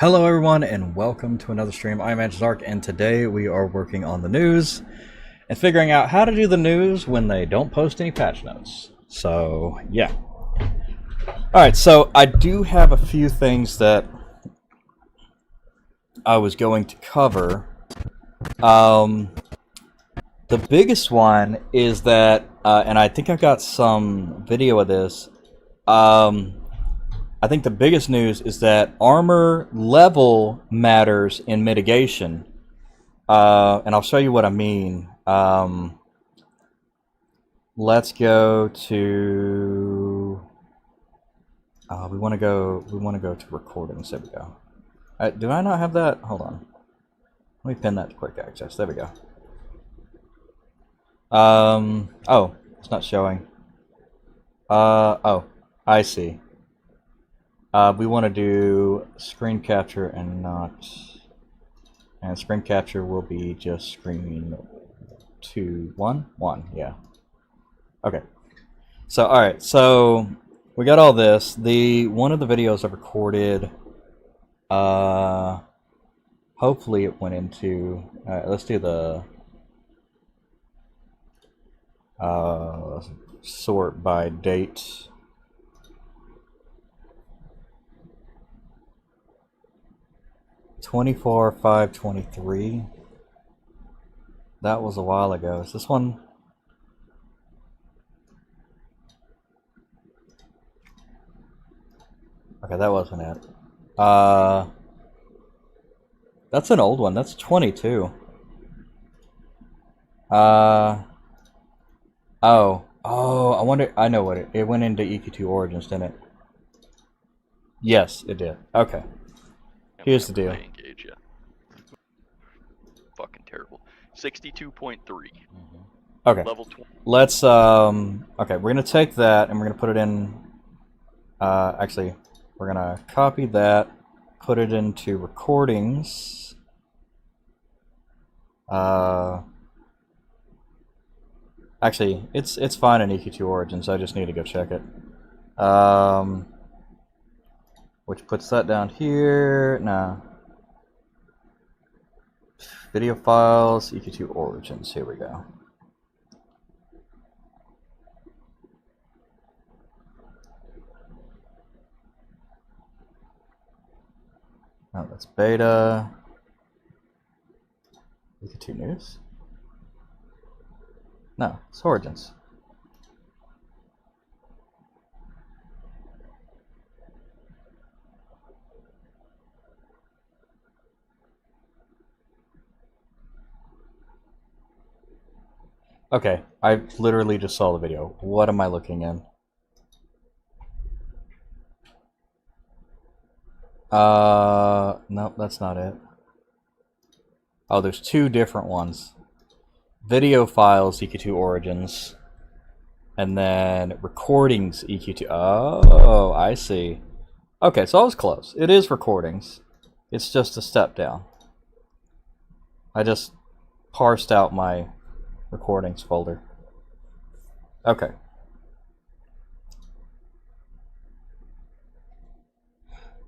Hello everyone and welcome to another stream. I'm Dark and today we are working on the news and figuring out how to do the news when they don't post any patch notes. So yeah. Alright, so I do have a few things that I was going to cover. The biggest one is that, and I think I got some video of this, I think the biggest news is that armor level matters in mitigation. And I'll show you what I mean. Let's go to... we want to go to recordings. There we go. Do I not have that? Hold on. Let me pin that to quick access. There we go. Oh, it's not showing. Oh, I see. We want to do screen capture and not... And screen capture will be just screen 2, 1? 1, yeah. Okay. So, alright, so we got all this. One of the videos I recorded, hopefully it went into... let's do the... sort by date. (24/5/23). That was a while ago. Is this one? Okay, that wasn't it. That's an old one. That's 22. Oh, I wonder. I know what it went into EQ2 Origins, didn't it? Yes, it did. Okay. Here's the deal. Engage, yeah. Fucking terrible. 62.3. Okay. Level 20. Let's okay, we're gonna take that and we're gonna put it in actually we're gonna copy that, put it into recordings. Actually it's fine in EQ2 Origins, I just need to go check it. Which puts that down here. No. Video files, EQ2 Origins. Here we go. Oh, that's beta. EQ2 News? No, it's Origins. Okay, I literally just saw the video. What am I looking in? Nope, that's not it. Oh, there's two different ones. Video files, EQ2 Origins. And then recordings, EQ2. Oh, I see. Okay, so I was close. It is recordings. It's just a step down. I just parsed out my recordings folder. Okay.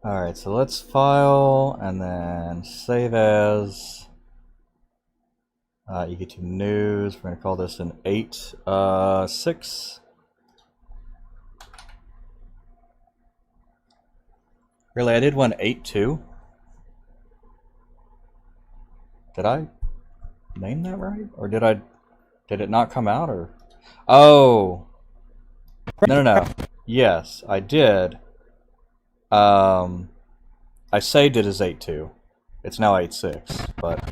Alright, so let's file and then save as EQ2 News. We're going to call this an 8.6. Really, I did one 8.2? Did I name that right? Or did it not come out, or? Oh! No. Yes, I did. I saved it as 8.2. It's now 8.6, but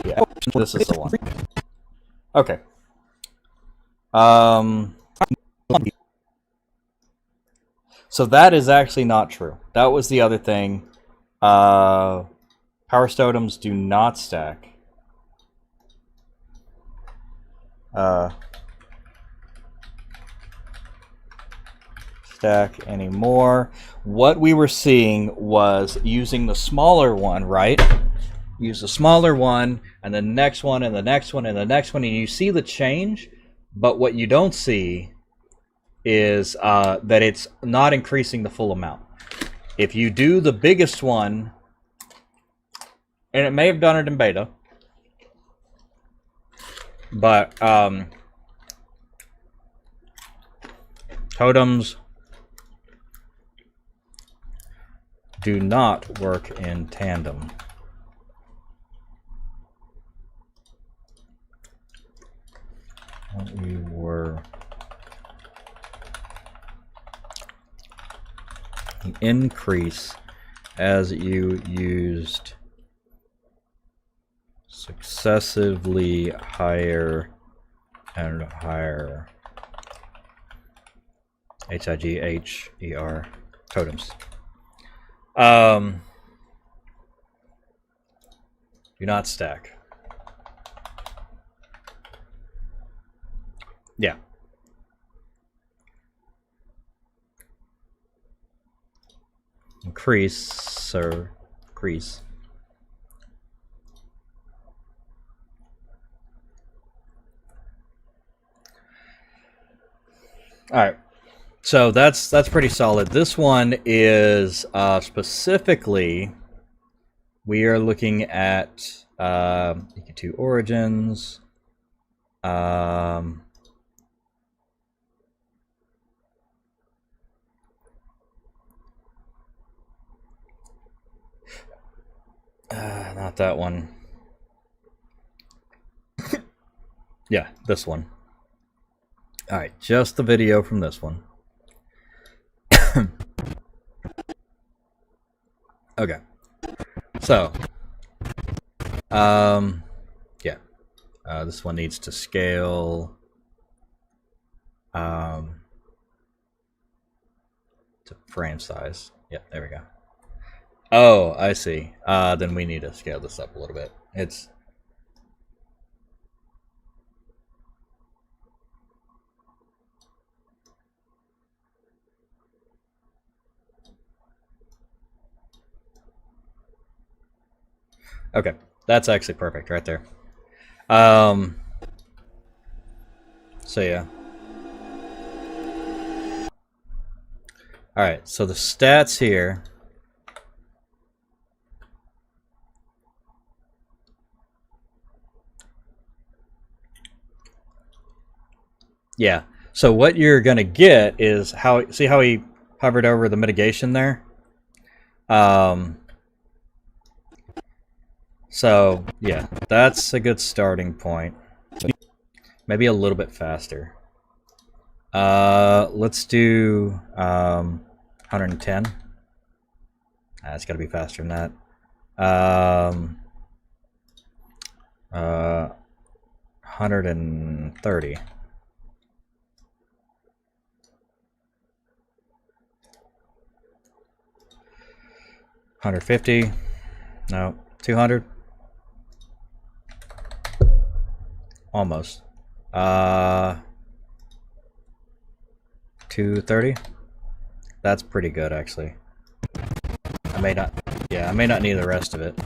yeah, this is the one. Okay. So that is actually not true. That was the other thing. Power Stotems do not stack. Stack anymore. What we were seeing was using the smaller one, right? Use the smaller one, and the next one, and the next one, and the next one, and you see the change, but what you don't see is that it's not increasing the full amount. If you do the biggest one And it may have done it in beta. But totems do not work in tandem. We were an increase as you used successively higher and higher HIGHER totems. Do not stack. Yeah. Increase or increase. All right. So that's pretty solid. This one is specifically we are looking at EQ2 origins. Not that one. Yeah, this one. All right, just the video from this one. Okay. So, yeah. This one needs to scale to frame size. Yep, there we go. Oh, I see. Then we need to scale this up a little bit. It's okay. That's actually perfect right there. So yeah. All right. So the stats here. Yeah. So what you're gonna get is how. See how he hovered over the mitigation there. So yeah, that's a good starting point. Maybe a little bit faster. Let's do 110. It's got to be faster than that. 130. $150. No, 200. Almost. 230. That's pretty good, actually. I may not. Yeah, I may not need the rest of it.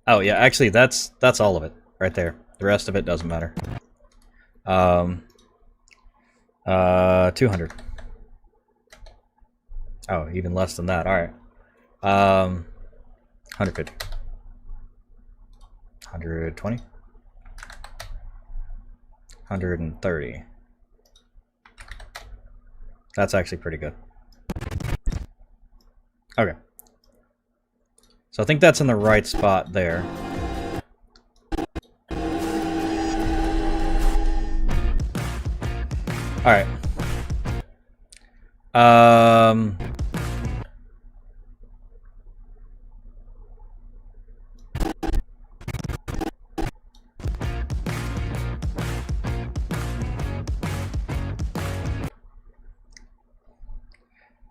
Oh yeah, actually, that's all of it right there. The rest of it doesn't matter. 200. Oh, even less than that. All right. 150. 120. 130. That's actually pretty good. Okay. So I think that's in the right spot there. All right.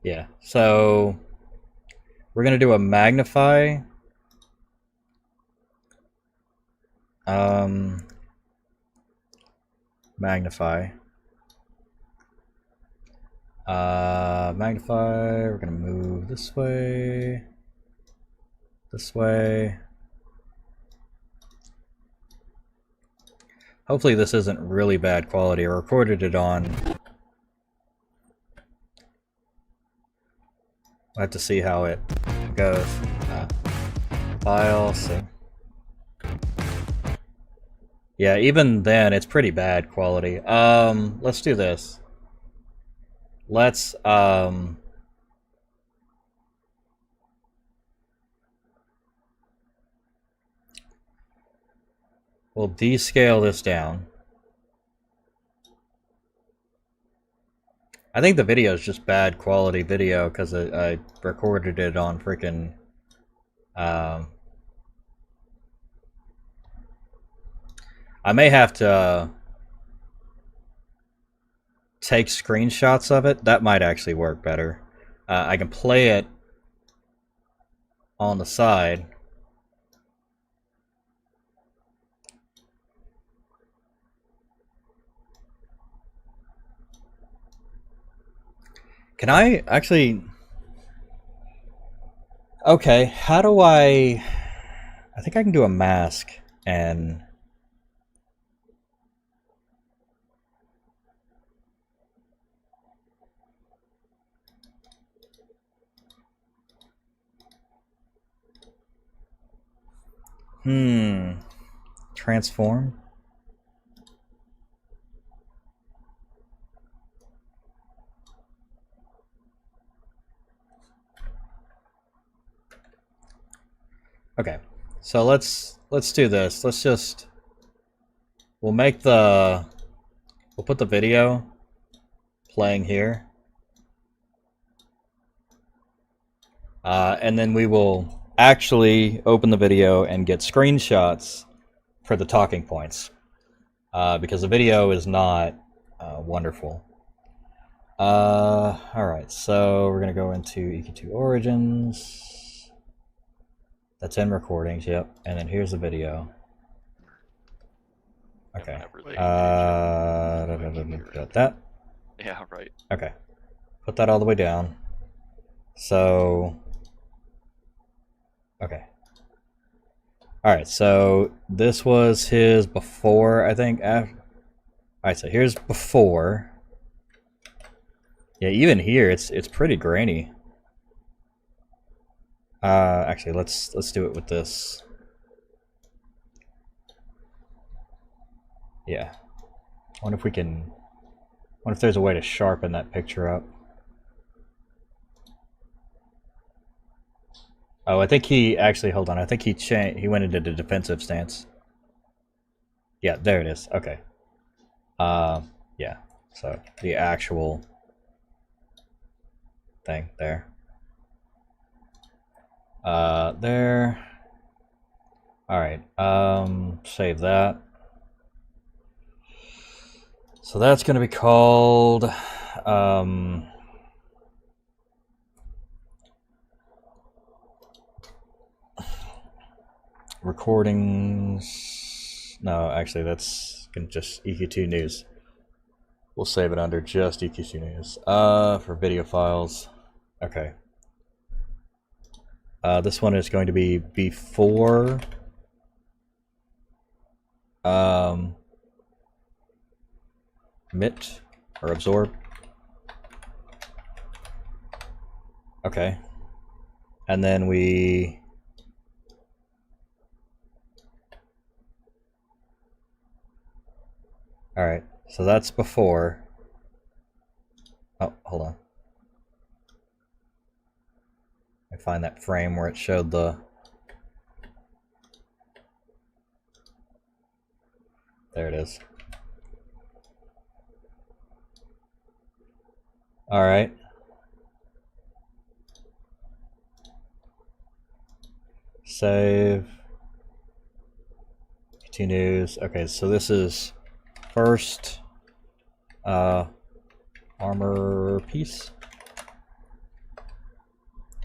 Yeah, so we're gonna do a magnify. Magnify. Magnify. We're gonna move this way. This way. Hopefully this isn't really bad quality. I recorded it on We'll have to see how it goes. File, see. Yeah, even then, it's pretty bad quality. Let's do this. Let's, we'll descale this down. I think the video is just bad quality video because I recorded it on freaking, I may have to take screenshots of it. That might actually work better. I can play it on the side. Can I actually... Okay, how do I think I can do a mask and... Transform? Okay, so let's do this. Let's just... We'll put the video playing here. And then we will actually open the video and get screenshots for the talking points. Because the video is not wonderful. Alright, so we're going to go into EQ2 Origins. That's in recordings, yep. And then here's the video. Okay. Got that? Yeah, right. Okay. Put that all the way down. So... Okay. Alright, so this was his before, I think. Alright, so here's before. Yeah, even here, it's pretty grainy. Actually, let's do it with this. Yeah. Wonder if there's a way to sharpen that picture up. Oh, I think he actually, hold on. I think he went into the defensive stance. Yeah, there it is. Okay. Yeah. So the actual thing there. There. All right. Save that. So that's going to be called recordings. No, actually, that's just EQ2 news. We'll save it under just EQ2 news. For video files. Okay. This one is going to be before emit or absorb. Okay. And then we alright, so that's before. Oh, hold on. I find that frame where it showed the... There it is. Alright. Save. EQ2 news. Okay, so this is first armor piece.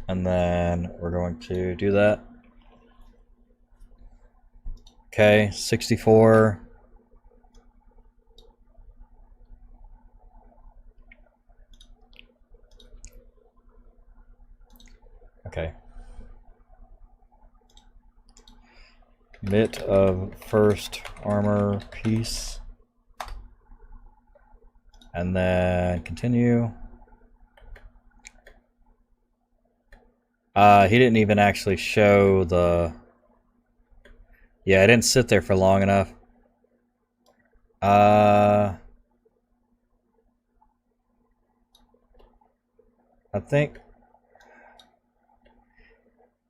And then we're going to do that. Okay, 64. Okay. Bit of first armor piece. And then continue. He didn't even actually show the... Yeah, I didn't sit there for long enough. I think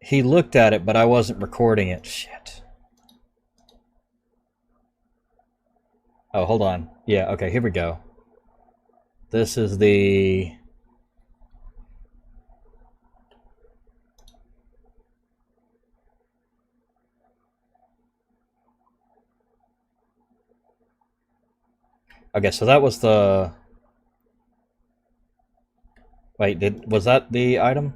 he looked at it, but I wasn't recording it. Shit. Oh, hold on. Yeah, okay, here we go. This is the... Okay, so that was the... Wait, was that the item?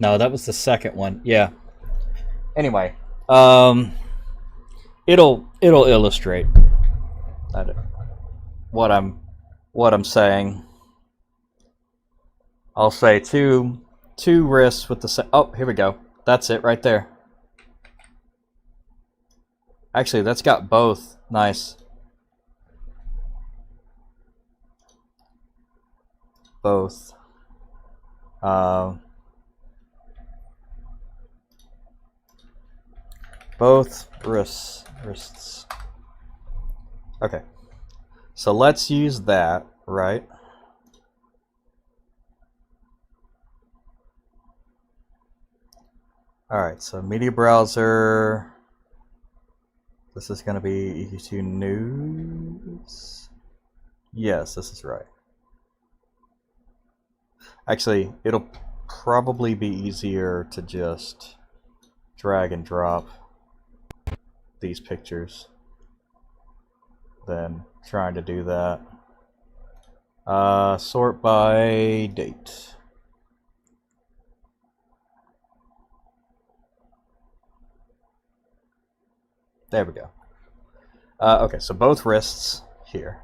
No, that was the second one. Yeah. Anyway, it'll illustrate that what I'm saying. I'll say two wrists with the same. Oh, here we go. That's it right there. Actually, that's got both. Nice. Both. Both wrists. Okay. So let's use that, right? Alright, so media browser. This is going to be EQ2 News. Yes, this is right. Actually, it'll probably be easier to just drag and drop these pictures than trying to do that. Sort by date. There we go. Okay, so both wrists here.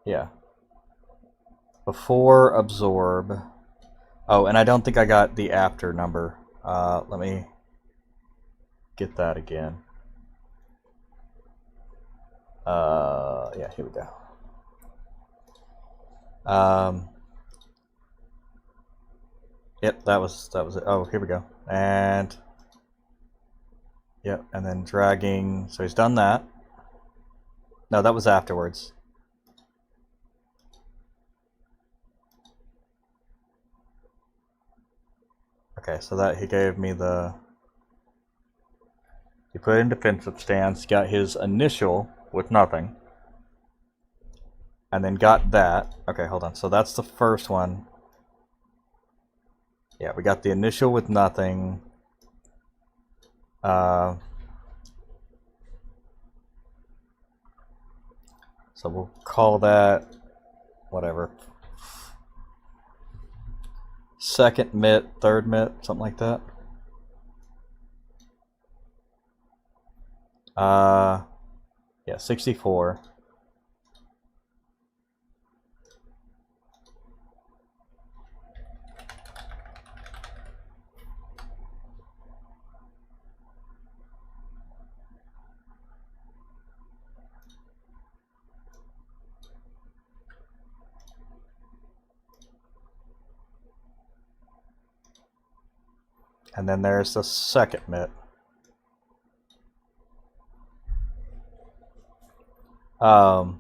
Yeah. Before absorb. Oh, and I don't think I got the after number. Let me get that again. Yeah, here we go. Yep, that was it. Oh, here we go. And yep, and then dragging. So he's done that. No, that was afterwards. Okay, so that he gave me the... He put it in defensive stance, got his initial with nothing, and then got that. Okay, hold on. So that's the first one. Yeah, we got the initial with nothing. So we'll call that whatever. Second mitt, third mitt, something like that. Yeah, 64. And then there's the second mitt. Or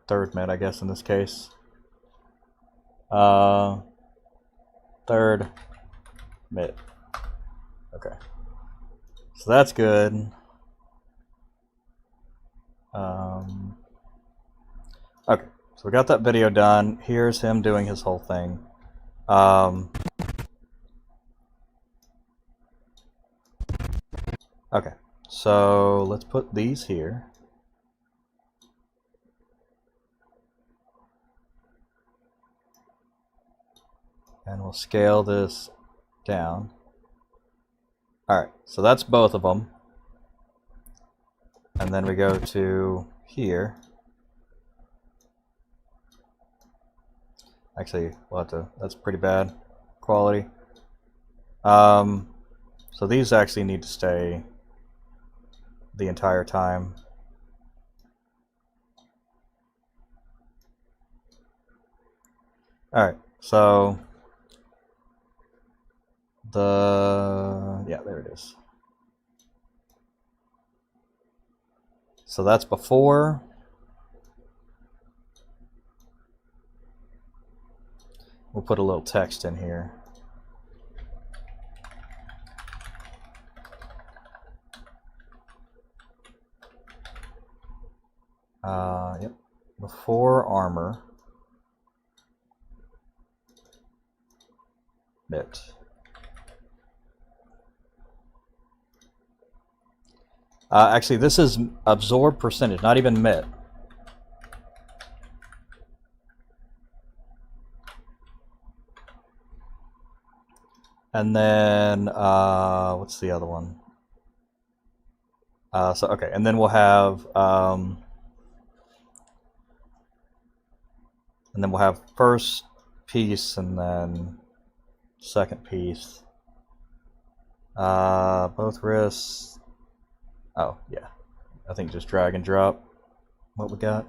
third mitt, I guess, in this case. Third mitt. Okay. So that's good. Okay, so we got that video done. Here's him doing his whole thing. Okay, so let's put these here. And we'll scale this down. Alright, so that's both of them. And then we go to here. Actually, we'll have to, that's pretty bad quality. So these actually need to stay the entire time. Alright, so yeah, there it is. So that's before. We'll put a little text in here. Yep. Before armor. Bit. Actually, this is absorb percentage, not even mit. And then, what's the other one? Okay, and then we'll have, first piece and then second piece. Both wrists. Oh, yeah. I think just drag and drop what we got.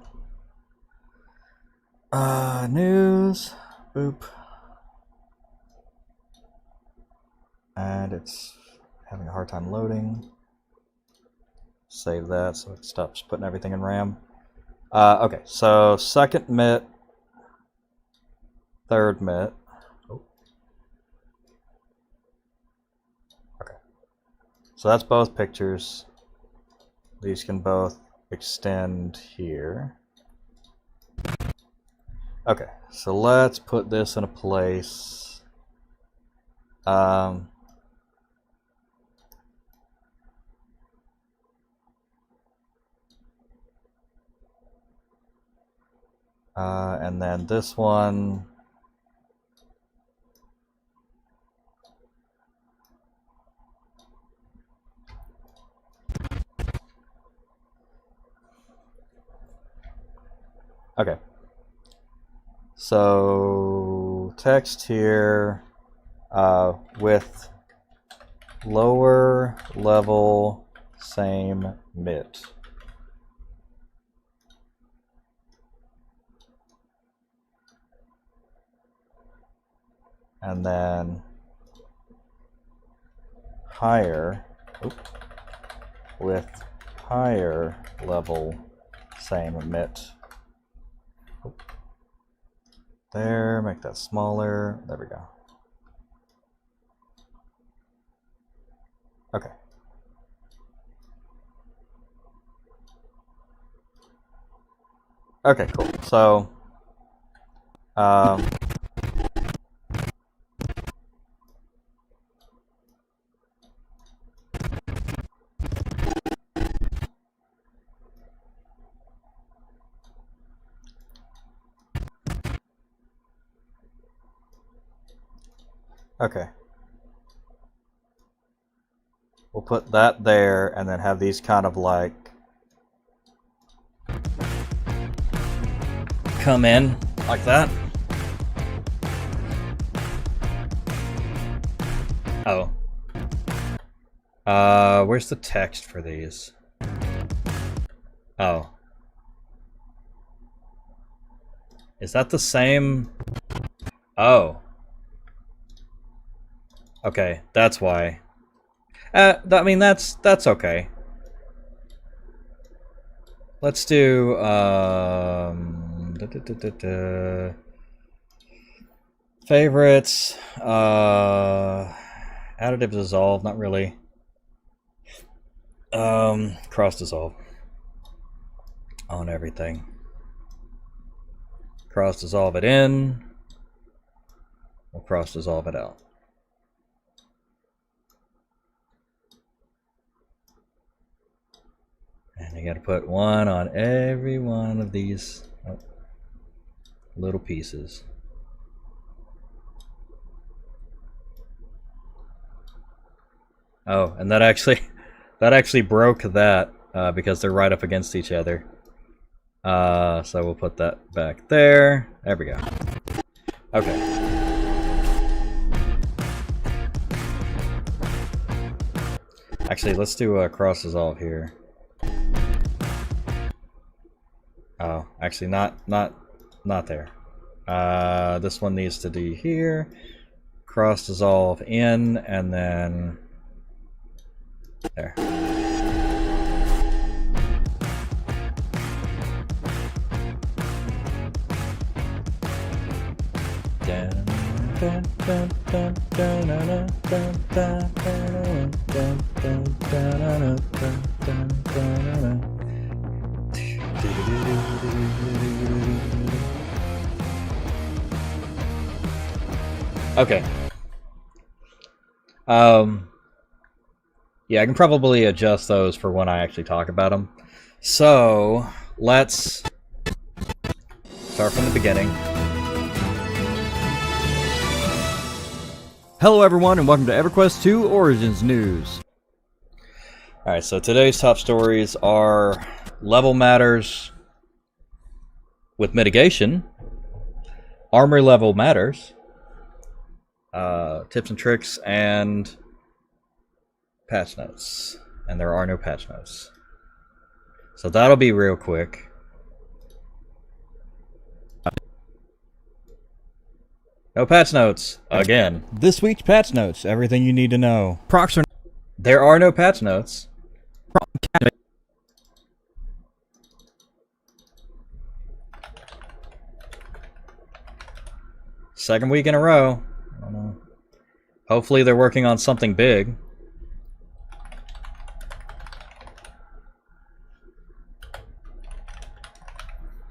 News. Boop. And it's having a hard time loading. Save that so it stops putting everything in RAM. Okay, so second mit, third mit. Oh. Okay. So that's both pictures. These can both extend here. Okay, so let's put this in a place. And then this one. Okay. So text here with lower level same mit. And then higher with higher level same mit. There, make that smaller. There we go. Okay. Okay, cool. So, okay. We'll put that there and then have these kind of like come in like that. Oh. Where's the text for these? Oh. Is that the same? Oh. Okay, that's why. I mean, that's okay. Let's do, favorites, additive dissolve, not really. Cross dissolve on everything. Cross dissolve it in. We'll cross dissolve it out. And you got to put one on every one of these little pieces. Oh, and that actually broke that because they're right up against each other. So we'll put that back there. There we go. Okay. Actually, let's do cross dissolve here. Oh, actually, not there. This one needs to be here. Cross dissolve in, and then there. Okay. Yeah, I can probably adjust those for when I actually talk about them. So, let's start from the beginning. Hello everyone and welcome to EverQuest 2 Origins News. Alright, so today's top stories are level matters with mitigation, armor level matters, tips and tricks, and patch notes. And there are no patch notes. So that'll be real quick. No patch notes again. This week's patch notes, everything you need to know. Procs are There are no patch notes. Second week in a row. I don't know. Hopefully they're working on something big.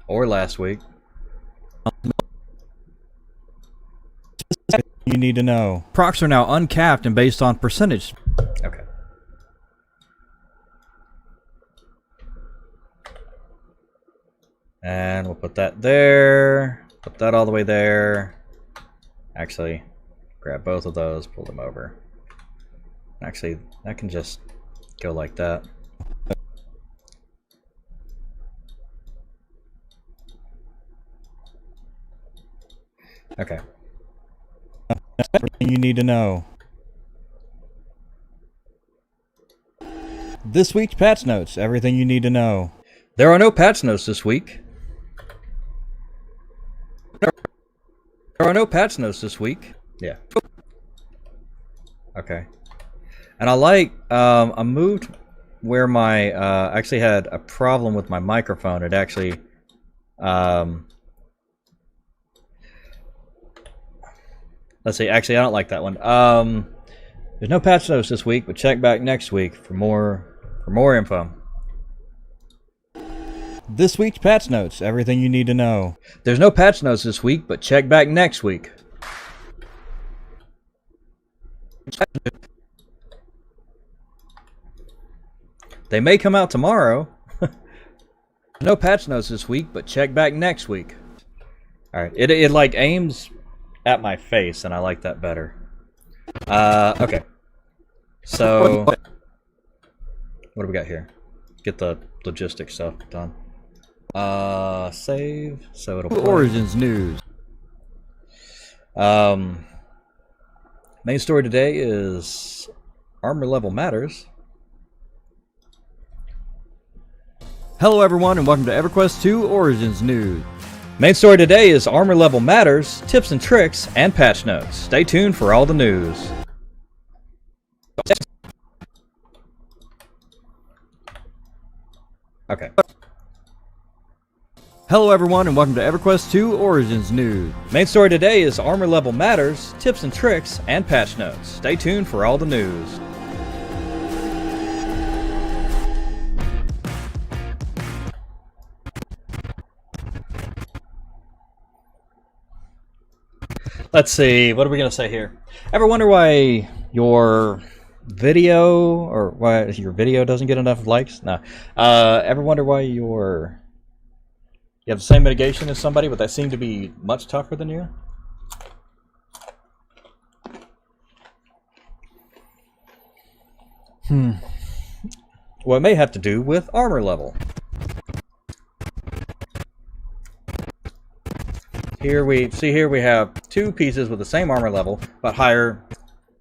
Or last week. you need to know. Procs are now uncapped and based on percentage. Okay. And we'll put that there. Put that all the way there. Actually, grab both of those, pull them over. Actually, that can just go like that. Okay. Everything you need to know. This week's patch notes, everything you need to know. There are no patch notes this week. There are no patch notes this week. Yeah. Okay. And I moved where my, actually had a problem with my microphone. It actually, let's see, actually I don't like that one. There's no patch notes this week, but check back next week for more info. This week's patch notes, everything you need to know. There's no patch notes this week, but check back next week. They may come out tomorrow. No patch notes this week, but check back next week. Alright, it like aims at my face, and I like that better. Okay. So, what do we got here? Get the logistics stuff done. Save, so it'll play. Origins News. Main story today is armor level matters. Hello everyone and welcome to EverQuest 2 Origins News. Main story today is armor level matters, tips and tricks, and patch notes. Stay tuned for all the news. Okay. Hello everyone and welcome to EverQuest 2 Origins News. Main story today is armor level matters, tips and tricks, and patch notes. Stay tuned for all the news. Let's see, what are we going to say here? Ever wonder why your video, or why your video doesn't get enough likes? No. Ever wonder why you have the same mitigation as somebody, but that seemed to be much tougher than you? Well, it may have to do with armor level. Here we have two pieces with the same armor level, but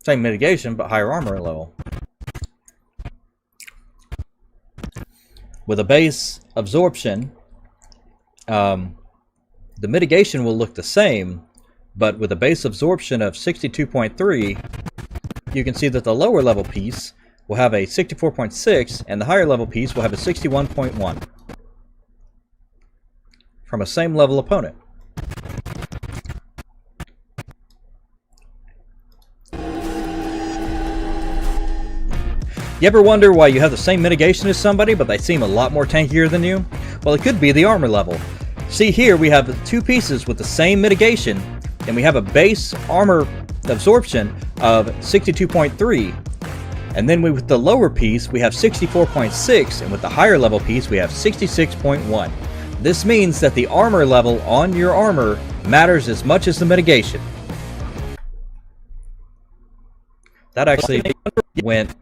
same mitigation, but higher armor level. with a base absorption, the mitigation will look the same, but with a base absorption of 62.3, you can see that the lower level piece will have a 64.6 and the higher level piece will have a 61.1 from a same level opponent. You ever wonder why you have the same mitigation as somebody, but they seem a lot more tankier than you? Well, it could be the armor level. See here, we have two pieces with the same mitigation, and we have a base armor absorption of 62.3. And then with the lower piece, we have 64.6, and with the higher level piece, we have 66.1. This means that the armor level on your armor matters as much as the mitigation. That actually went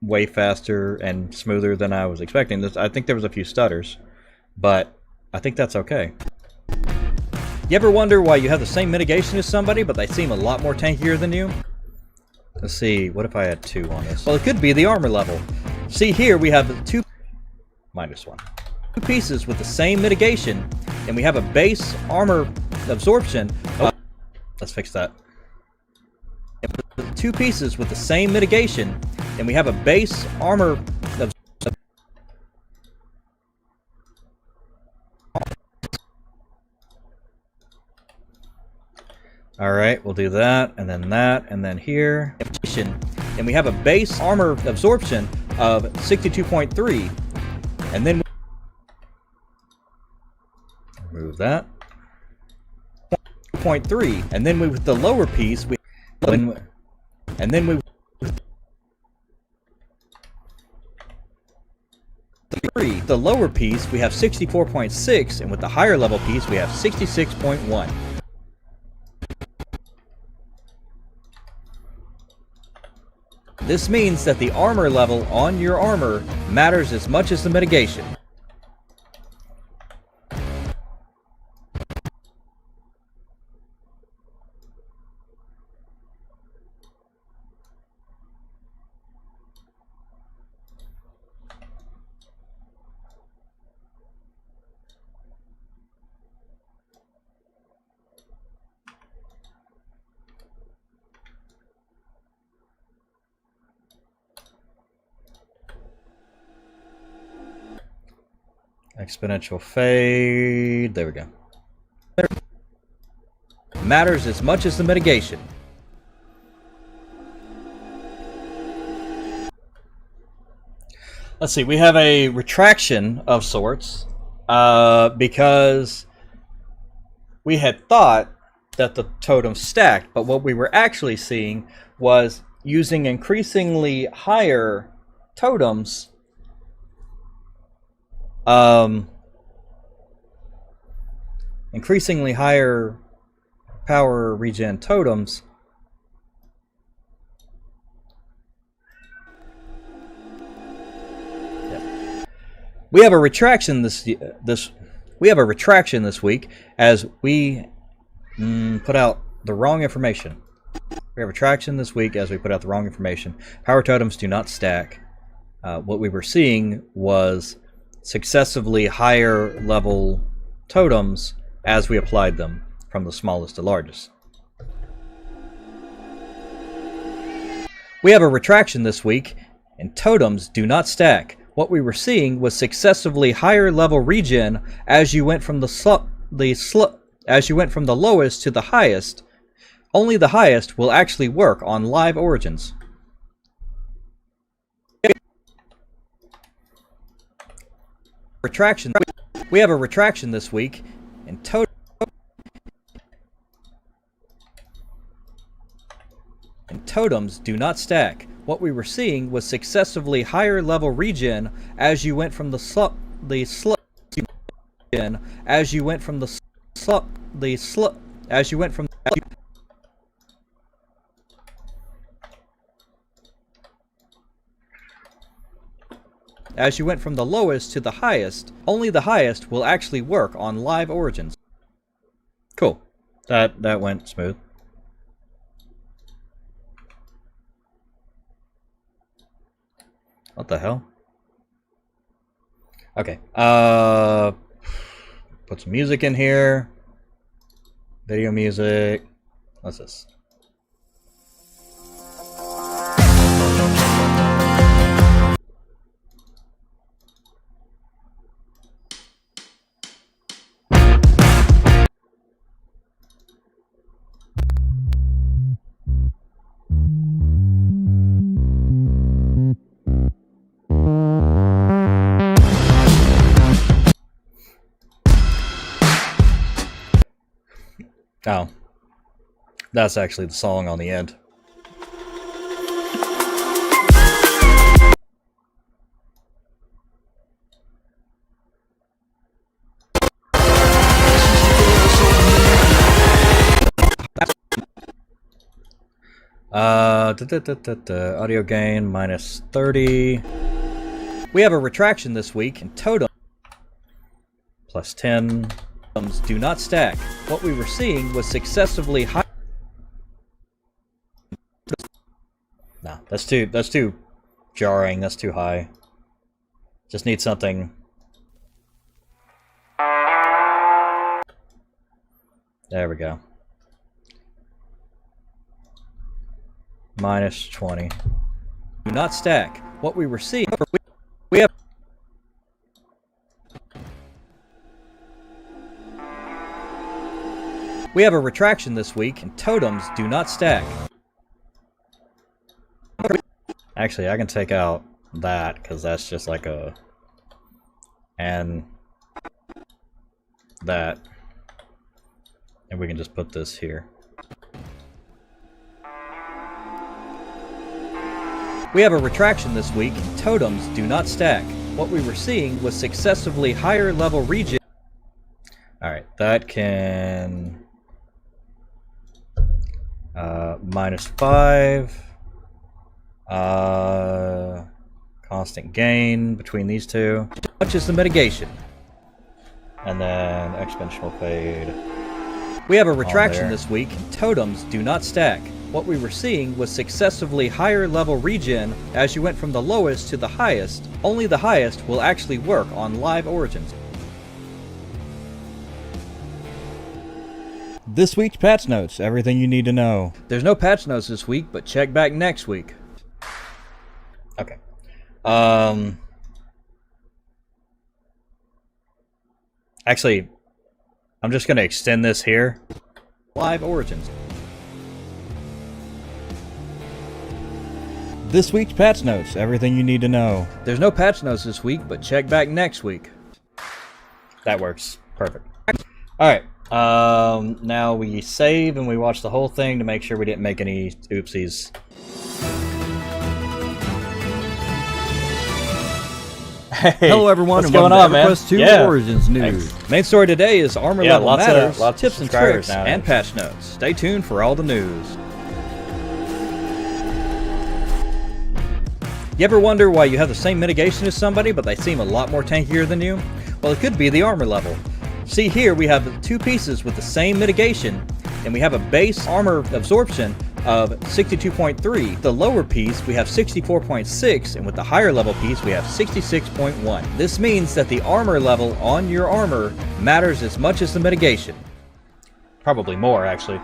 way faster and smoother than I was expecting. I think there was a few stutters, but I think that's okay. You ever wonder why you have the same mitigation as somebody, but they seem a lot more tankier than you? Let's see, what if I had 2 on this? Well, it could be the armor level. See here, we have -2 pieces with the same mitigation, and we have a base armor absorption. Let's fix that. 2 pieces with the same mitigation, and we have a base armor of Alright, we'll do that, and then here. And we have a base armor absorption of 62.3. And then remove that. 0.3. And then with the lower piece, we the lower piece, we have 64.6, and with the higher level piece, we have 66.1. This means that the armor level on your armor matters as much as the mitigation. Exponential fade. There we go. Matters as much as the mitigation. Let's see. We have a retraction of sorts because we had thought that the totem stacked, but what we were actually seeing was using increasingly higher totems. Increasingly higher power regen totems we have a retraction this week as we put out the wrong information. We have a retraction this week as we put out the wrong information. Power totems do not stack. What we were seeing was successively higher level totems as we applied them from the smallest to largest. We have a retraction this week, and totems do not stack. What we were seeing was successively higher level regen as you went from the lowest to the highest. Only the highest will actually work on live origins. Retraction. We have a retraction this week, and totems do not stack. What we were seeing was successively higher level regen as you went from As you went from the lowest to the highest, only the highest will actually work on live origins. Cool. That went smooth. What the hell? Okay. Put some music in here. Video music. What's this? Oh. That's actually the song on the end. Audio gain minus 30. We have a retraction this week in totem. Plus 10. Do not stack. What we were seeing was successively high. No, that's too jarring. That's too high. Just need something. There we go. Minus 20. Do not stack. What we were seeing. We have a retraction this week, and totems do not stack. Actually, I can take out that, because that's just like a... And... that. And we can just put this here. We have a retraction this week, and totems do not stack. What we were seeing was successively higher level region. Alright, that can... minus 5. Constant gain between these two. Much is the mitigation. And then exponential fade. We have a retraction this week, and totems do not stack. What we were seeing was successively higher level regen as you went from the lowest to the highest. Only the highest will actually work on live origins. This week's patch notes, everything you need to know. There's no patch notes this week, but check back next week. Okay. Actually, I'm just going to extend this here. Live origins. This week's patch notes, everything you need to know. There's no patch notes this week, but check back next week. That works. Perfect. Alright. Now we save and we watch the whole thing to make sure we didn't make any oopsies. Hey, Hello everyone, and going welcome on, to man? EQ2 Yeah. Origins News. Main story today is armor level lots matters, of tips and subscribers tricks, now. and patch notes. Stay tuned for all the news. You ever wonder why you have the same mitigation as somebody, but they seem a lot more tankier than you? Well, it could be the armor level. See here, we have two pieces with the same mitigation, and we have a base armor absorption of 62.3. The lower piece, we have 64.6, and with the higher level piece, we have 66.1. This means that the armor level on your armor matters as much as the mitigation. Probably more, actually.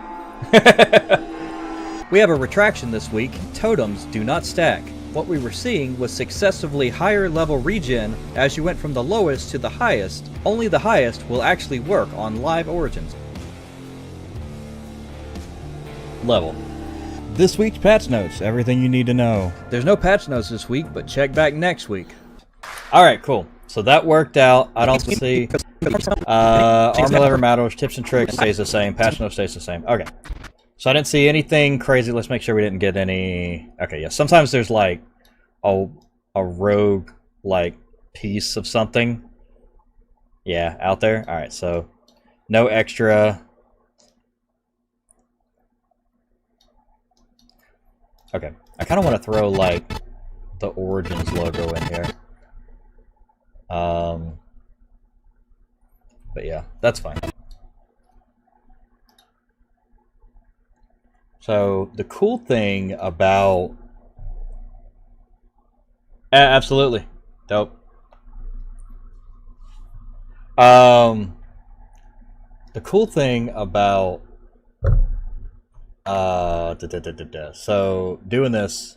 We have a retraction this week, and totems do not stack. What we were seeing was successively higher level regen as you went from the lowest to the highest. Only the highest will actually work on live origins. Level. This week's patch notes, everything you need to know. There's no patch notes this week, but check back next week. Alright, cool. So that worked out. I don't see... armor level matters, tips and tricks stays the same, patch notes stays the same. Okay. So I didn't see anything crazy. Let's make sure we didn't get any... Okay, yeah. Sometimes there's like a rogue like piece of something. Yeah, out there. Alright, so no extra. Okay. I kind of want to throw like the Origins logo in here. But yeah, that's fine. So the cool thing about absolutely dope. The cool thing about so doing this,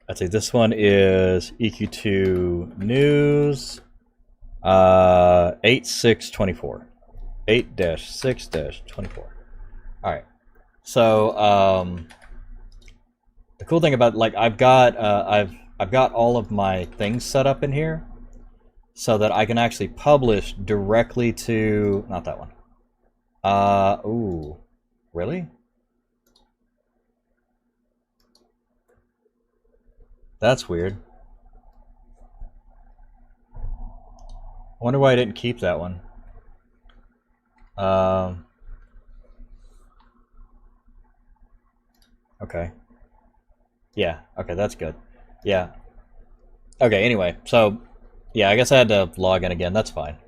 I'd say this one is EQ2 News 8624. 8-6-24. Alright. So the cool thing about, like, I've got all of my things set up in here so that I can actually publish directly to, not that one. Ooh. Really? That's weird. I wonder why I didn't keep that one. Okay. Yeah, okay, that's good. Yeah. Okay, anyway, so, yeah, I guess I had to log in again. That's fine.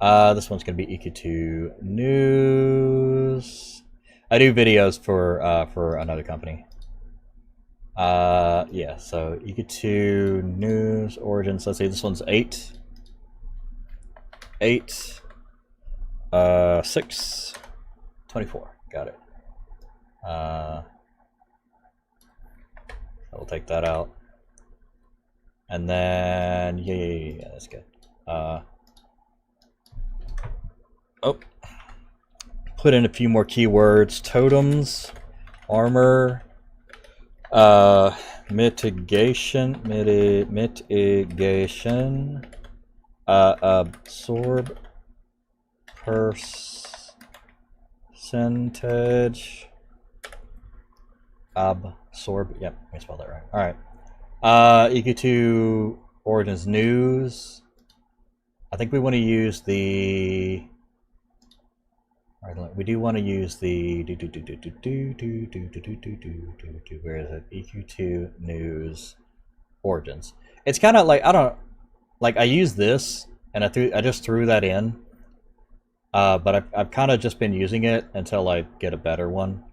This one's going to be EQ2 News. I do videos for another company. Yeah, so EQ2 News Origins. Let's see, this one's 6-24. Got it. We'll take that out. And then, yeah, that's good. Put in a few more keywords. Totems, armor, mitigation, absorb percentage, absorb, yep, let me spell that right. All right. EQ2 Origins News. I think we want to use the. All right, we do want to use the. Where is it? EQ2 News Origins. It's kind of like, I don't like, I use this and I just threw that in. But I've kind of just been using it until I get a better one.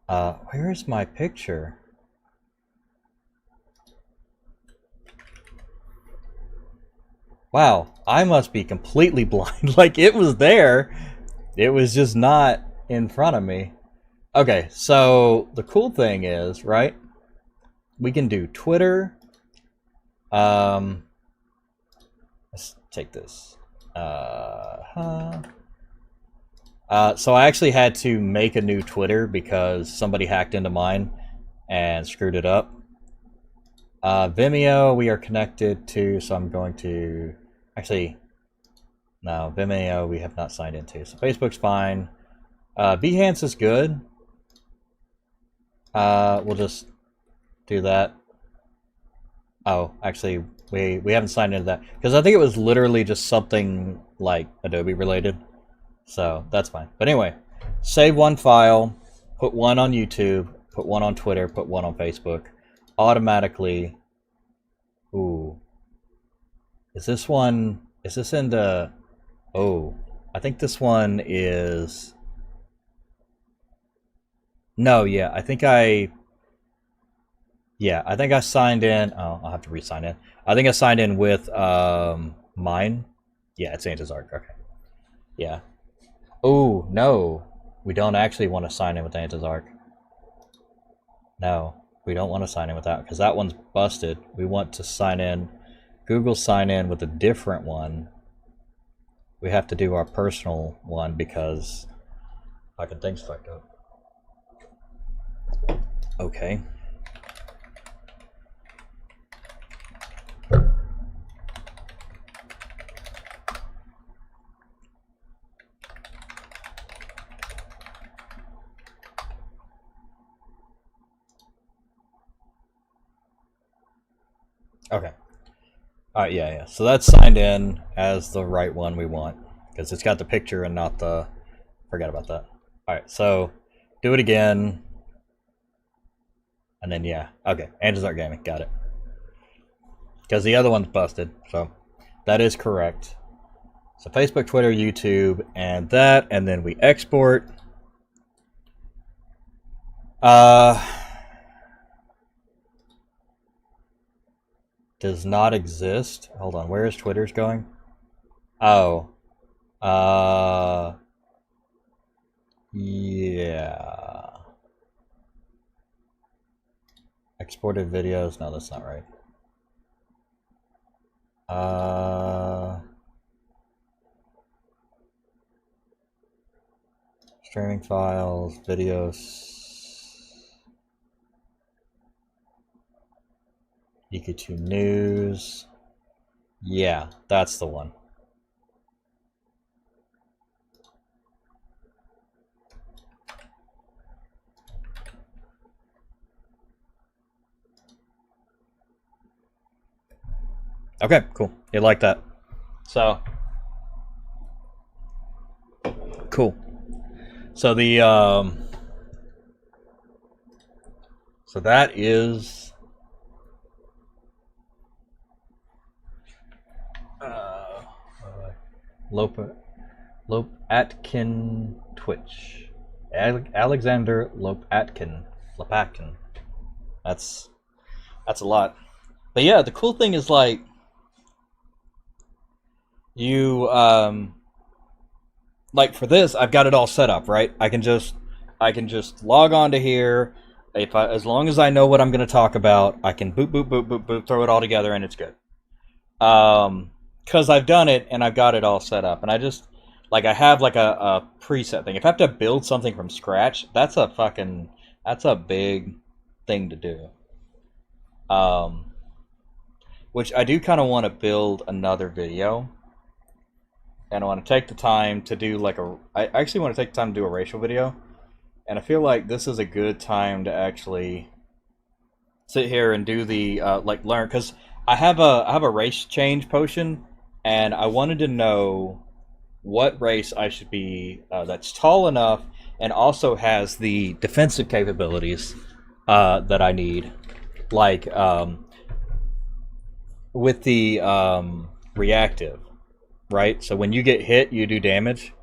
Where is my picture? Wow, I must be completely blind. Like, it was there. It was just not in front of me. Okay, so the cool thing is, right? We can do Twitter. Let's take this. So I actually had to make a new Twitter because somebody hacked into mine and screwed it up. Vimeo, we are connected to, so I'm going to... Actually, no, Vimeo we have not signed into. So Facebook's fine. Behance is good. We'll just do that. Oh, actually, we haven't signed into that. Because I think it was literally just something like Adobe related. So that's fine. But anyway, save one file, put one on YouTube, put one on Twitter, put one on Facebook. Automatically. Ooh. Is this one, is this in the, oh, I think this one is, no, yeah, I think I signed in, oh, I'll have to re-sign in. I think I signed in with, mine. Yeah, it's Antizark, okay. Yeah. Oh, no, we don't actually want to sign in with Antizark. No, we don't want to sign in with that, because that one's busted. We want to sign in, Google sign in with a different one. We have to do our personal one because fucking things fucked up. Okay. Okay. Alright, yeah. So that's signed in as the right one we want. Because it's got the picture and not the... Forget about that. Alright, so do it again. And then, yeah. Okay, Antizark Gaming. Got it. Because the other one's busted. So that is correct. So Facebook, Twitter, YouTube, and that. And then we export. Does not exist. Hold on, where is Twitter's going? Oh. Yeah. Exported videos. No, that's not right. Streaming files, videos. EQ2 news. Yeah, that's the one. Okay, cool. You like that. So, cool. So the, so that is, Lopatkin Twitch. Alexander Lopatkin. That's a lot. But yeah, the cool thing is like you like for this, I've got it all set up, right? I can just log on to here. As long as I know what I'm going to talk about, I can boop boop boop boop boop, throw it all together, and it's good. Because I've done it and I've got it all set up, and I just like I have like a preset thing. If I have to build something from scratch, that's a big thing to do. Which I do kind of want to build another video. And I want to take the time to do I actually want to take the time to do a racial video. And I feel like this is a good time to actually sit here and do the, learn. Because I have a race change potion, and I wanted to know what race I should be that's tall enough and also has the defensive capabilities that I need. Like, with the reactive. Right? So when you get hit, you do damage.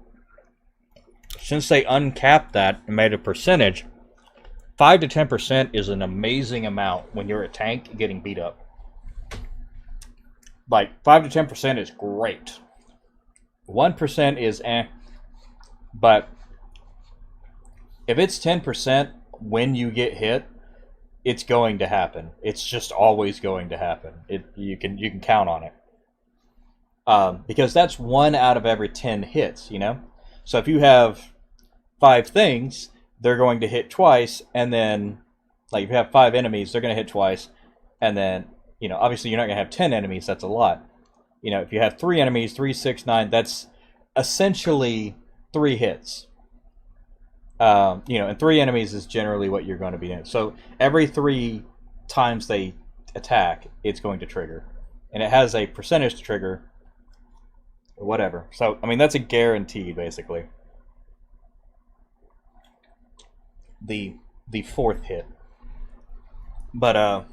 Since they uncapped that and made a percentage, 5 to 10% is an amazing amount when you're a tank getting beat up. Like, 5 to 10% is great. 1% is eh. But if it's 10% when you get hit, it's going to happen. It's just always going to happen. You can count on it. Because that's 1 out of every 10 hits, you know? So if you have 5 things, they're going to hit twice, and then, like, if you have 5 enemies, they're going to hit twice, and then, you know, obviously you're not going to have 10 enemies, that's a lot. You know, if you have 3 enemies, 3, 6, 9, that's essentially 3 hits. You know, and 3 enemies is generally what you're going to be in. So every 3 times they attack, it's going to trigger. And it has a percentage to trigger, whatever. So, I mean, that's a guarantee, basically. The 4th hit. But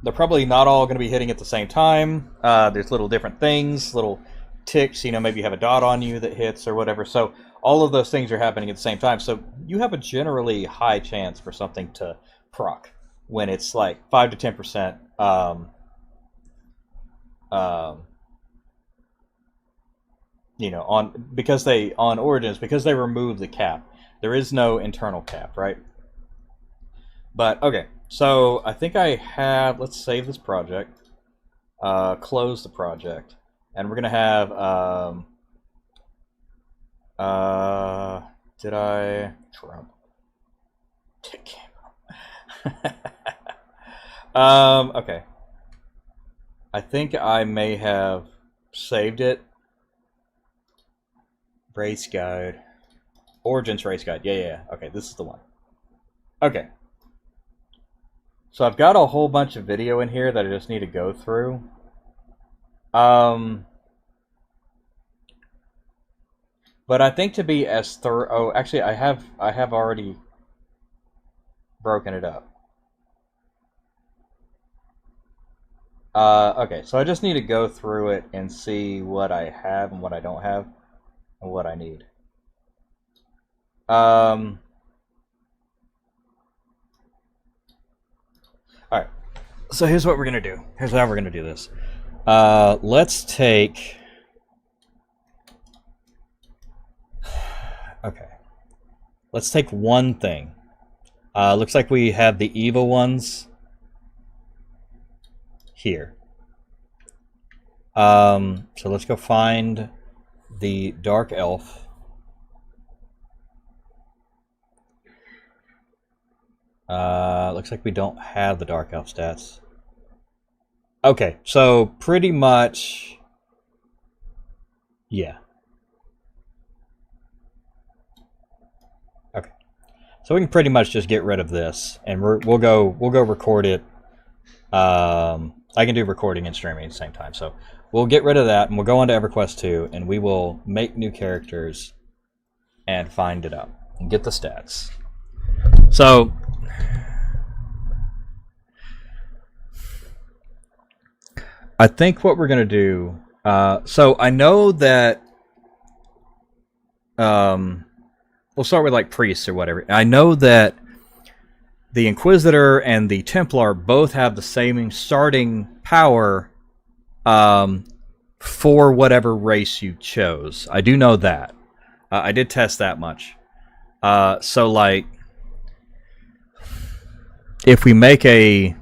they're probably not all going to be hitting at the same time. There's little different things, little ticks, you know, maybe you have a dot on you that hits or whatever. So all of those things are happening at the same time. So you have a generally high chance for something to proc when it's like 5 to 10%. You know, on Origins, because they remove the cap, there is no internal cap, right? But okay, so I think I have. Let's save this project, close the project, and we're gonna have. Did I Trump? Okay. I think I may have saved it. Race guide. Origins race guide. Yeah. Okay, this is the one. Okay. So I've got a whole bunch of video in here that I just need to go through. But I think to be as thorough... Oh, actually, I have already broken it up. Okay, so I just need to go through it and see what I have and what I don't have. And what I need. Alright. So here's what we're going to do. Here's how we're going to do this. Let's take... Okay. Let's take one thing. Looks like we have the evil ones here. So let's go find the dark elf. Looks like we don't have the dark elf stats. Okay, so pretty much, yeah. Okay, so we can pretty much just get rid of this, and we'll go record it. I can do recording and streaming at the same time, so we'll get rid of that, and we'll go on to EverQuest 2, and we will make new characters and find it up and get the stats. So. I think what we're going to do, so I know that, we'll start with like priests or whatever. I know that the Inquisitor and the Templar both have the same starting power for whatever race you chose. I do know that. I did test that much. So like, if we make a...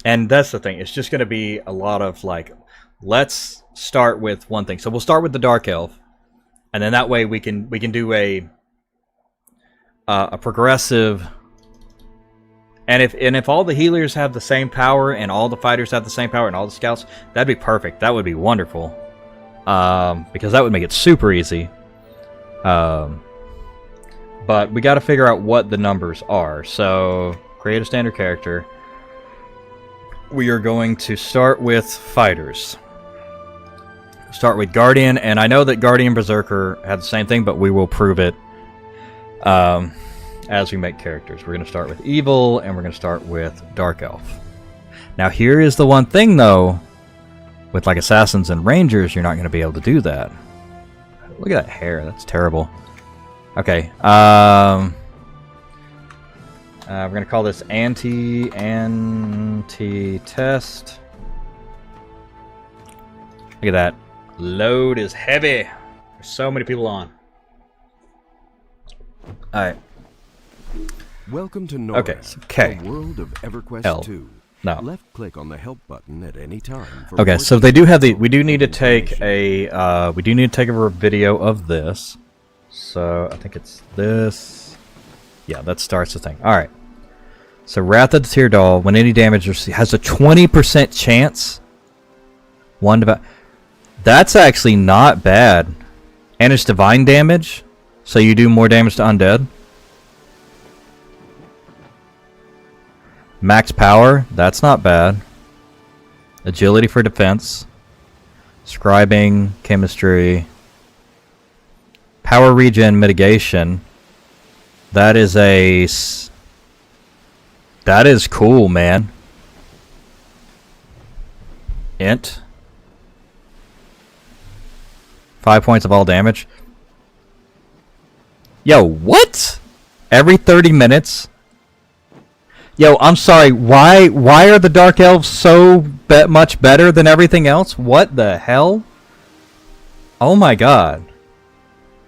and that's the thing. It's just going to be a lot of like, let's start with one thing. So we'll start with the Dark Elf, and then that way we can do a progressive. And if all the healers have the same power, and all the fighters have the same power, and all the scouts, that'd be perfect. That would be wonderful, because that would make it super easy. But we got to figure out what the numbers are. So create a standard character. We are going to start with fighters. Start with Guardian, and I know that Guardian Berserker had the same thing, but we will prove it as we make characters. We're going to start with Evil, and we're going to start with Dark Elf. Now here is the one thing, though. With like Assassins and Rangers, you're not going to be able to do that. Look at that hair. That's terrible. Okay. We're going to call this anti-test. Look at that. Load is heavy. There's so many people on. Alright. Welcome to Nora, okay, so K. the world of EverQuest L. 2. No. Left click on the help button at any time. Okay, so they do have the... We do need to take a... we do need to take a video of this. So, I think it's this. Yeah, that starts the thing. Alright. So Wrath of the Tear Doll, when any damage has a 20% chance. That's actually not bad. And it's divine damage, so you do more damage to undead. Max power, that's not bad. Agility for defense. Scribing, chemistry. Power regen mitigation. That is a... That is cool, man. Int. 5 points of all damage. Yo, what? Every 30 minutes? Yo, I'm sorry. Why are the Dark Elves so much better than everything else? What the hell? Oh my god.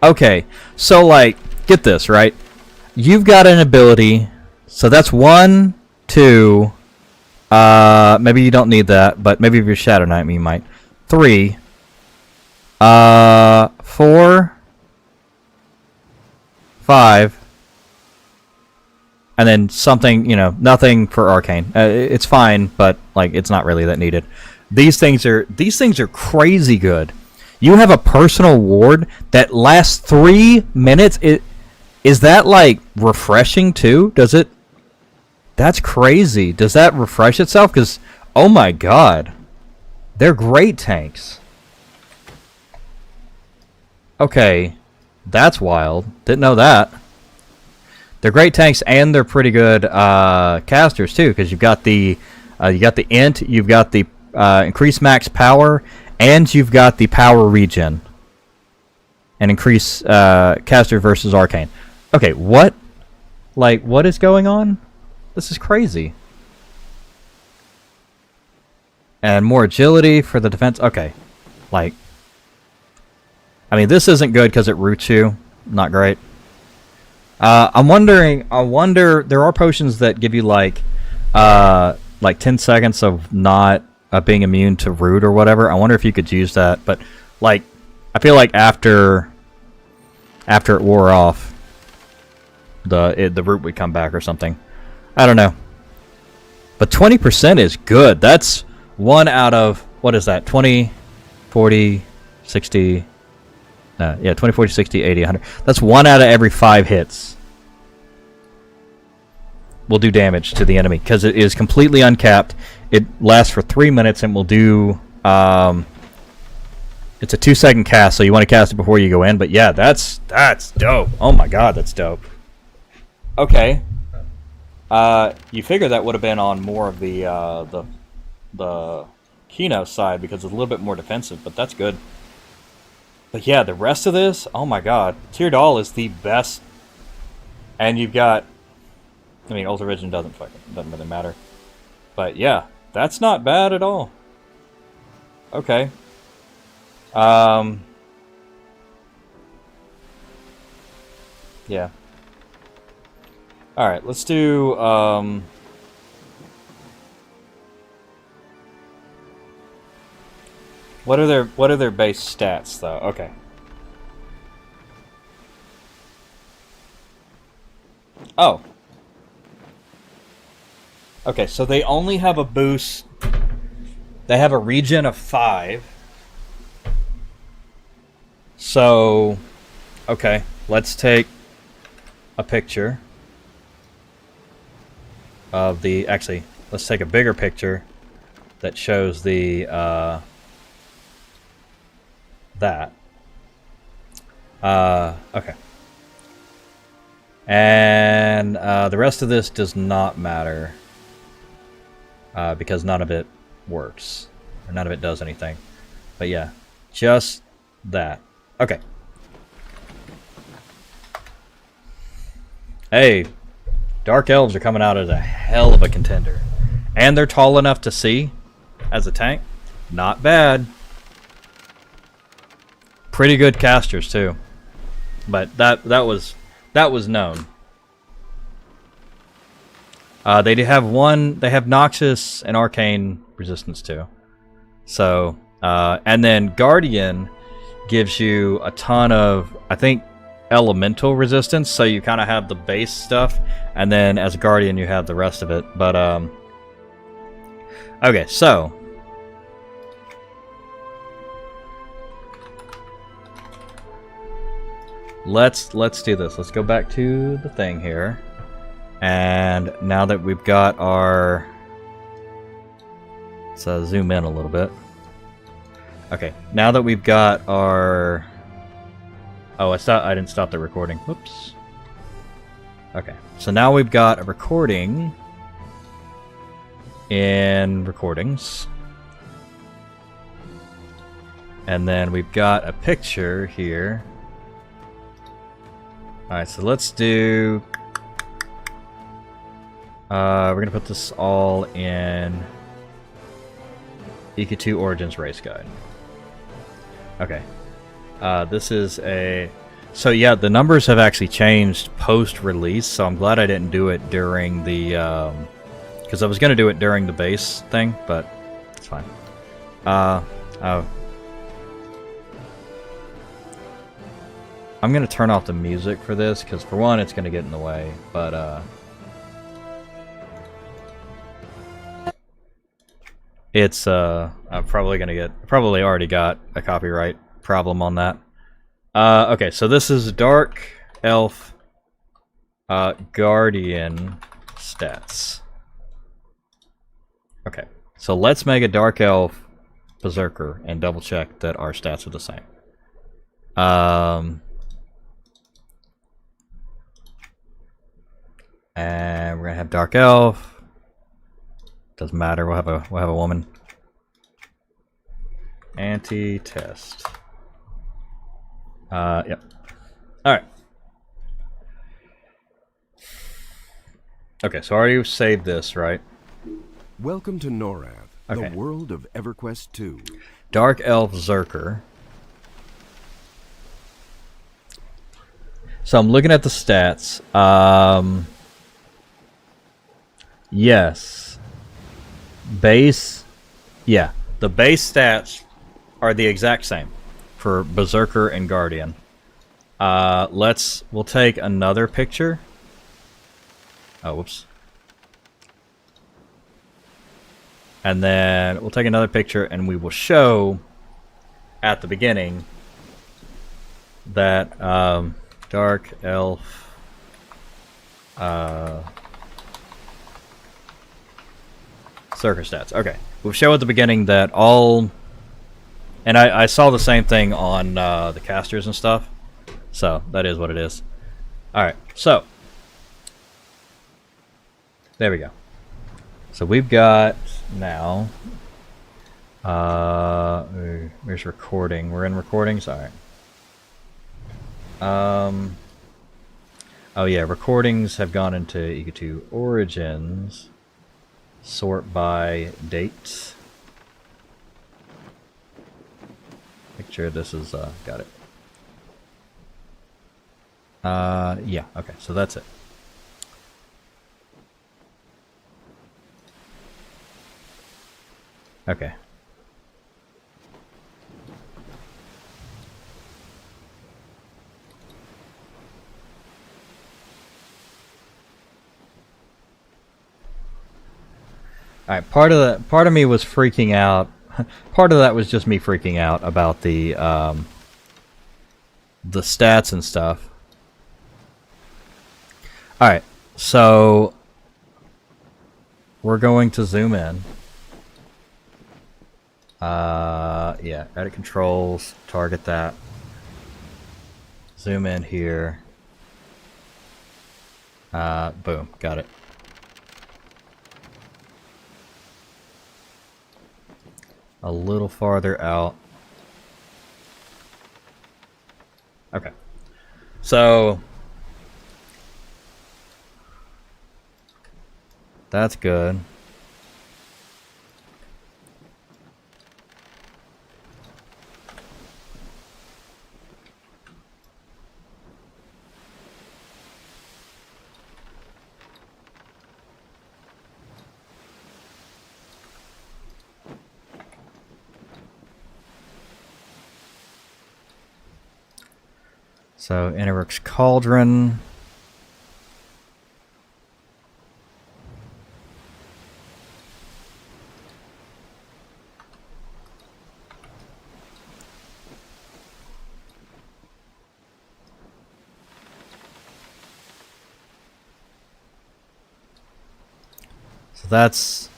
Okay, so like, get this, right? You've got an ability... So that's 1, 2, maybe you don't need that, but maybe if you're Shadow Knight, you might. 3, 4, 5, and then something, you know, nothing for Arcane. It's fine, but like it's not really that needed. These things are crazy good. You have a personal ward that lasts 3 minutes. Is that like refreshing too? Does it? That's crazy. Does that refresh itself? Because, oh my god. They're great tanks. Okay. That's wild. Didn't know that. They're great tanks, and they're pretty good casters too, because you've got the int, you've got the increased max power, and you've got the power regen. And increase caster versus arcane. Okay, what? Like, what is going on? This is crazy. And more agility for the defense. Okay. Like, I mean, this isn't good because it roots you. Not great. I'm wondering, there are potions that give you like 10 seconds of not being immune to root or whatever. I wonder if you could use that. But, like, I feel like after it wore off, the root would come back or something. I don't know. But 20% is good. That's 1 out of, what is that? 20, 40, 60... yeah, 20, 40, 60, 80, 100. That's 1 out of every 5 hits will do damage to the enemy because it is completely uncapped. It lasts for 3 minutes and will do... it's a 2-second cast, so you want to cast it before you go in. But yeah, that's dope. Oh my god, that's dope. Okay. You figure that would have been on more of the Kino side because it's a little bit more defensive, but that's good. But yeah, the rest of this, oh my god. Teardal is the best. And you've got... I mean, Ult Origin doesn't really matter. But yeah, that's not bad at all. Okay. Yeah. Alright, let's do... What are their base stats though? Okay. Oh. Okay, so they only have a boost. They have a regen of 5. So, okay, let's take a picture of the... Actually, let's take a bigger picture that shows the... that. Okay. And the rest of this does not matter because none of it works. Or none of it does anything. But yeah, just that. Okay. Hey, Dark Elves are coming out as a hell of a contender. And they're tall enough to see as a tank. Not bad. Pretty good casters too, but that was known. They have Noxus and Arcane resistance too. So and then Guardian gives you a ton of, I think, elemental resistance. So you kind of have the base stuff, and then as a Guardian you have the rest of it. But okay, so. Let's do this. Let's go back to the thing here. And now that we've got our... Let's zoom in a little bit. Okay, now that we've got our... Oh, I didn't stop the recording. Whoops. Okay, so now we've got a recording in recordings. And then we've got a picture here. Alright, so let's do... we're going to put this all in EQ2 Origins Race Guide. Okay. This is a... So yeah, the numbers have actually changed post-release, so I'm glad I didn't do it during the... because I was going to do it during the base thing, but it's fine. I'm going to turn off the music for this, because for one, it's going to get in the way, but, it's, I'm probably going to get, probably already got a copyright problem on that. Okay, so this is Dark Elf, Guardian stats. Okay, so let's make a Dark Elf Berserker and double check that our stats are the same. And we're gonna have Dark Elf. Doesn't matter. We'll have a woman. Anti-test. Yep. All right. Okay, so I already saved this, right? Welcome to NORAD. Okay. The world of EverQuest 2. Dark Elf Zerker. So I'm looking at the stats. Yes. Base. Yeah. The base stats are the exact same for Berserker and Guardian. We'll take another picture. Oh, whoops. And then we'll take another picture and we will show at the beginning that Dark Elf Circus stats. Okay. We'll show at the beginning that all... And I saw the same thing on the casters and stuff. So, that is what it is. Alright, so. There we go. So we've got now... where's recording? We're in recordings? Alright. Oh yeah, recordings have gone into EQ2 Origins. Sort by date. Make sure this is, got it. Yeah, okay, so that's it. Okay. Alright, part of me was freaking out. Part of that was just me freaking out about the stats and stuff. Alright, so we're going to zoom in. Yeah, edit controls, target that. Zoom in here. Boom, got it. A little farther out. Okay. So that's good. So, Interworks Cauldron. So that's...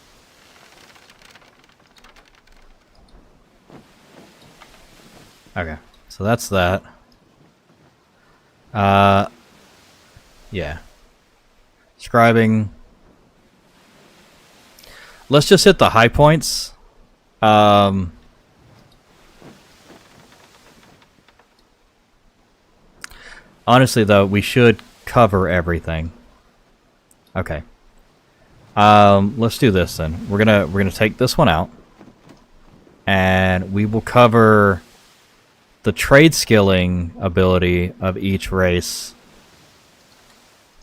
Okay, so that's that. Yeah. Scribing. Let's just hit the high points. Honestly, though, we should cover everything. Okay. Let's do this then. We're gonna take this one out, and we will cover the trade skilling ability of each race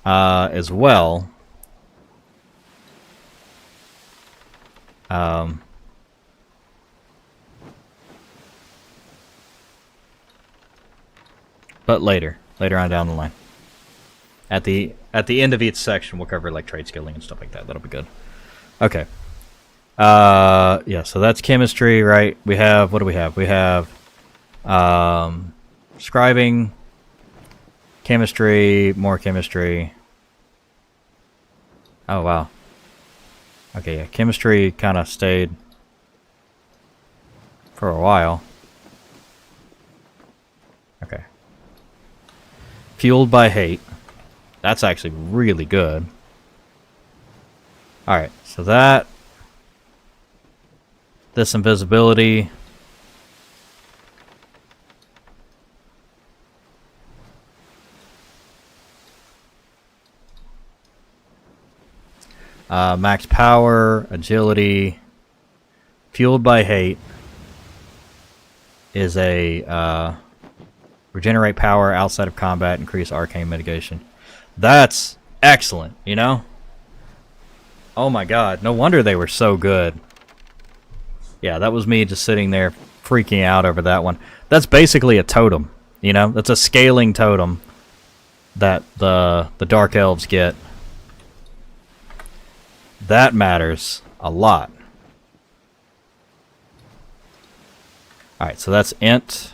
as well. But later on down the line. At the end of each section, we'll cover like trade skilling and stuff like that. That'll be good. Okay. Yeah. So that's chemistry, right? We have, what do we have? We have scribing, chemistry, more chemistry. Oh wow. Okay, yeah, chemistry kind of stayed for a while. Okay. Fueled by hate. That's actually really good. Alright, so that. This invisibility. Max power, agility. Fueled by hate is a regenerate power outside of combat, increase arcane mitigation. That's excellent, you know? Oh my god, no wonder they were so good. Yeah, that was me just sitting there freaking out over that one. That's basically a totem, you know? That's a scaling totem that the Dark Elves get. That matters a lot. Alright, so that's Int.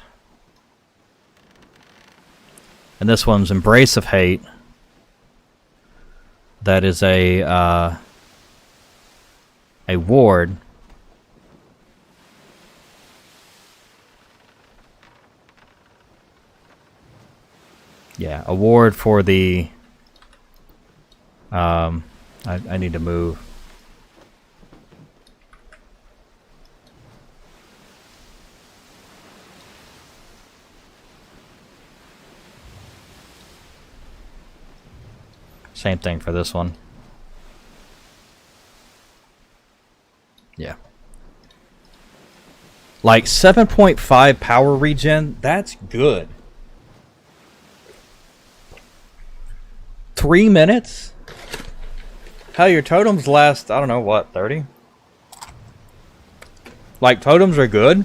And this one's Embrace of Hate. That is a ward. Yeah, a ward for the... I need to move. Same thing for this one. Yeah. Like 7.5 power regen, that's good. 3 minutes? Hell, your totems last, I don't know, what, 30? Like, totems are good.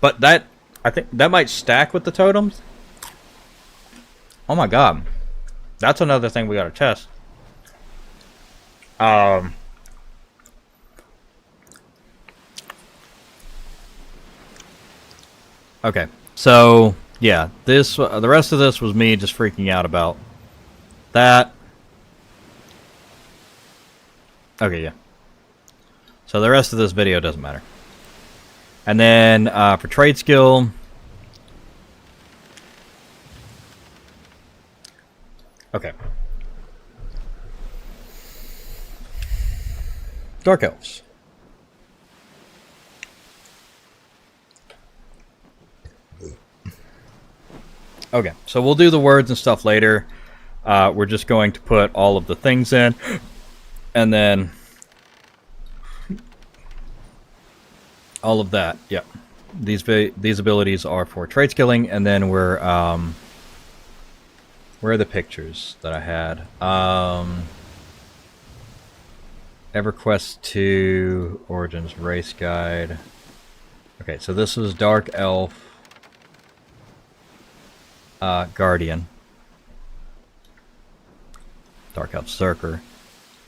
But that, I think, that might stack with the totems. Oh my god. That's another thing we gotta test. Okay, so yeah, this the rest of this was me just freaking out about that. Okay, yeah. So the rest of this video doesn't matter. And then for trade skill. Okay. Dark Elves. Okay, so we'll do the words and stuff later. We're just going to put all of the things in, and then all of that. Yep. These abilities are for trade skilling, and then we're where are the pictures that I had? EverQuest 2 Origins Race Guide. Okay, so this is Dark Elf Guardian. Dark Elf Berserker.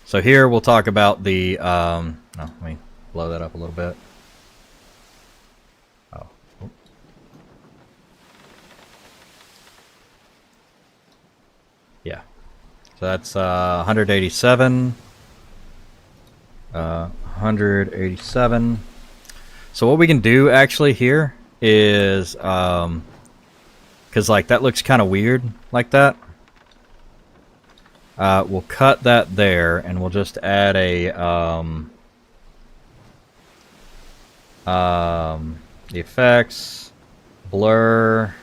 So here we'll talk about the let me blow that up a little bit. Oh. Yeah. So that's 187. 187. So what we can do actually here is because like that looks kind of weird like that. We'll cut that there, and we'll just add a the effects, blur,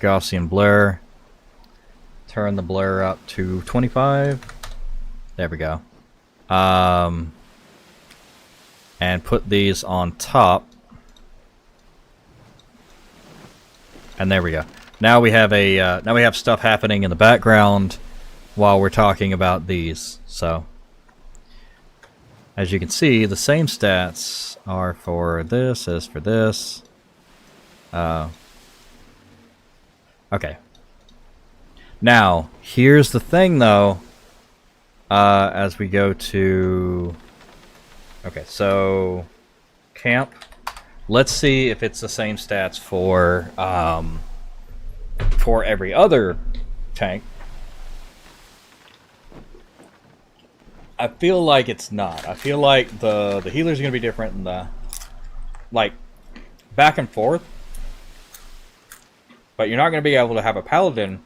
Gaussian blur. Turn the blur up to 25. There we go. And put these on top. And there we go. Now we have a now we have stuff happening in the background while we're talking about these. So as you can see, the same stats are for this as for this. Okay. Now, here's the thing though. As we go to... Okay, so... Camp. Let's see if it's the same stats for every other tank. I feel like it's not. I feel like the healer's going to be different and the... Like, back and forth. But you're not going to be able to have a paladin...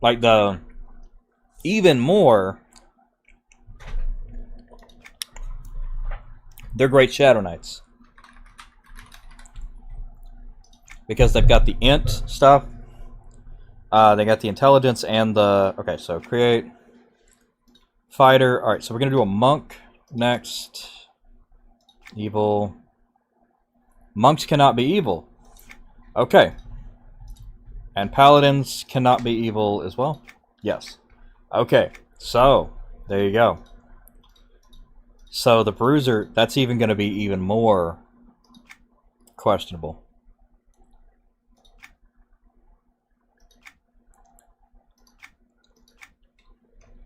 Like the... Even more... They're great Shadow Knights. Because they've got the int stuff. They got the intelligence and the... Okay, so create... Fighter. All right, so we're gonna do a monk next. Evil. Monks cannot be evil. Okay. And paladins cannot be evil as well. Yes. Okay. So there you go. So the bruiser, that's even going to be even more questionable.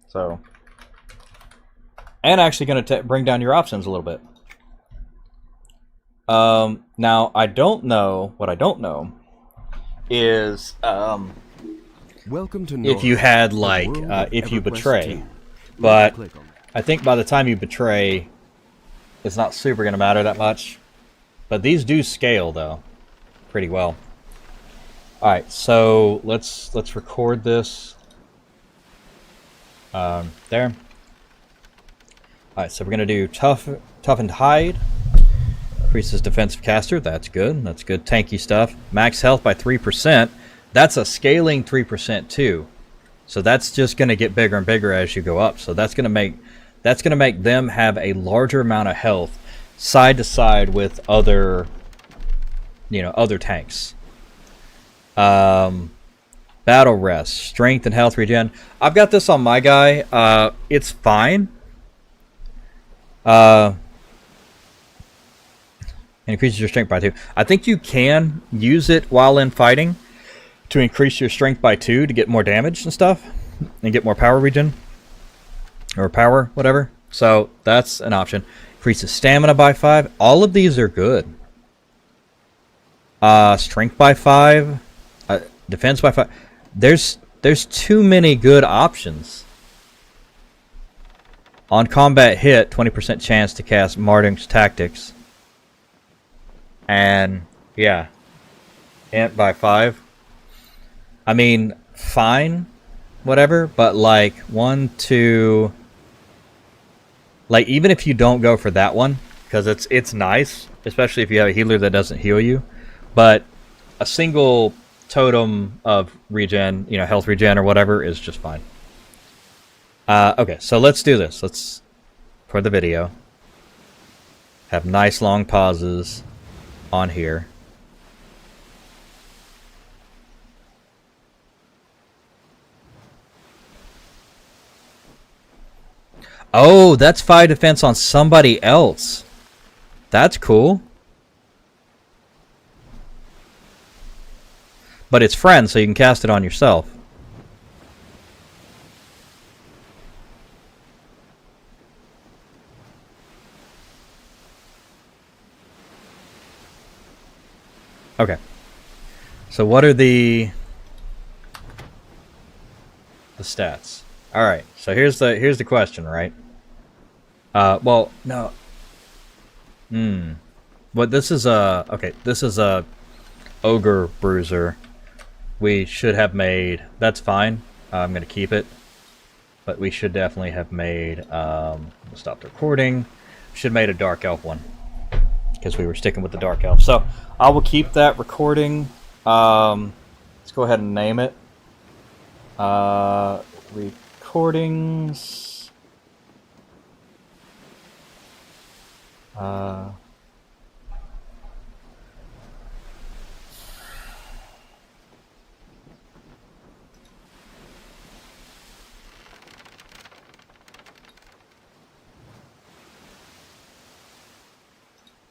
So, and actually going to bring down your options a little bit. Now I don't know what I don't know is Welcome to if you had like if you betray, but I think by the time you betray, it's not super going to matter that much. But these do scale though, pretty well. All right, so let's record this. There. All right, so we're gonna do toughened hide. Increases defensive caster. That's good. That's good tanky stuff. Max health by 3%. That's a scaling 3% too. So that's just gonna get bigger and bigger as you go up. So that's gonna make them have a larger amount of health side to side with other, other tanks. Battle rest, strength and health regen. I've got this on my guy. It's fine. Increases your strength by 2. I think you can use it while in fighting to increase your strength by 2 to get more damage and stuff, and get more power regen or power, whatever. So that's an option. Increases stamina by 5. All of these are good. Strength by 5, defense by 5. There's too many good options. On combat hit, 20% chance to cast Marduk's Tactics. And yeah, int by 5. I mean, fine, whatever. But like 1, 2, like even if you don't go for that one, because it's nice, especially if you have a healer that doesn't heal you. But a single totem of regen, health regen or whatever is just fine. Okay, so let's do this. Let's, for the video, have nice long pauses on here. Oh, that's 5 defense on somebody else. That's cool. But it's friend, so you can cast it on yourself. Okay. So what are the stats? All right. So here's the question, right? Well, no. But this is a ogre bruiser. We should have made. That's fine. I'm gonna keep it. But we should definitely have made. We'll stop the recording. Should have made a dark elf one, because we were sticking with the dark elf. So I will keep that recording. Let's go ahead and name it. Recordings.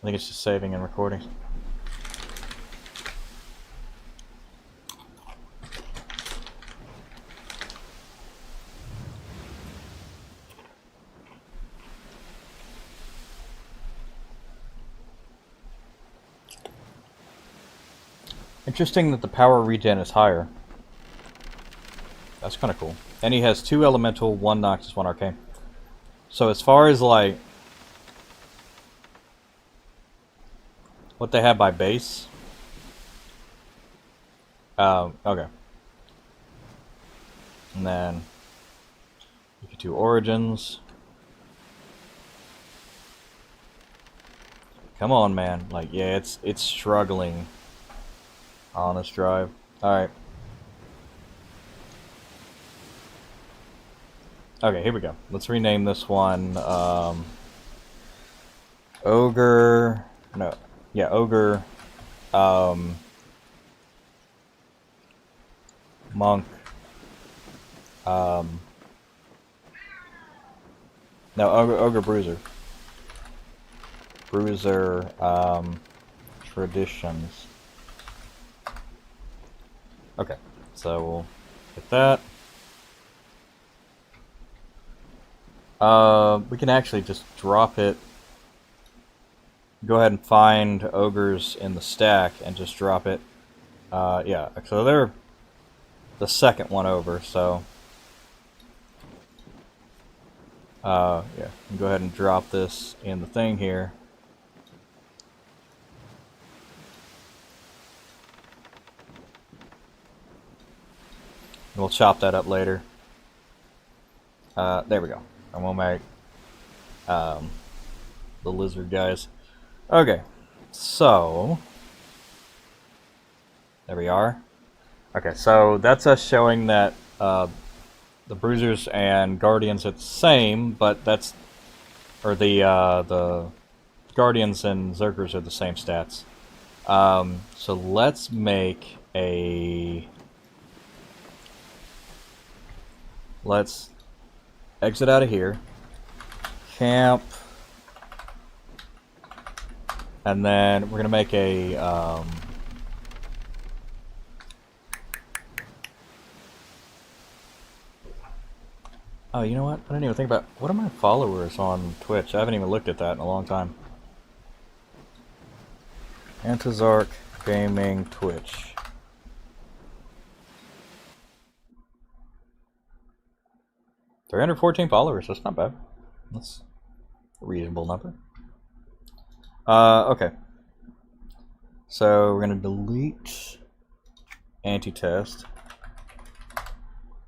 I think it's just saving and recording. Interesting that the power regen is higher. That's kind of cool. And he has 2 elemental, 1 Noctis, 1 arcane. So as far as like what they have by base. Okay. And then EQ2 origins. Come on, man. Like, yeah, it's struggling on this drive. Alright. Okay, here we go. Let's rename this one, Ogre, no, yeah, Ogre, Monk, no, Ogre Bruiser. Bruiser, Traditions. Okay, so we'll get that. We can actually just drop it. Go ahead and find ogres in the stack and just drop it. Yeah, so they're the second one over, so yeah, go ahead and drop this in the thing here. We'll chop that up later. There we go. And we'll make the lizard guys. Okay, so there we are. Okay, so that's us showing that the bruisers and guardians are the same, but that's, or the guardians and zergers are the same stats. So let's make a, let's exit out of here, camp, and then we're gonna make a oh, you know what? I didn't even think about, what are my followers on Twitch? I haven't even looked at that in a long time. Antizark Gaming Twitch. $314 followers, that's not bad. That's a reasonable number. Okay. So we're gonna delete anti-test.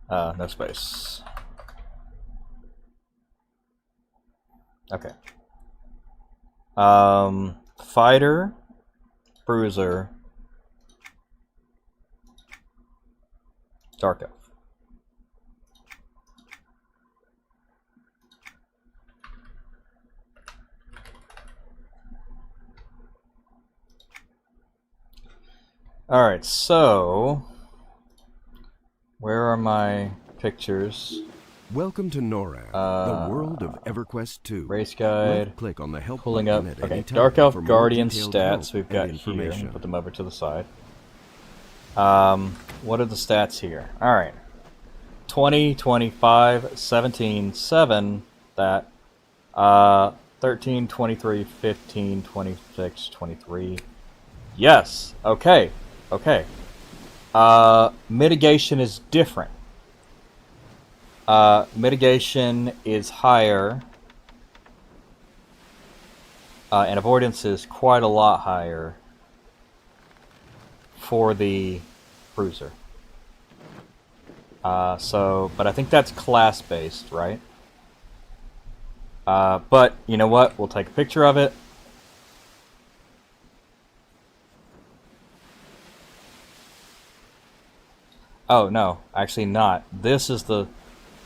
No space. Okay. Fighter, Bruiser, Dark Elf. Alright, so where are my pictures? Welcome to NORAD, the world of EverQuest 2. Race guide. Left-click on the help Pulling up. button at Okay, any time Dark Elf for more Guardian detailed help stats we've and got here. information. Put them over to the side. What are the stats here? Alright. 20, 25, 17, 7, that. 13, 23, 15, 26, 23. Yes! Okay. Okay. Mitigation is different. Mitigation is higher. And avoidance is quite a lot higher for the bruiser. But I think that's class-based, right? But, you know what? We'll take a picture of it. Oh, no. Actually not. This is the...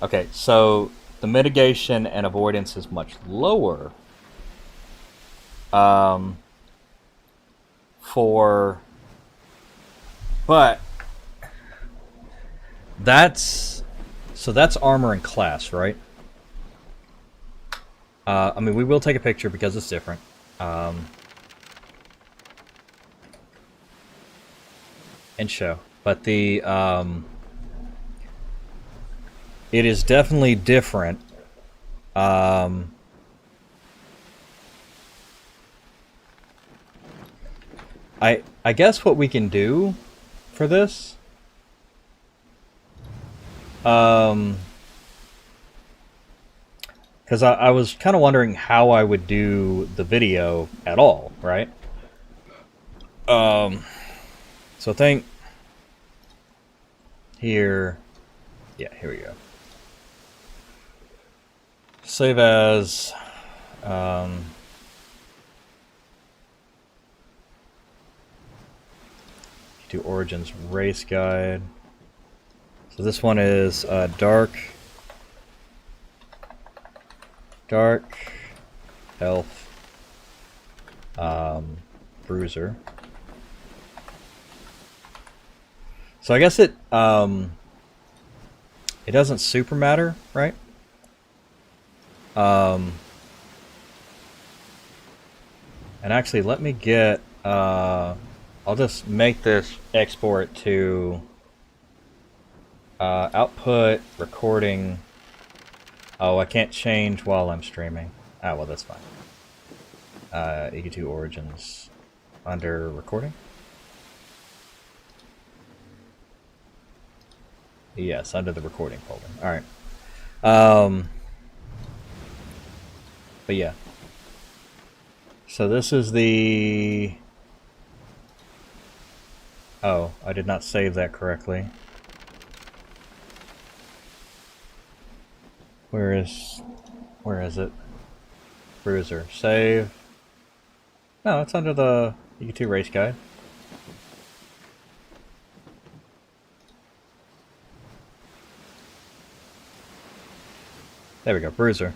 Okay, so the mitigation and avoidance is much lower. But that's, so that's armor and class, right? I mean, we will take a picture because it's different. And show, but the it is definitely different. I guess what we can do for this, because I was kind of wondering how I would do the video at all, right? So I think here, yeah, here we go. Save as, do Origins Race Guide. So this one is Dark Dark, Health, Bruiser. So I guess it doesn't super matter, right? And actually, let me get. I'll just make this export to output recording. Oh, I can't change while I'm streaming. Ah, well, that's fine. EQ2 origins under recording. Yes, under the recording folder. All right. But yeah. So this is the. Oh, I did not save that correctly. Where is it? Bruiser. Save. No, it's under the EQ2 race guide. There we go, Bruiser.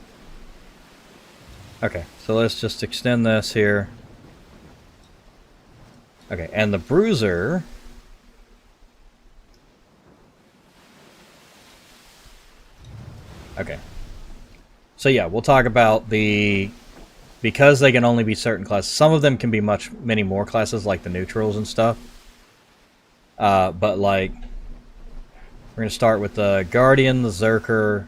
Okay, so let's just extend this here. Okay, and the Bruiser. Okay. So yeah, we'll talk about because they can only be certain classes. Some of them can be many more classes, like the neutrals and stuff. But like, we're gonna start with the Guardian, the Zerker,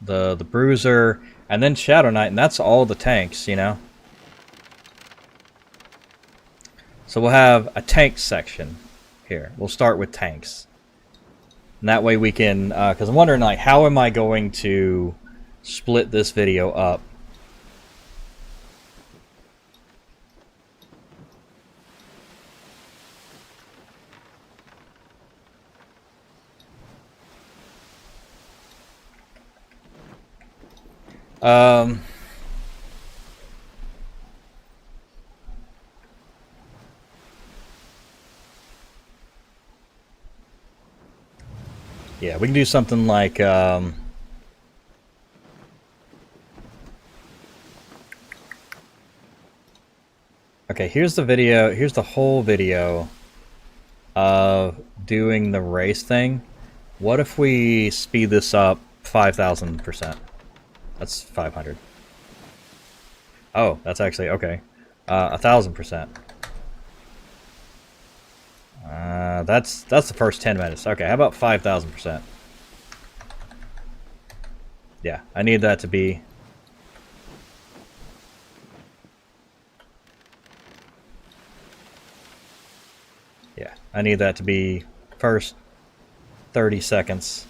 the Bruiser, and then Shadow Knight, and that's all the tanks, you know. So we'll have a tank section here. We'll start with tanks, and that way we can. Because I'm wondering, like, how am I going to split this video up? Yeah, we can do something like, okay, here's the video, here's the whole video of doing the race thing. What if we speed this up 5,000%? That's 500. Oh, that's actually, okay. 1,000%. That's the first 10 minutes. Okay, how about 5,000%? Yeah, I need that to be. Yeah, I need that to be first 30 seconds.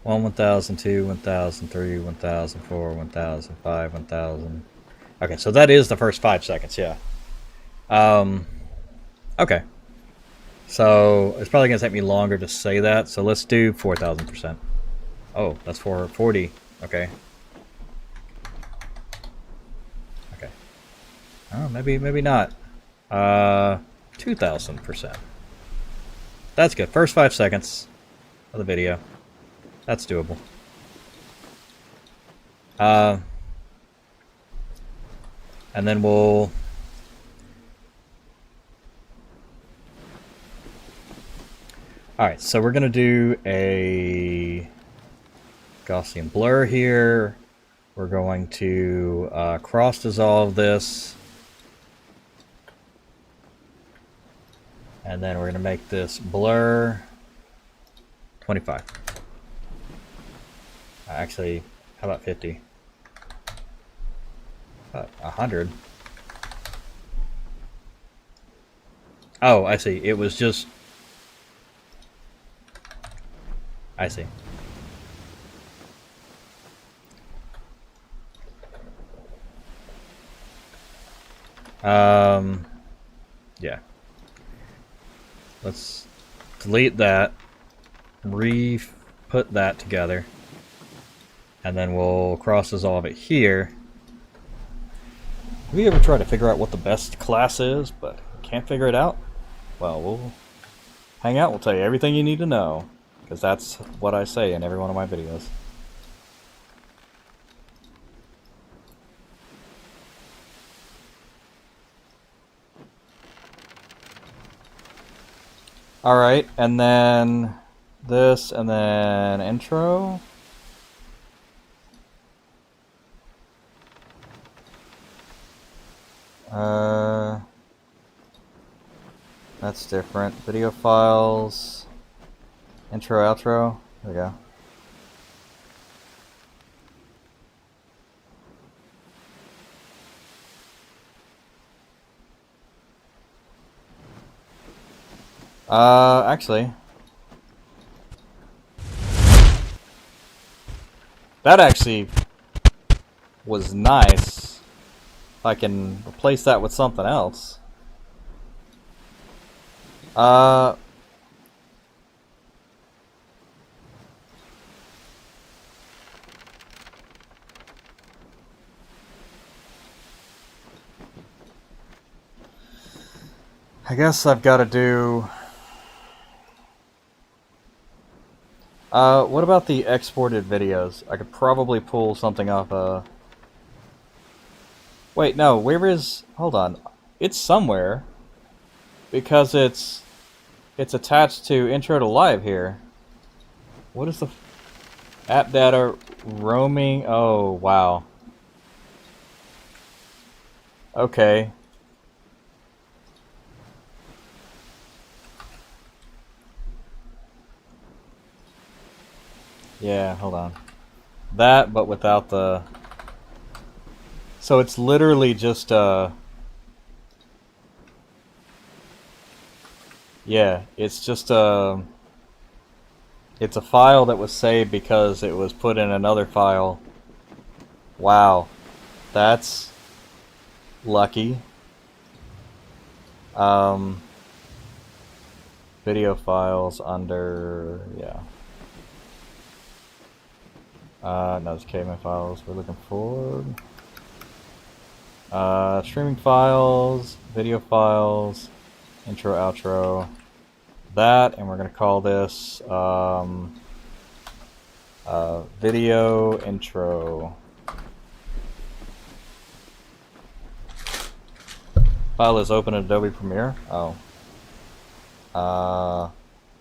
1,000, 2, 1,000, 3, 1,000, 4, 1,000, 5, 1,000. Okay, so that is the first 5 seconds, yeah. Okay. So it's probably going to take me longer to say that, so let's do 4,000%. Oh, that's 440. Okay. Okay. Oh, maybe not. 2,000%. That's good. First 5 seconds of the video. That's doable. And then we'll. Alright, so we're going to do a Gaussian blur here. We're going to cross dissolve this. And then we're going to make this blur 25. Actually, how about 50? 100. Oh, I see. It was just. I see. Yeah. Let's delete that. Re-put that together. And then we'll cross dissolve it here. Have you ever tried to figure out what the best class is, but can't figure it out? Well, we'll hang out. We'll tell you everything you need to know. Because that's what I say in every one of my videos. Alright, and then this, and then intro. That's different. Video files, intro, outro. There we go. Actually, that actually was nice. If I can replace that with something else. I guess I've got to do... what about the exported videos? I could probably pull something off, Wait, no, where is... Hold on. It's somewhere. Because it's attached to Intro to Live here. What is the... App data roaming... Oh, wow. Okay. Yeah, hold on. That, but without the... So it's literally just, yeah, it's just, it's a file that was saved because it was put in another file. Wow. That's lucky. Video files under, yeah. No, it's KMA files we're looking for. Streaming files, video files, intro, outro, that, and we're going to call this video intro. File is open in Adobe Premiere. Oh.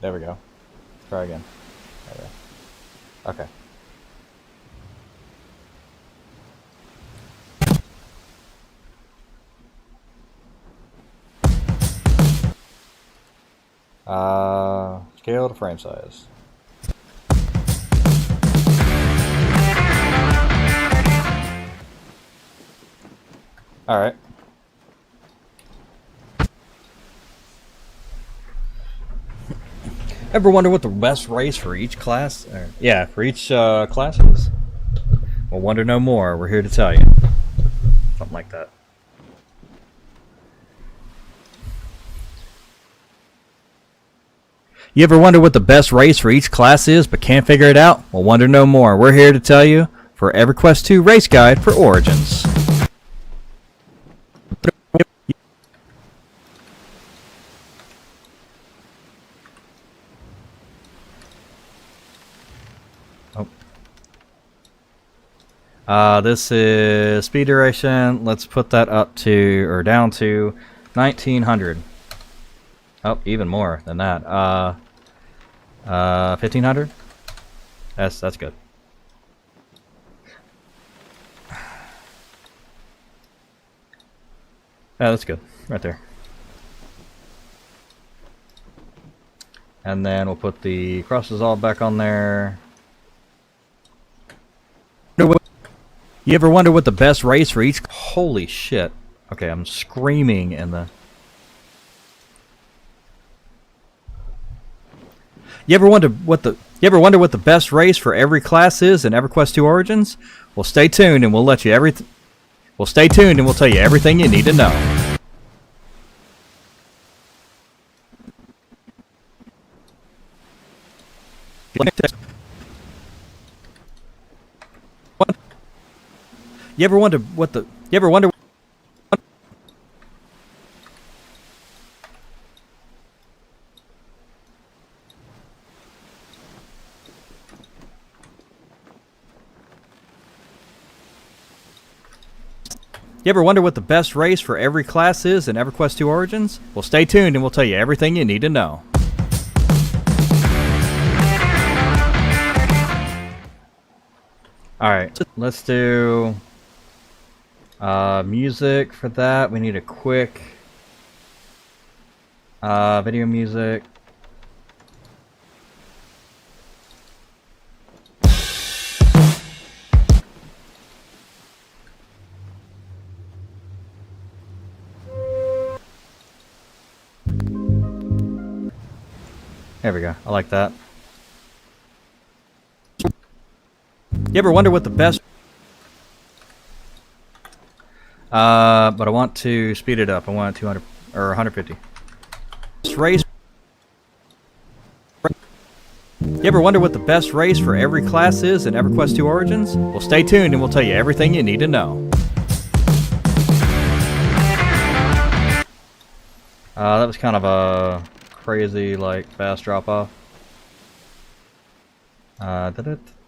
There we go. Try again. There we go. Okay. Scale to frame size. Alright. Ever wonder what the best race for each class? Yeah, for each class is? Well, wonder no more. We're here to tell you. Something like that. You ever wonder what the best race for each class is but can't figure it out? Well, wonder no more. We're here to tell you for EverQuest 2 Race Guide for Origins. This is speed duration. Let's put that up to, or down to 1900. Oh, even more than that. 1500. That's good. Yeah, that's good. Right there. And then we'll put the crosses all back on there. You ever wonder what the best race for each... Holy shit. Okay, I'm screaming in the... You ever wonder what the best race for every class is in EverQuest 2 Origins? Well, stay tuned and we'll let you everything. Well, stay tuned and we'll tell you everything you need to know. You ever wonder what the... You ever wonder... You ever wonder what the best race for every class is in EverQuest 2 Origins? Well, stay tuned and we'll tell you everything you need to know. Alright, let's do music for that. We need a quick video music. There we go. I like that. You ever wonder what the best... but I want to speed it up. I want 200 or 150. Race. You ever wonder what the best race for every class is in EverQuest 2 Origins? Well, stay tuned and we'll tell you everything you need to know. That was kind of a crazy, like, fast drop-off.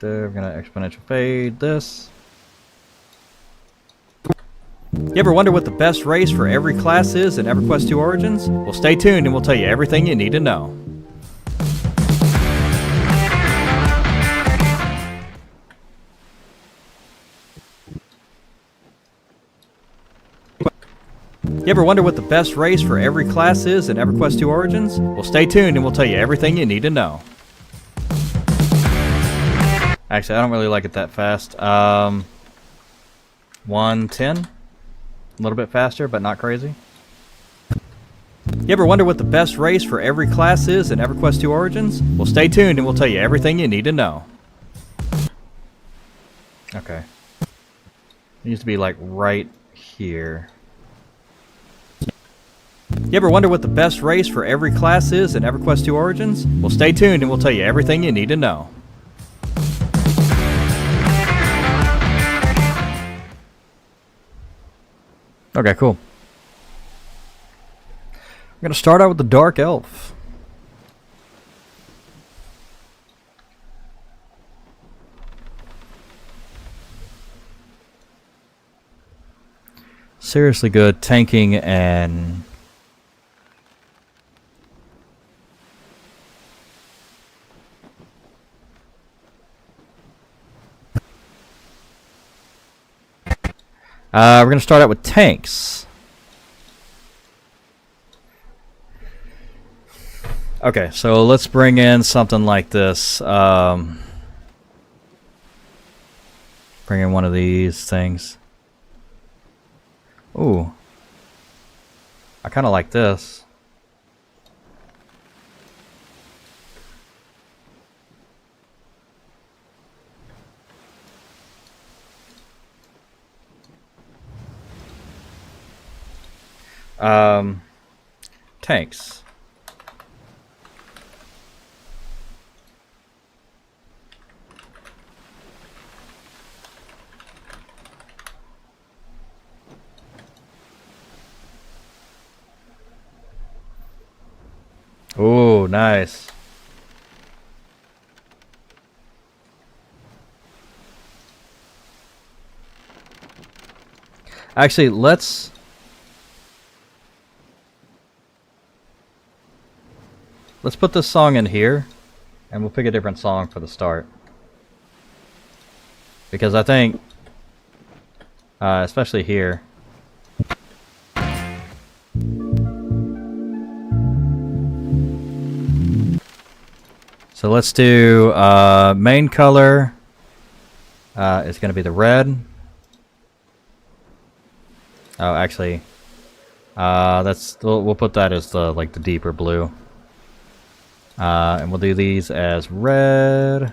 We're gonna exponential fade this. You ever wonder what the best race for every class is in EverQuest 2 Origins? Well, stay tuned and we'll tell you everything you need to know. You ever wonder what the best race for every class is in EverQuest 2 Origins? Well, stay tuned and we'll tell you everything you need to know. Actually, I don't really like it that fast. 110. A little bit faster, but not crazy. You ever wonder what the best race for every class is in EverQuest 2 Origins? Well, stay tuned and we'll tell you everything you need to know. Okay. It needs to be like right here. You ever wonder what the best race for every class is in EverQuest 2 Origins? Well, stay tuned and we'll tell you everything you need to know. Okay, cool. I'm gonna start out with the Dark Elf. Seriously good tanking and we're going to start out with tanks. Okay, so let's bring in something like this. Bring in one of these things. Ooh. I kind of like this. Tanks. Oh, nice. Actually, let's put this song in here, and we'll pick a different song for the start. Because I think, especially here. So let's do main color is going to be the red. Oh, actually, we'll put that as the the deeper blue. And we'll do these as red.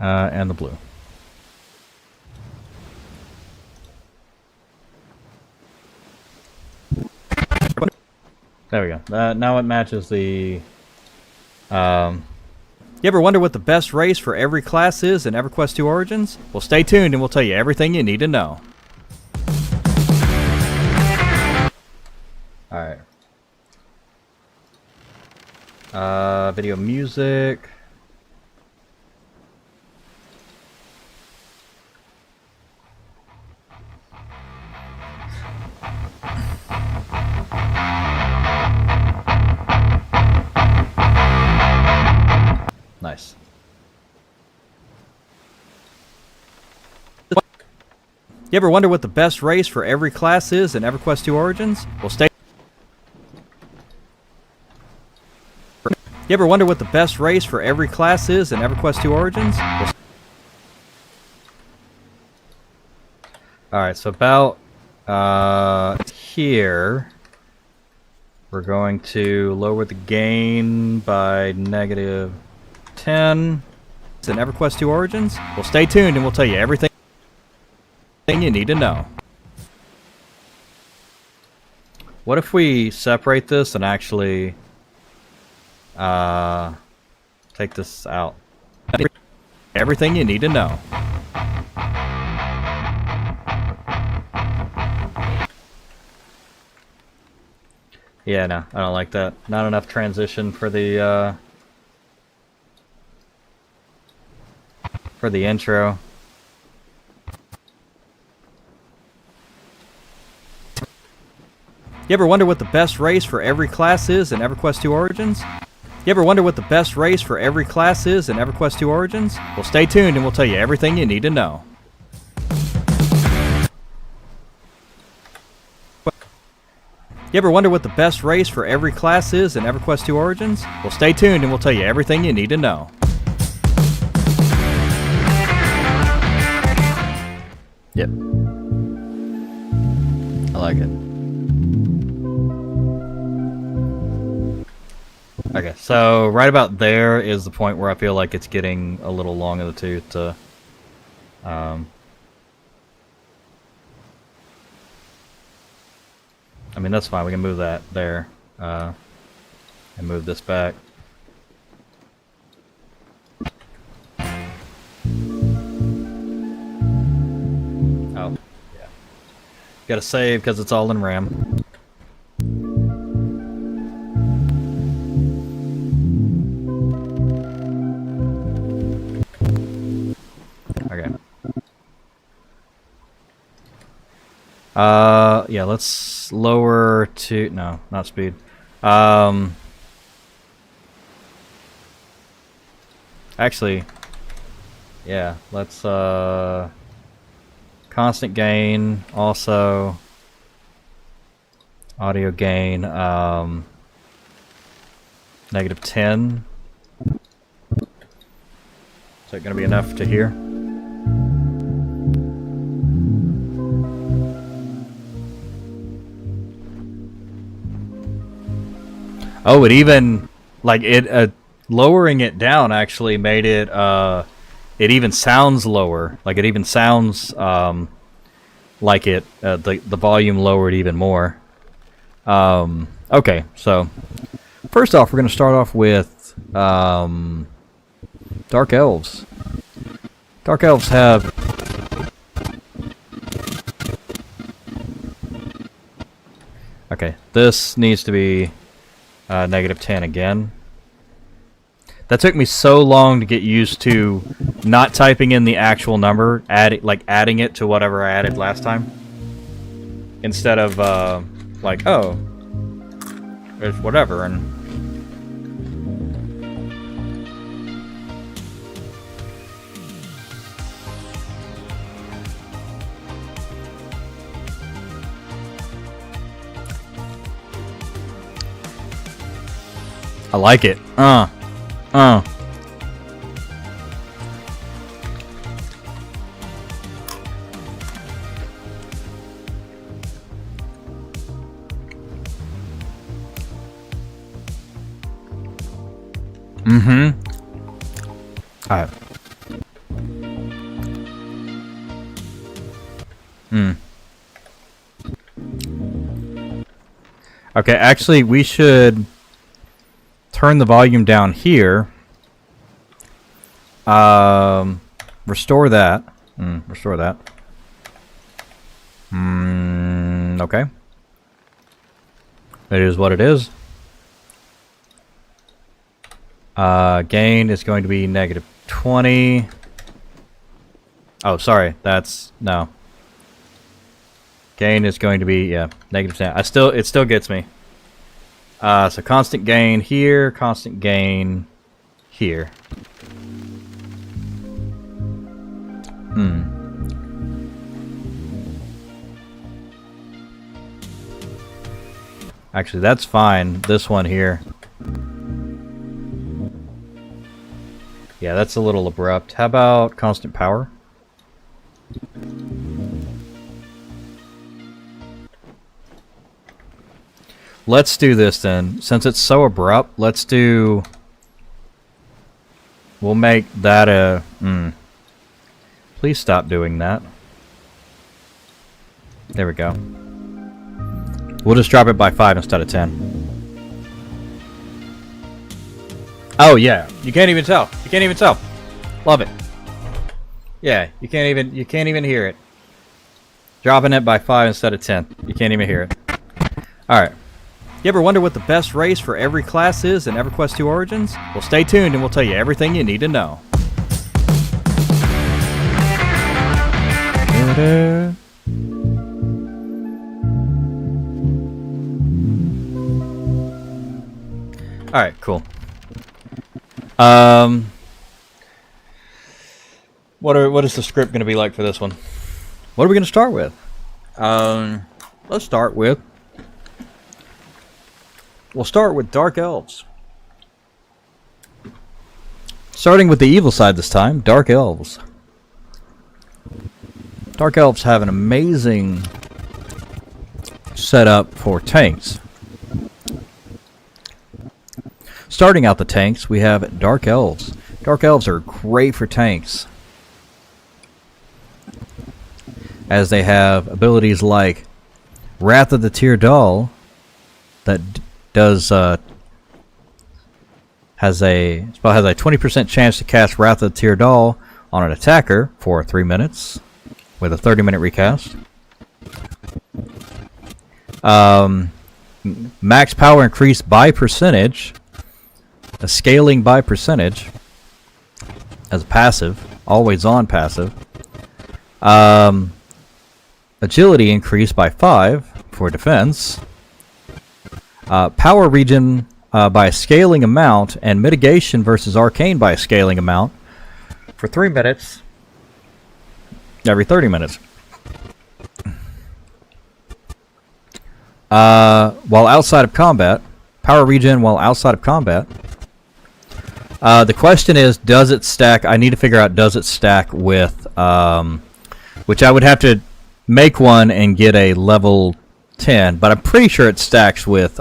And the blue. There we go. Now it matches the You ever wonder what the best race for every class is in EverQuest 2 Origins? Well, stay tuned and we'll tell you everything you need to know. Alright. Video music. Nice. You ever wonder what the best race for every class is in EverQuest 2 Origins? Well, stay. You ever wonder what the best race for every class is in EverQuest 2 Origins? Alright, so about here, we're going to lower the gain by -10. It's in EverQuest 2 Origins. Well, stay tuned and we'll tell you everything you need to know. What if we separate this and actually take this out? Everything you need to know. Yeah, no, I don't like that. Not enough transition for the intro. You ever wonder what the best race for every class is in EverQuest 2 Origins? You ever wonder what the best race for every class is in EverQuest 2 Origins? Well, stay tuned and we'll tell you everything you need to know. You ever wonder what the best race for every class is in EverQuest 2 Origins? Well, stay tuned and we'll tell you everything you need to know. Yep. I like it. Okay, so right about there is the point where I feel like it's getting a little long in the tooth to I mean, that's fine. We can move that there and move this back. Oh, yeah. Gotta save because it's all in RAM. Okay. Yeah, let's lower to, no, not speed. Actually, yeah, let's, constant gain, also, audio gain, -10. Is that gonna be enough to hear? Oh, it even, like, it, lowering it down actually made it, it even sounds lower. Like, it even sounds, like it, the volume lowered even more. Okay, so, first off, we're going to start off with, Dark Elves. Dark Elves have... Okay, this needs to be... -10 again. That took me so long to get used to not typing in the actual number, adding it to whatever I added last time. Instead of like, oh, there's whatever, and I like it. Mm-hmm. Alright. Okay, actually, we should turn the volume down here Restore that. Restore that. Okay. It is what it is. Gain is going to be negative 20. Oh, sorry. That's no. Gain is going to be negative 10. It still gets me. So constant gain here, constant gain here. Actually, that's fine. This one here. Yeah, that's a little abrupt. How about constant power? Let's do this then. Since it's so abrupt, let's do... We'll make that a... Please stop doing that. There we go. We'll just drop it by 5 instead of 10. Oh yeah, you can't even tell. You can't even tell. Love it. Yeah, you can't even hear it. Dropping it by 5 instead of 10. You can't even hear it. Alright. You ever wonder what the best race for every class is in EverQuest 2 Origins? Well, stay tuned and we'll tell you everything you need to know. Alright, cool. What is the script going to be like for this one? What are we going to start with? Let's start with... We'll start with Dark Elves. Starting with the evil side this time, Dark Elves. Dark Elves have an amazing setup for tanks. Starting out the tanks, we have Dark Elves. Dark Elves are great for tanks, as they have abilities like Wrath of the Tyrdal that does has a 20% chance to cast Wrath of the Tyrdal on an attacker for 3 minutes with a 30-minute recast. Max power increased by percentage. A scaling by percentage as a passive, always on passive. Agility increased by 5 for defense. Power regen by a scaling amount, and mitigation versus arcane by a scaling amount for 3 minutes every 30 minutes. While outside of combat, power regen while outside of combat. The question is, does it stack? I need to figure out, does it stack with, which I would have to make one and get a level 10, but I'm pretty sure it stacks with,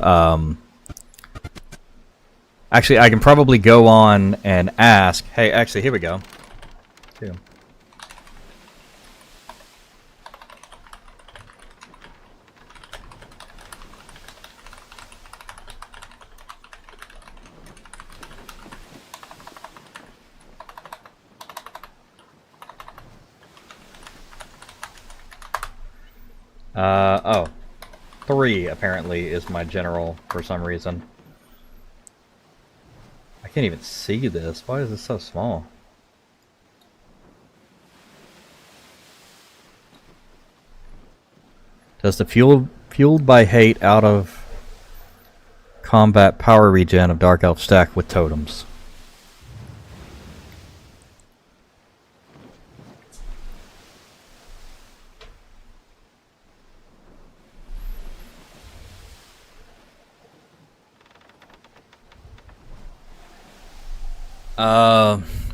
actually, I can probably go on and ask, hey, actually, here we go. Here. Oh. 3 apparently is my general for some reason. I can't even see this. Why is this so small? Does the fueled by hate out of combat power regen of Dark Elf stack with totems?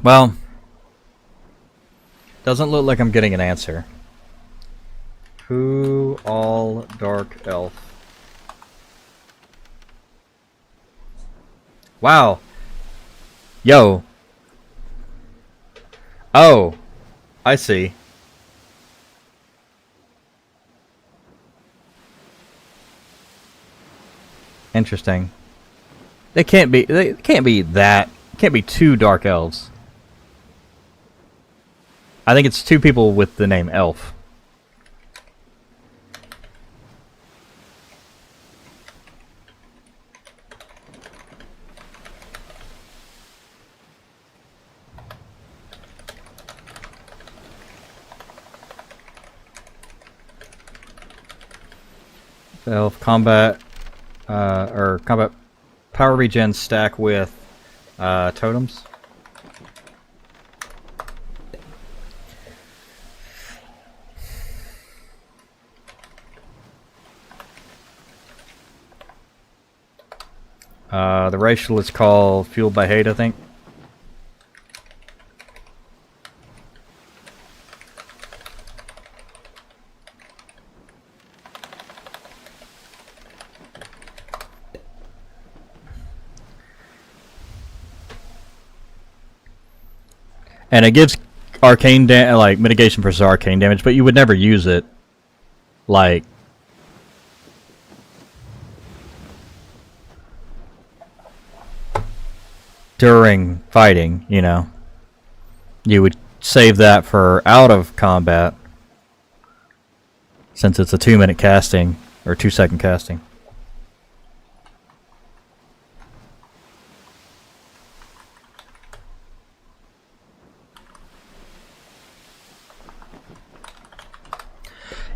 Well, doesn't look like I'm getting an answer. Who all Dark Elf? Wow. Yo. Oh, I see. Interesting. They can't be that. Can't be 2 Dark Elves. I think it's 2 people with the name Elf. Elf combat or combat power regen stack with totems. The racial is called Fueled by Hate, I think. And it gives arcane like mitigation versus arcane damage, but you would never use it like during fighting, you know. You would save that for out of combat, since it's a 2-minute casting or 2-second casting.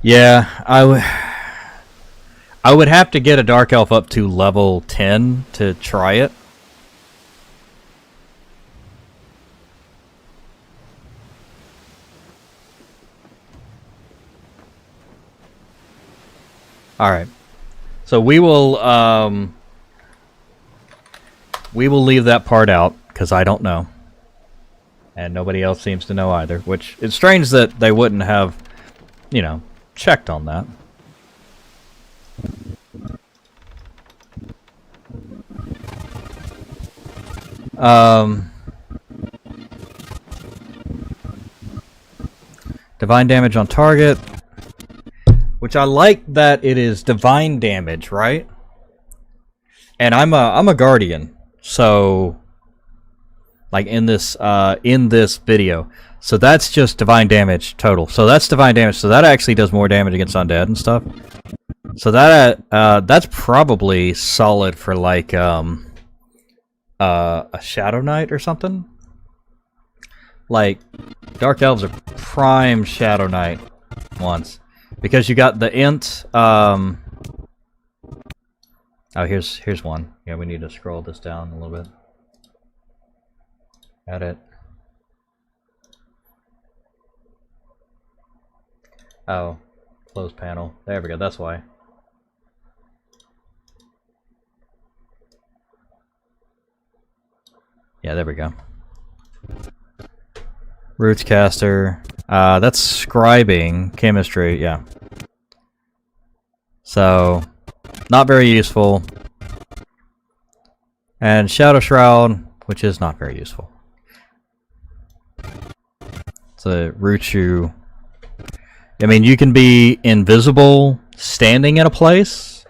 Yeah, I would have to get a Dark Elf up to level 10 to try it. Alright. So we will leave that part out, because I don't know. And nobody else seems to know either, which it's strange that they wouldn't have, you know, checked on that. Divine damage on target, which I like that it is divine damage, right? And I'm a guardian, so like in this video. So that's just divine damage total. So that's divine damage. So that actually does more damage against undead and stuff. So that that's probably solid for like a Shadow Knight or something. Like Dark Elves are prime Shadow Knight ones, because you got the int. Oh, here's one. Yeah, we need to scroll this down a little bit. Edit. Oh, close panel. There we go, that's why. Yeah, there we go. Roots caster. That's scribing chemistry, yeah. So, not very useful. And Shadow Shroud, which is not very useful. It's a Ruchu. I mean, you can be invisible standing in a place,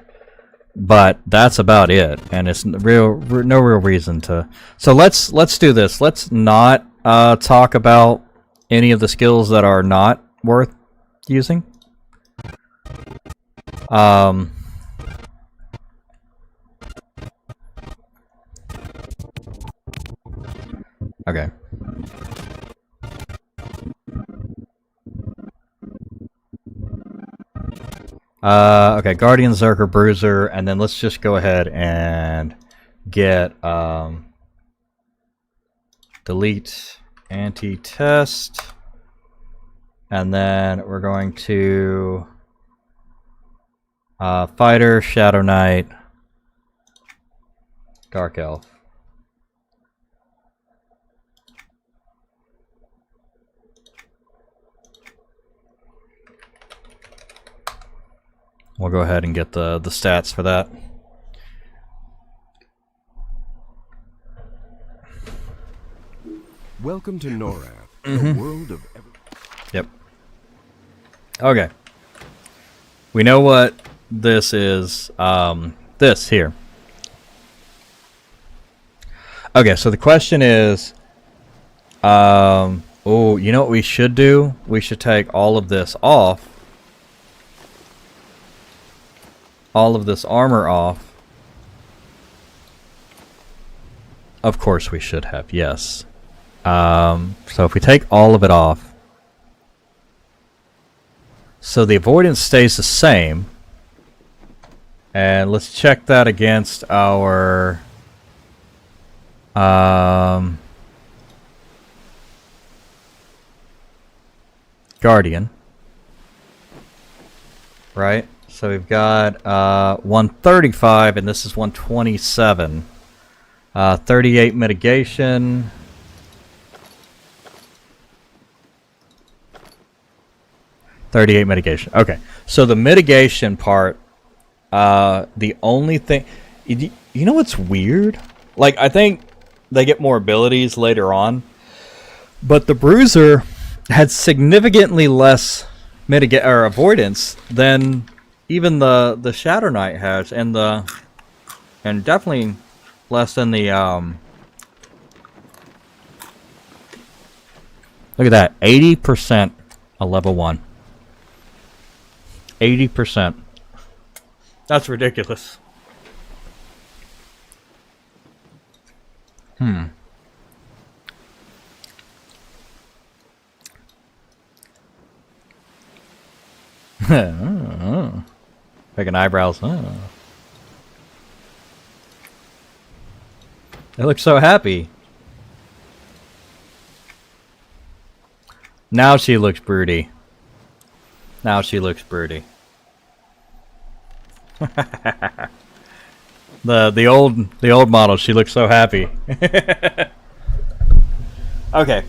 but that's about it, and it's no real reason to. So let's do this. Let's not talk about any of the skills that are not worth using. Okay. Okay, Guardian, Zerker, Bruiser, and then let's just go ahead and get delete anti-test, and then we're going to Fighter, Shadow Knight, Dark Elf. We'll go ahead and get the stats for that. Welcome to Norath, the world of Yep. Okay. We know what this is. This here. Okay, so the question is, Oh, you know what we should do? We should take all of this off. All of this armor off. Of course we should have, yes. So if we take all of it off. So the avoidance stays the same. And let's check that against our... Guardian. Right? So we've got 135 and this is 127. 38 mitigation. Okay. So the mitigation part, the only thing... You know what's weird? Like, I think they get more abilities later on. But the Bruiser had significantly less avoidance than even the Shadow Knight has, and definitely less than the look at that, 80% a level 1. 80%. That's ridiculous. Making eyebrows. They look so happy. Now she looks broody. The old model, she looks so happy. Okay.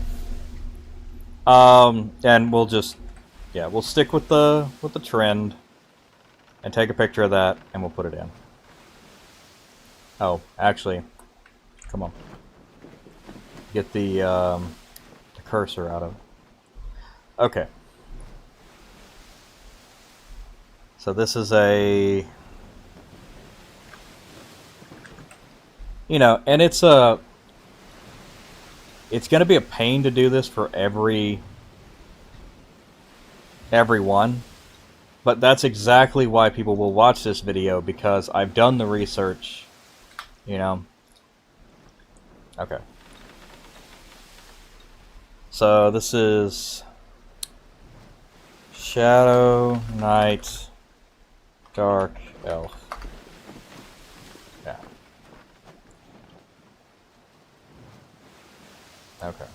And we'll just we'll stick with the trend and take a picture of that and we'll put it in. Oh, actually, come on. Get the cursor out of it. Okay. So this is a, you know, and it's going to be a pain to do this for everyone, but that's exactly why people will watch this video, because I've done the research, you know. Okay. So this is Shadow Knight Dark Elf. Yeah. Okay.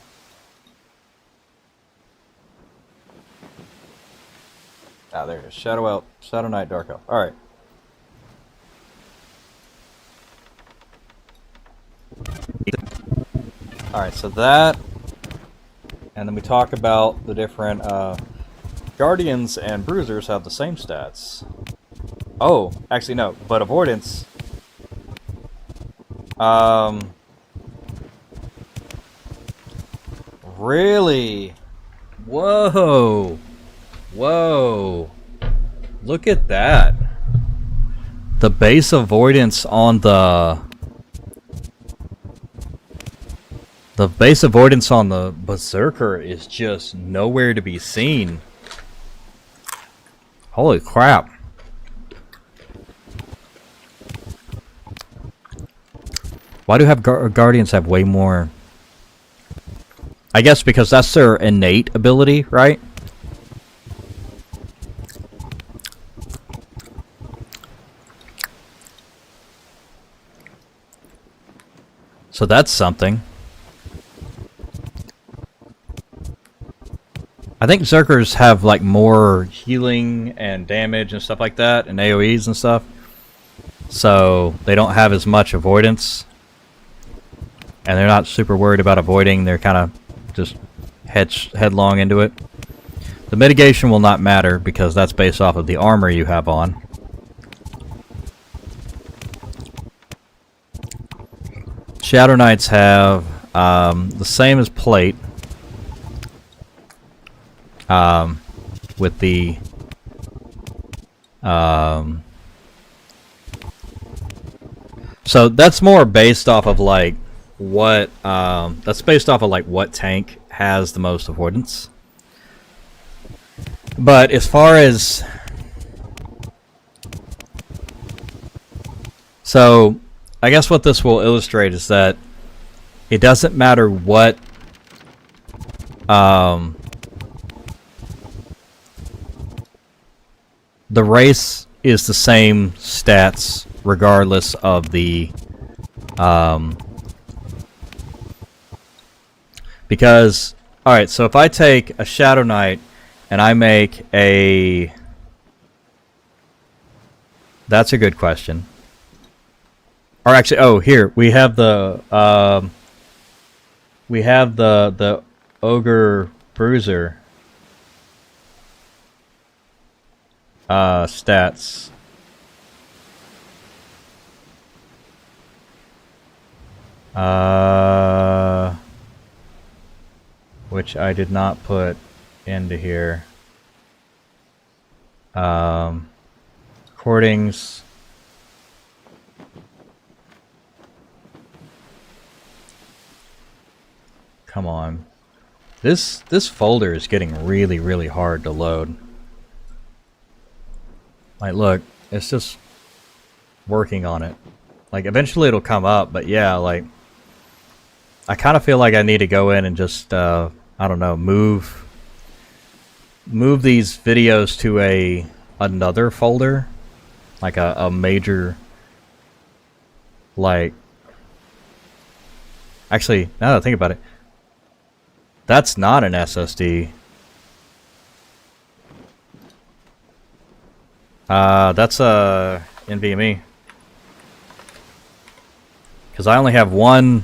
Ah, there it is. Shadow Knight Dark Elf. Alright. Alright, so that, and then we talk about the different Guardians and Bruisers have the same stats. Oh, actually no, but Avoidance really? Whoa. Look at that. The base avoidance on the Berserker is just nowhere to be seen. Holy crap. Why do Guardians have way more? I guess because that's their innate ability, right? So that's something. I think Berserkers have like more healing and damage and stuff like that, and AoEs and stuff. So they don't have as much avoidance. And they're not super worried about avoiding, they're kind of just headlong into it. The mitigation will not matter because that's based off of the armor you have on. Shadow Knights have the same as Plate. With the so that's more based off of like what that's based off of like what tank has the most avoidance. But as far as so, I guess what this will illustrate is that it doesn't matter what the race is the same stats regardless of the because alright, so if I take a Shadow Knight and I make a that's a good question. Or actually, oh, here we have the Ogre Bruiser stats. Which I did not put into here. Recordings. Come on. This folder is getting really, really hard to load. Like, look, it's just working on it. Like, eventually it'll come up, but yeah, like, I kind of feel like I need to go in and just, I don't know, move these videos to another folder, like a major, like, actually, now that I think about it, that's not an SSD. That's a NVMe. Because I only have one.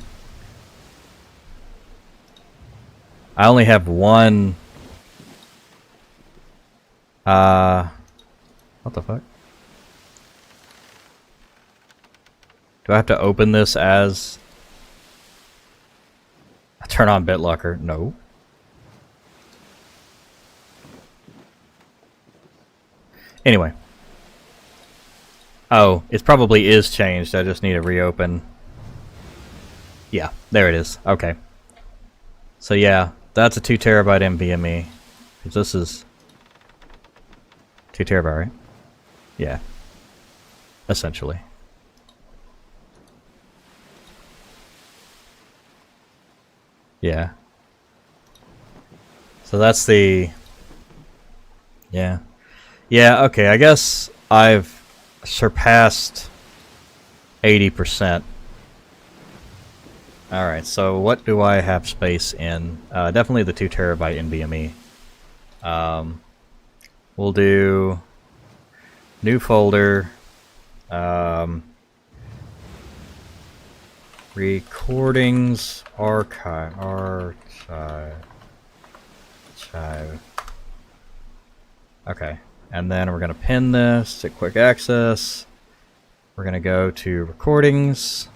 What the fuck? Do I have to open this as... Turn on BitLocker? No. Anyway. Oh, it probably is changed. I just need to reopen. Yeah, there it is. Okay. So yeah, that's a 2 terabyte NVMe. This is 2 terabyte, right? Yeah. Essentially. Yeah. So that's the... Yeah. Yeah, okay, I guess I've surpassed 80%. Alright, so what do I have space in? Definitely the 2 terabyte NVMe. We'll do new folder, recordings, archive. Okay, and then we're gonna pin this to quick access. We're gonna go to recordings.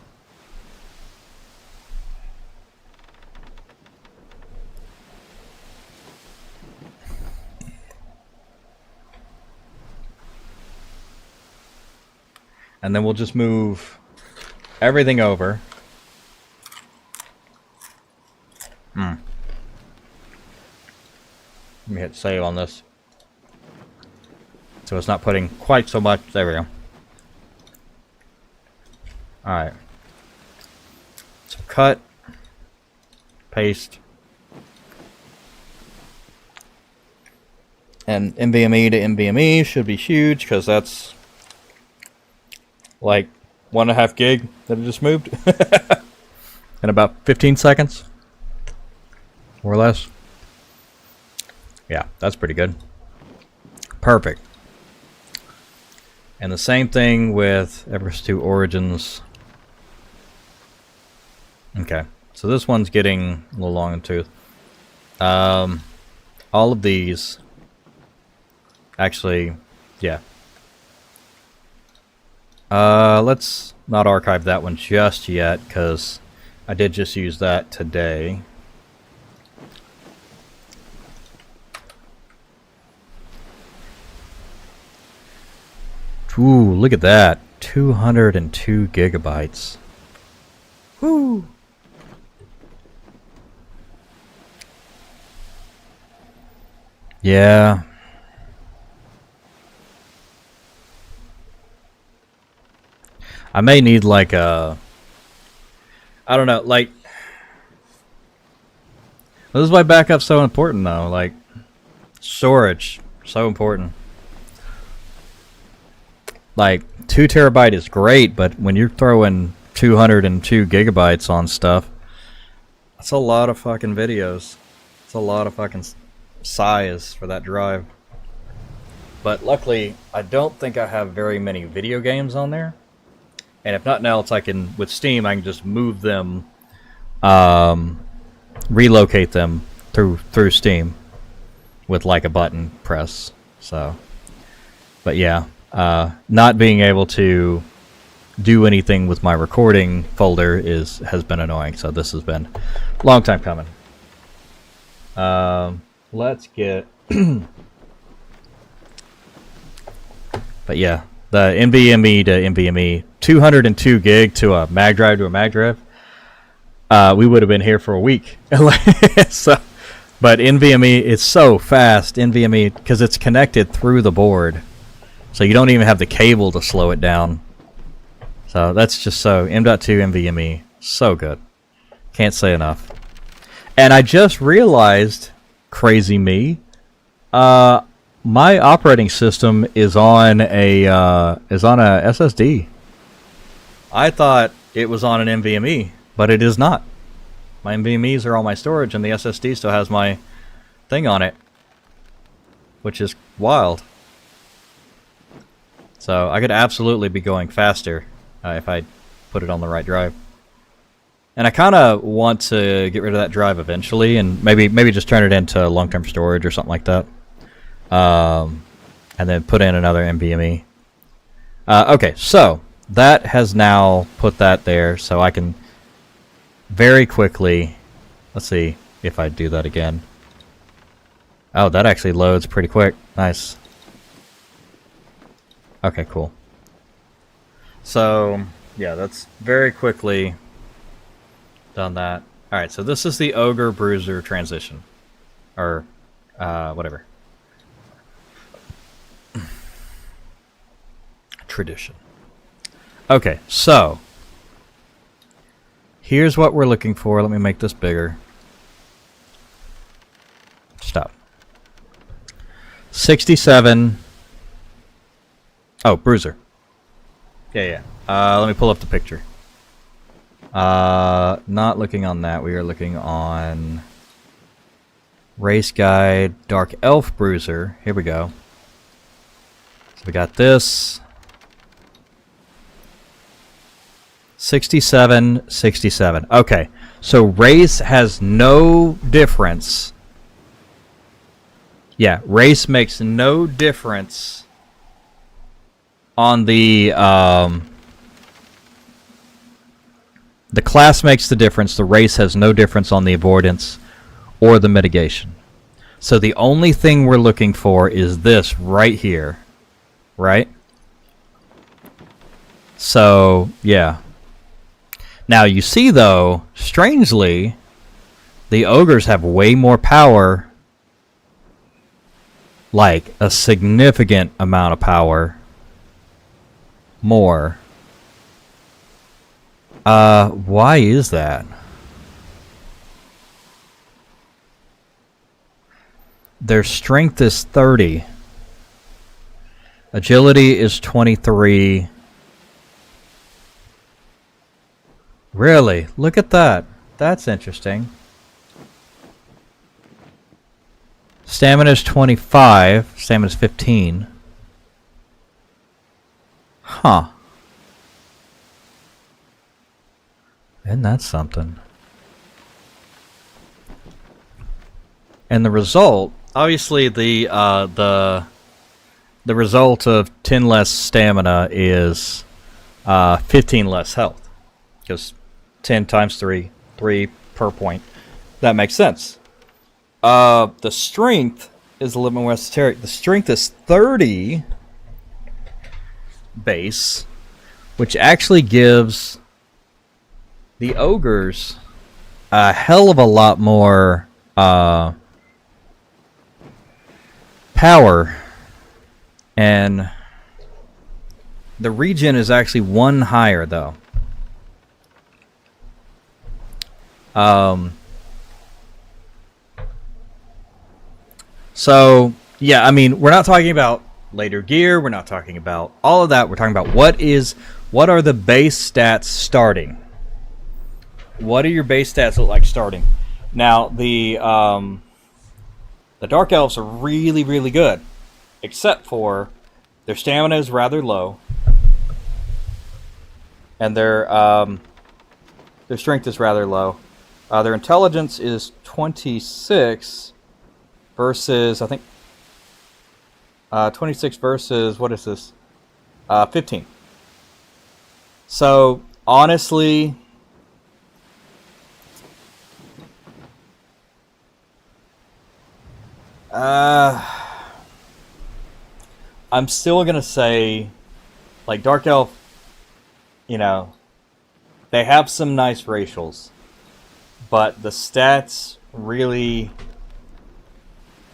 And then we'll just move everything over. Let me hit save on this. So it's not putting quite so much. There we go. Alright. So cut. Paste. And NVMe to NVMe should be huge because that's like 1.5 gig that it just moved in about 15 seconds or less. Yeah, that's pretty good. Perfect. And the same thing with Everest 2 Origins. Okay, so this one's getting a little long in the tooth. All of these actually, yeah. Let's not archive that one just yet, because I did just use that today. Ooh, look at that. 202 gigabytes. Woo! Yeah. I may need like a, I don't know, like, this is why backup's so important though, like, storage, so important. Like, 2 terabyte is great, but when you're throwing 202 gigabytes on stuff, that's a lot of fucking videos. It's a lot of fucking size for that drive. But luckily, I don't think I have very many video games on there. And if nothing else, I can, with Steam, I can just move them, relocate them through Steam with like a button press. So, but yeah, not being able to do anything with my recording folder has been annoying. So this has been a long time coming. Let's get, but yeah, the NVMe to NVMe, 202 gig to a mag drive to a mag drive. We would have been here for a week. So, but NVMe is so fast. NVMe, because it's connected through the board, so you don't even have the cable to slow it down. So that's just so M.2 NVMe, so good. Can't say enough. And I just realized, crazy me, my operating system is on a SSD. I thought it was on an NVMe, but it is not. My NVMe's are all my storage, and the SSD still has my thing on it, which is wild. So I could absolutely be going faster if I put it on the right drive. And I kind of want to get rid of that drive eventually, and maybe just turn it into long-term storage or something like that. And then put in another NVMe. Okay, so that has now put that there, so I can very quickly, let's see if I do that again. Oh, that actually loads pretty quick. Nice. Okay, cool. So, yeah, that's very quickly done that. Alright, so this is the Ogre Bruiser transition. Or, whatever. Tradition. Okay, so here's what we're looking for. Let me make this bigger. Stop. 67. Oh, Bruiser. Yeah. Let me pull up the picture. Not looking on that. We are looking on Race Guide, Dark Elf Bruiser. Here we go. So we got this. 67, 67. Okay, so race has no difference. Yeah, race makes no difference on the class makes the difference. The race has no difference on the avoidance or the mitigation. So the only thing we're looking for is this right here, right? So, yeah. Now you see though, strangely, the ogres have way more power, like a significant amount of power more. Why is that? Their strength is 30. Agility is 23. Really? Look at that. That's interesting. Stamina is 25. Stamina is 15. Huh. Isn't that something? And the result, obviously the result of 10 less stamina is 15 less health. Because 10 times 3 per point. That makes sense. The strength is a little more esoteric. The strength is 30 base, which actually gives the ogres a hell of a lot more power, and the regen is actually one higher though. So yeah, I mean, we're not talking about later gear. We're not talking about all of that. We're talking about what are the base stats starting? What do your base stats look like starting? Now the Dark Elves are really, really good, except for their stamina is rather low, and their strength is rather low. Their intelligence is 26 versus, I think, 26 versus, what is this? 15. So, honestly, I'm still going to say, like, Dark Elf, you know, they have some nice racials, but the stats really,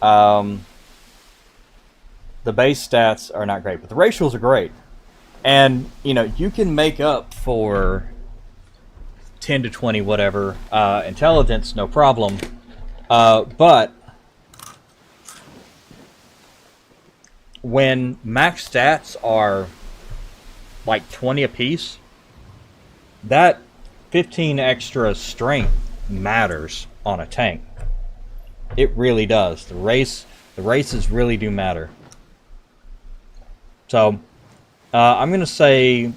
the base stats are not great, but the racials are great. And, you know, you can make up for 10 to 20 whatever intelligence, no problem. But when max stats are like 20 apiece, that 15 extra strength matters on a tank. It really does. The races really do matter. So I'm going to say,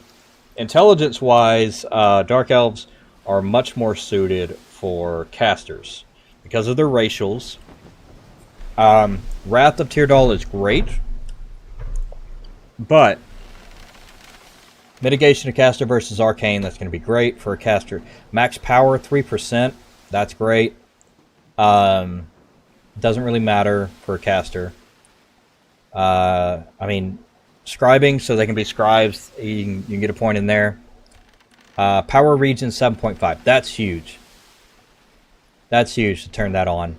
intelligence-wise, Dark Elves are much more suited for casters because of their racials. Wrath of Tyrdal is great, but mitigation of caster versus arcane, that's going to be great for a caster. Max power 3%, that's great. Doesn't really matter for a caster. I mean, scribing, so they can be scribes. You can get a point in there. Power regen 7.5. That's huge. That's huge to turn that on.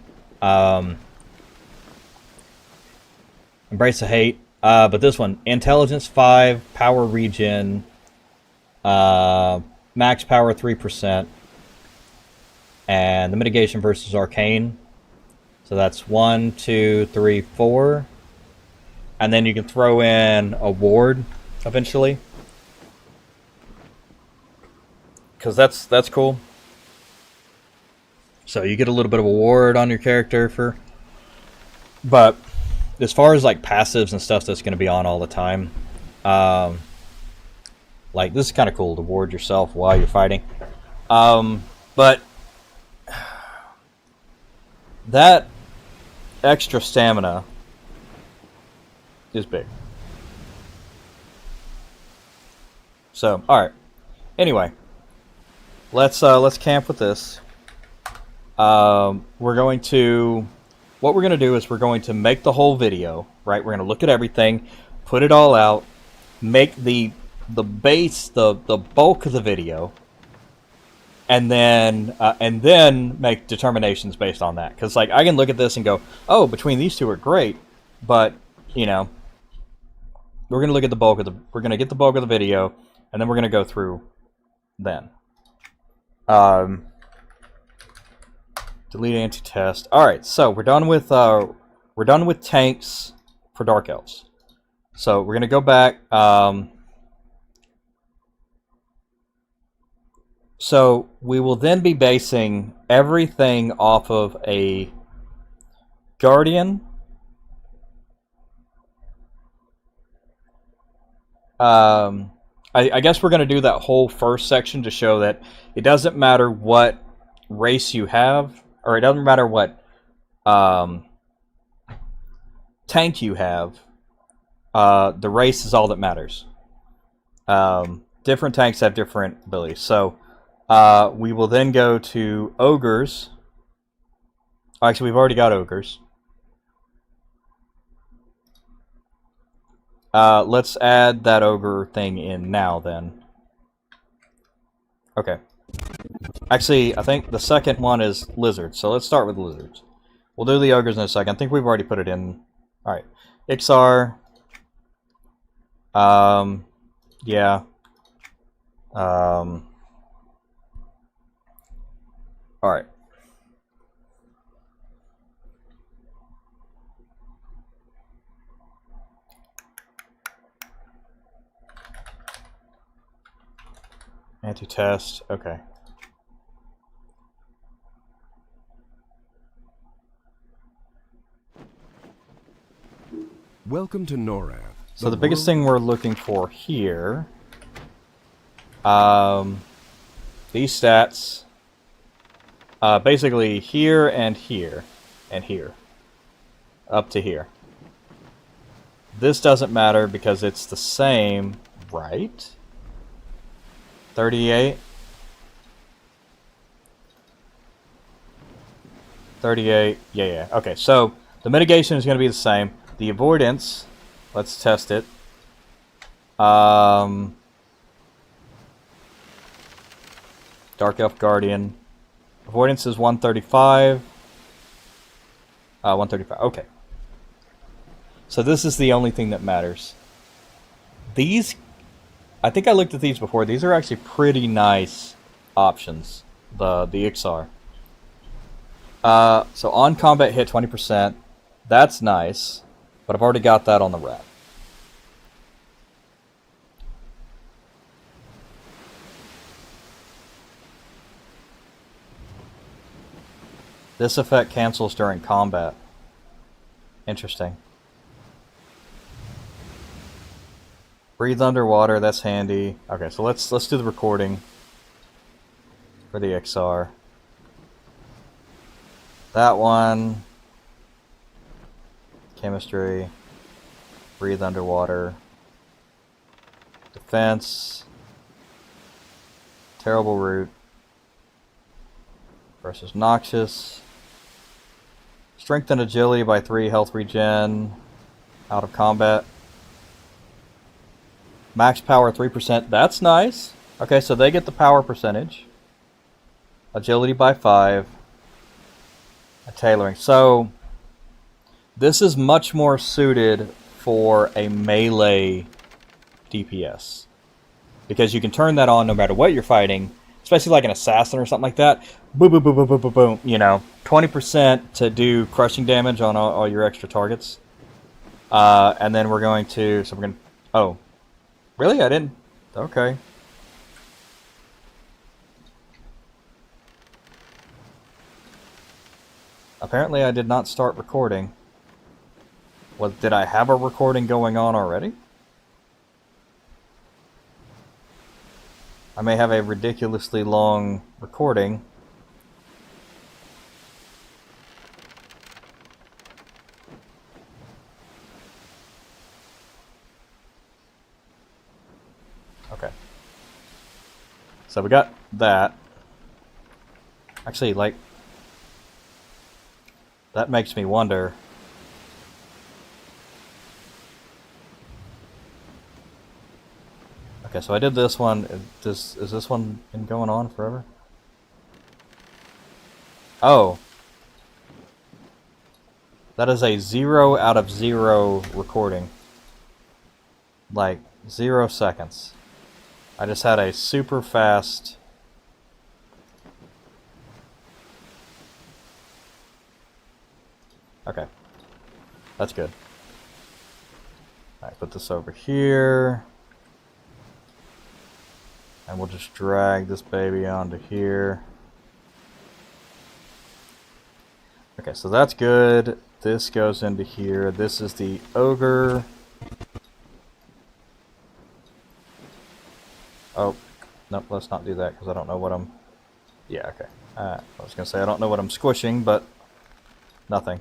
Embrace the hate. But this one, intelligence 5, power regen, max power 3%, and the mitigation versus arcane. So that's 1, 2, 3, 4. And then you can throw in a ward eventually, because that's cool. So you get a little bit of a ward on your character but as far as like passives and stuff that's going to be on all the time, like this is kind of cool to ward yourself while you're fighting. But that extra stamina is big. So, all right. Anyway, let's camp with this. What we're going to do is we're going to make the whole video, right? We're going to look at everything, put it all out, make the base, the bulk of the video, and then make determinations based on that. Because like I can look at this and go, oh, between these two are great, but you know, we're going to look at we're going to get the bulk of the video, and then we're going to go through then. Delete anti-test. All right, so we're done with tanks for Dark Elves. So we're going to go back. So we will then be basing everything off of a Guardian. I guess we're going to do that whole first section to show that it doesn't matter what race you have, or it doesn't matter what tank you have. The race is all that matters. Different tanks have different abilities. So we will then go to ogres. Actually, we've already got ogres. Let's add that ogre thing in now then. Okay. Actually, I think the second one is lizards, so let's start with lizards. We'll do the ogres in a second. I think we've already put it in Alright. XR. Yeah. Alright. Anti-test. Okay. Welcome to NORAD. So the biggest world thing we're looking for here, these stats, basically here and here, and here, up to here. This doesn't matter because it's the same, right? 38. 38, yeah. Okay, so the mitigation is going to be the same. The avoidance, let's test it. Dark Elf Guardian. Avoidance is 135. 135, okay. So this is the only thing that matters. These, I think I looked at these before. These are actually pretty nice options, the XR. So on combat hit 20%. That's nice, but I've already got that on the rat. This effect cancels during combat. Interesting. Breathe underwater, that's handy. Okay, so let's do the recording for the XR. That one. Chemistry. Breathe underwater. Defense. Terrible root. Versus Noxious. Strength and agility by 3, health regen. Out of combat. Max power 3%. That's nice. Okay, so they get the power percentage. Agility by 5. A tailoring. So this is much more suited for a melee DPS. Because you can turn that on no matter what you're fighting. Especially like an assassin or something like that. Boom, boom, boom, boom, boom, boom, boom. You know, 20% to do crushing damage on all your extra targets. And then we're going to... So we're going to... Oh. Really? I didn't... Okay. Apparently I did not start recording. Well, did I have a recording going on already? I may have a ridiculously long recording. Okay. So we got that. Actually, like, that makes me wonder. Okay, so I did this one. Is this one been going on forever? Oh. That is a 0 out of 0 recording. Like, 0 seconds. I just had a super fast... Okay. That's good. Alright, put this over here. And we'll just drag this baby onto here. Okay, so that's good. This goes into here. This is the ogre. Oh, nope, let's not do that because I don't know what I'm... Yeah, okay. I was going to say I don't know what I'm squishing, but nothing.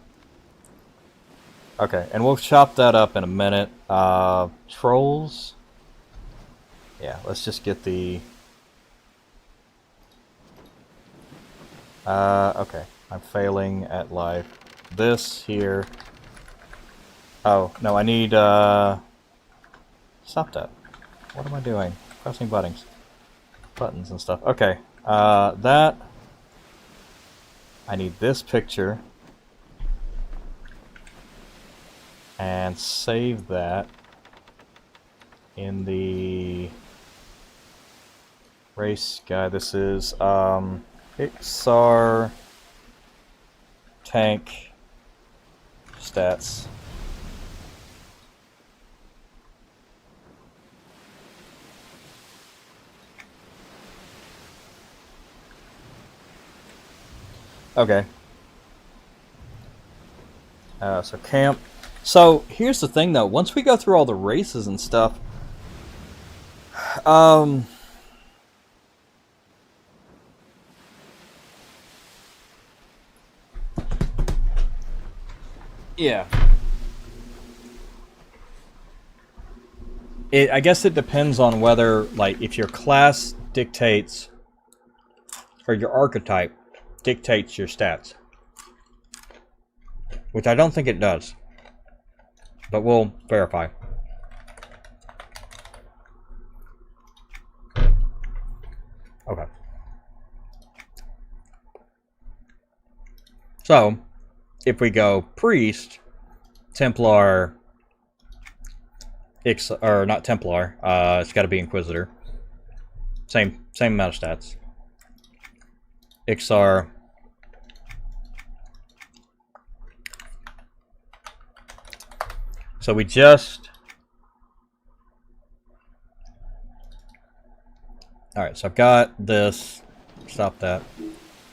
Okay, and we'll chop that up in a minute. Trolls. Yeah, let's just get the... okay. I'm failing at life. This here. Oh, no, I need, Stop that. What am I doing? Pressing buttons and stuff. Okay, that... I need this picture. and save that in the race guide. This is XR tank stats. Okay. So camp. So here's the thing, though. Once we go through all the races and stuff, yeah. I guess it depends on whether, like, if your class dictates, or your archetype dictates your stats. Which I don't think it does. But we'll verify. Okay. So, if we go Priest, Templar, or not Templar, it's got to be Inquisitor. Same amount of stats. XR. So we just... Alright, so I've got this. Stop that.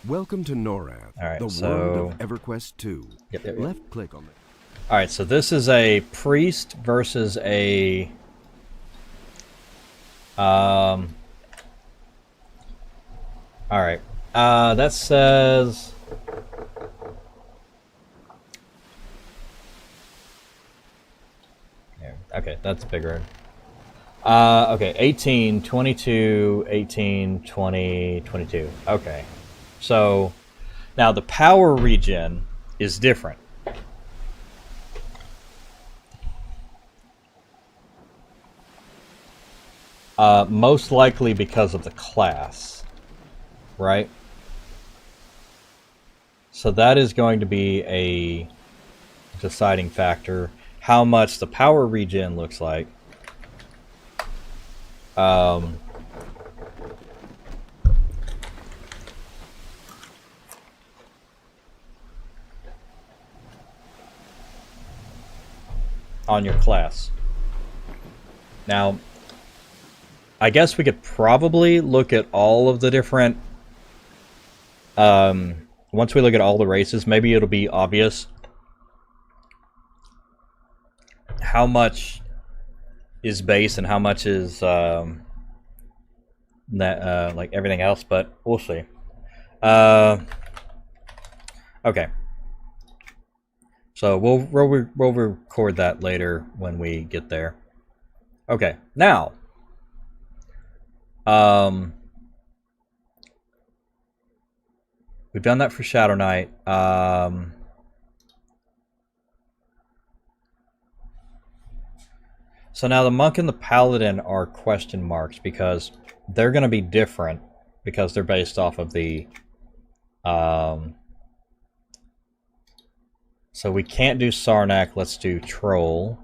Welcome to NORAD, Alright, the so... world of EverQuest 2. Yep. Left click on it. Alright, so this is a priest versus a... Alright. That says... Okay, that's bigger. Okay, 18, 22, 18, 20, 22. Okay. So, now the power regen is different. Most likely because of the class, right? So that is going to be a deciding factor. How much the power regen looks like. On your class. Now, I guess we could probably look at all of the different... once we look at all the races, maybe it'll be obvious how much is base and how much is like everything else, but we'll see. Okay. So we'll record that later when we get there. Okay, now we've done that for Shadow Knight. So now the Monk and the Paladin are question marks because they're going to be different because they're based off of the... So we can't do Sarnak, let's do Troll.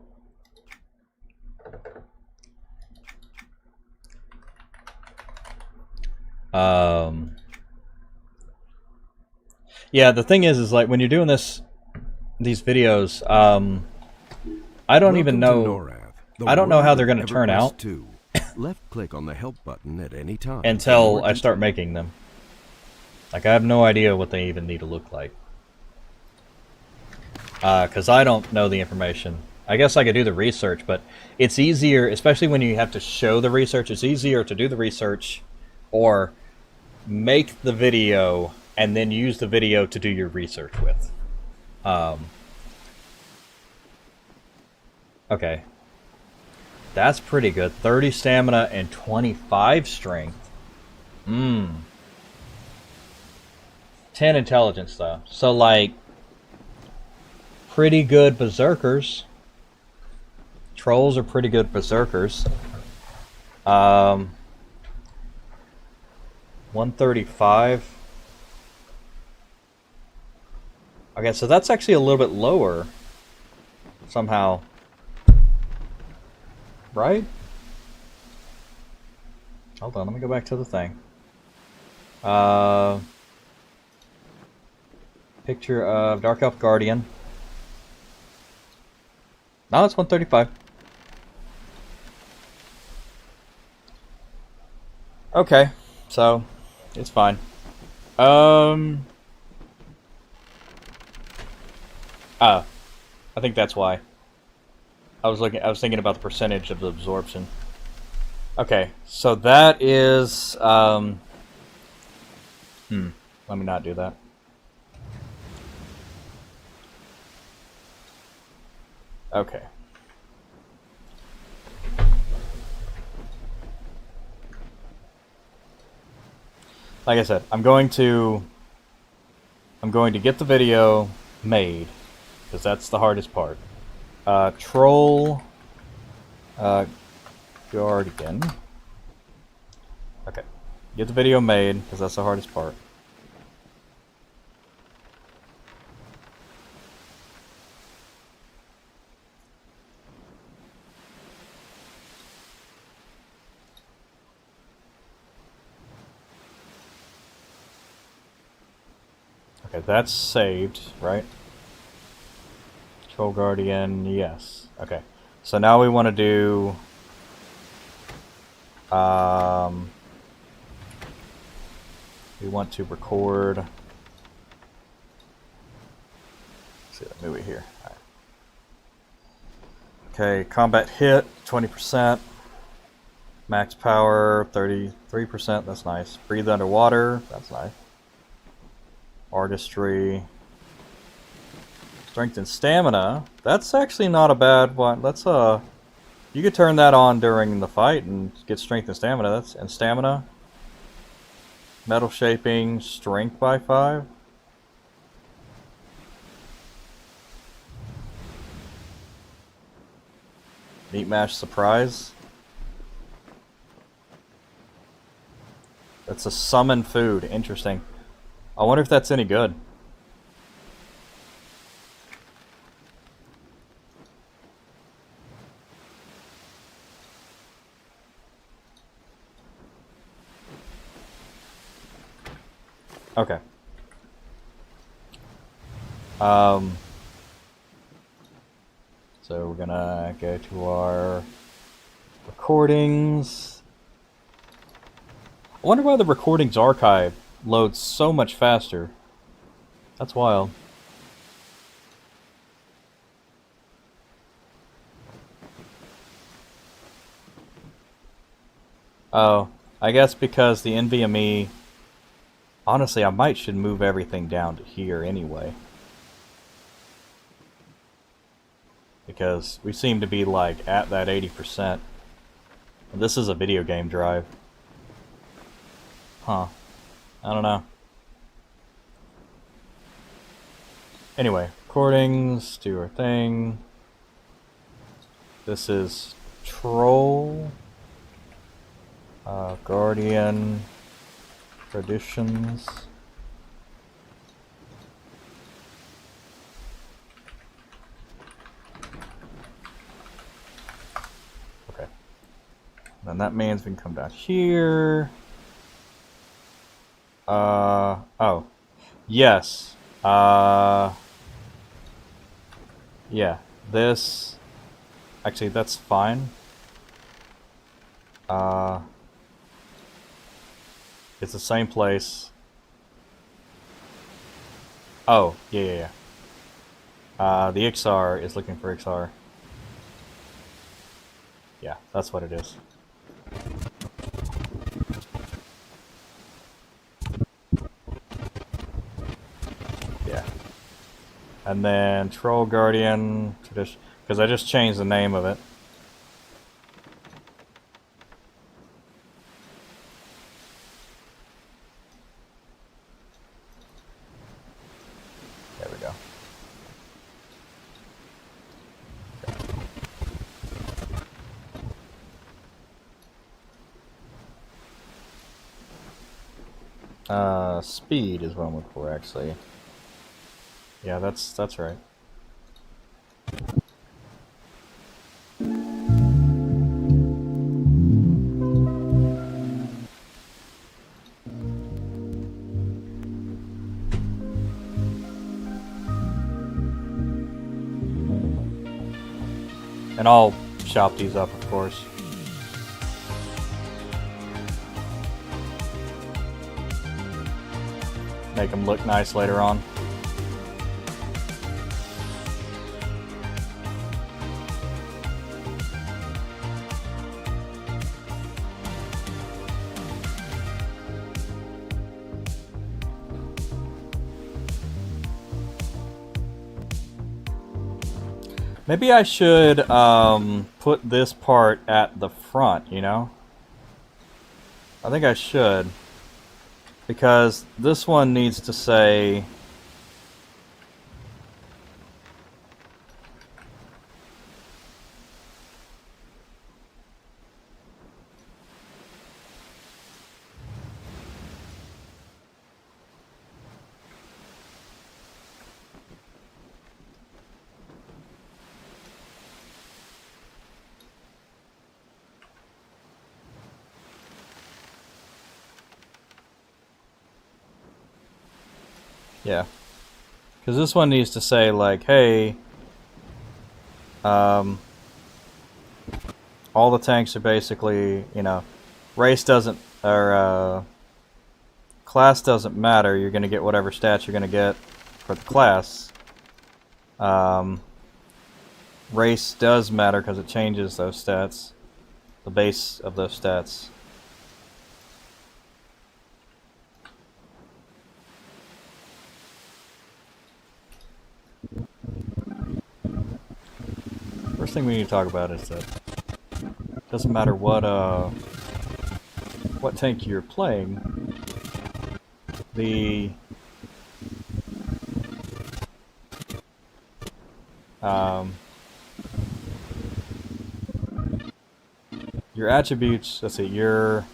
Yeah, the thing is like when you're doing these videos, I don't even know... I don't know how they're going to turn out Left click on the help button at any time until I start making them. Like, I have no idea what they even need to look like. Because I don't know the information. I guess I could do the research, but it's easier, especially when you have to show the research, it's easier to do the research or make the video and then use the video to do your research with. Okay. That's pretty good. 30 stamina and 25 strength. 10 intelligence, though. So, like, pretty good berserkers. Trolls are pretty good berserkers. 135. Okay, so that's actually a little bit lower. somehow. Right? Hold on, let me go back to the thing. Picture of Dark Elf Guardian. No, it's 135. Okay, so it's fine. I think that's why. I was thinking about the percentage of the absorption. Okay, so that is let me not do that. Okay. Like I said, I'm going to get the video made, because that's the hardest part. Troll Guardian. Okay. Get the video made, because that's the hardest part. Okay, that's saved, right? Troll Guardian, yes. Okay. So now we want to do we want to record. Let's see that movie here. All right. Okay, combat hit 20%, max power 33%. That's nice. Breathe underwater. That's nice. Artistry, strength and stamina. That's actually not a bad one. Let's you could turn that on during the fight and get strength and stamina. That's and stamina. Metal shaping, strength by 5. Meat mash surprise. That's a summon food. Interesting. I wonder if that's any good. Okay. So we're gonna go to our recordings. I wonder why the recordings archive loads so much faster. That's wild. Oh, I guess because the NVMe... Honestly, I should move everything down to here anyway. Because we seem to be like at that 80%. And this is a video game drive. Huh. I don't know. Anyway, recordings, do our thing. This is Troll. Guardian. Traditions. Okay. Then that means we can come down here. Oh. Yes. Yeah. This. Actually, that's fine. It's the same place. Oh, yeah. The XR is looking for XR. Yeah, that's what it is. Yeah. And then Troll Guardian, tradition, because I just changed the name of it. There we go. Speed is what I'm looking for, actually. Yeah, that's right. And I'll shop these up, of course. Make them look nice later on. Maybe I should put this part at the front, you know? I think I should. Because this one needs to say... Yeah. Because this one needs to say, like, hey, all the tanks are basically, you know, race doesn't, or class doesn't matter. You're going to get whatever stats you're going to get for the class. Race does matter because it changes those stats, the base of those stats. First thing we need to talk about is that it doesn't matter what tank you're playing, the your attributes, let's see, your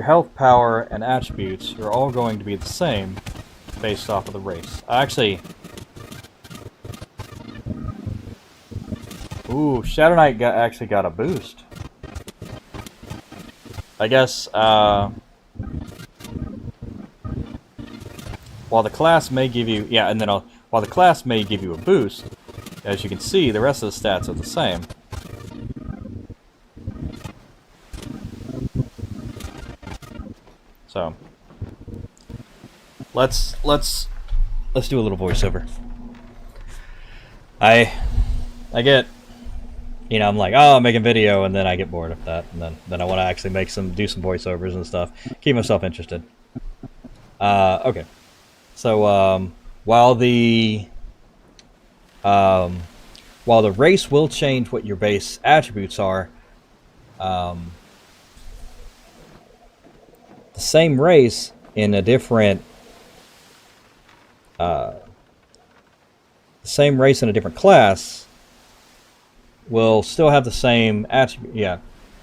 health, power, and attributes are all going to be the same based off of the race. Actually, ooh, Shadow Knight actually got a boost. I guess, while the class may give you, yeah, and then while the class may give you a boost, as you can see, the rest of the stats are the same. So, let's do a little voiceover. I get, you know, I'm like, oh, I'm making video, and then I get bored of that, and then I want to actually do some voiceovers and stuff, keep myself interested. Okay, so while the race will change what your base attributes are, the same race in a different class will still have the same attribute. Yeah.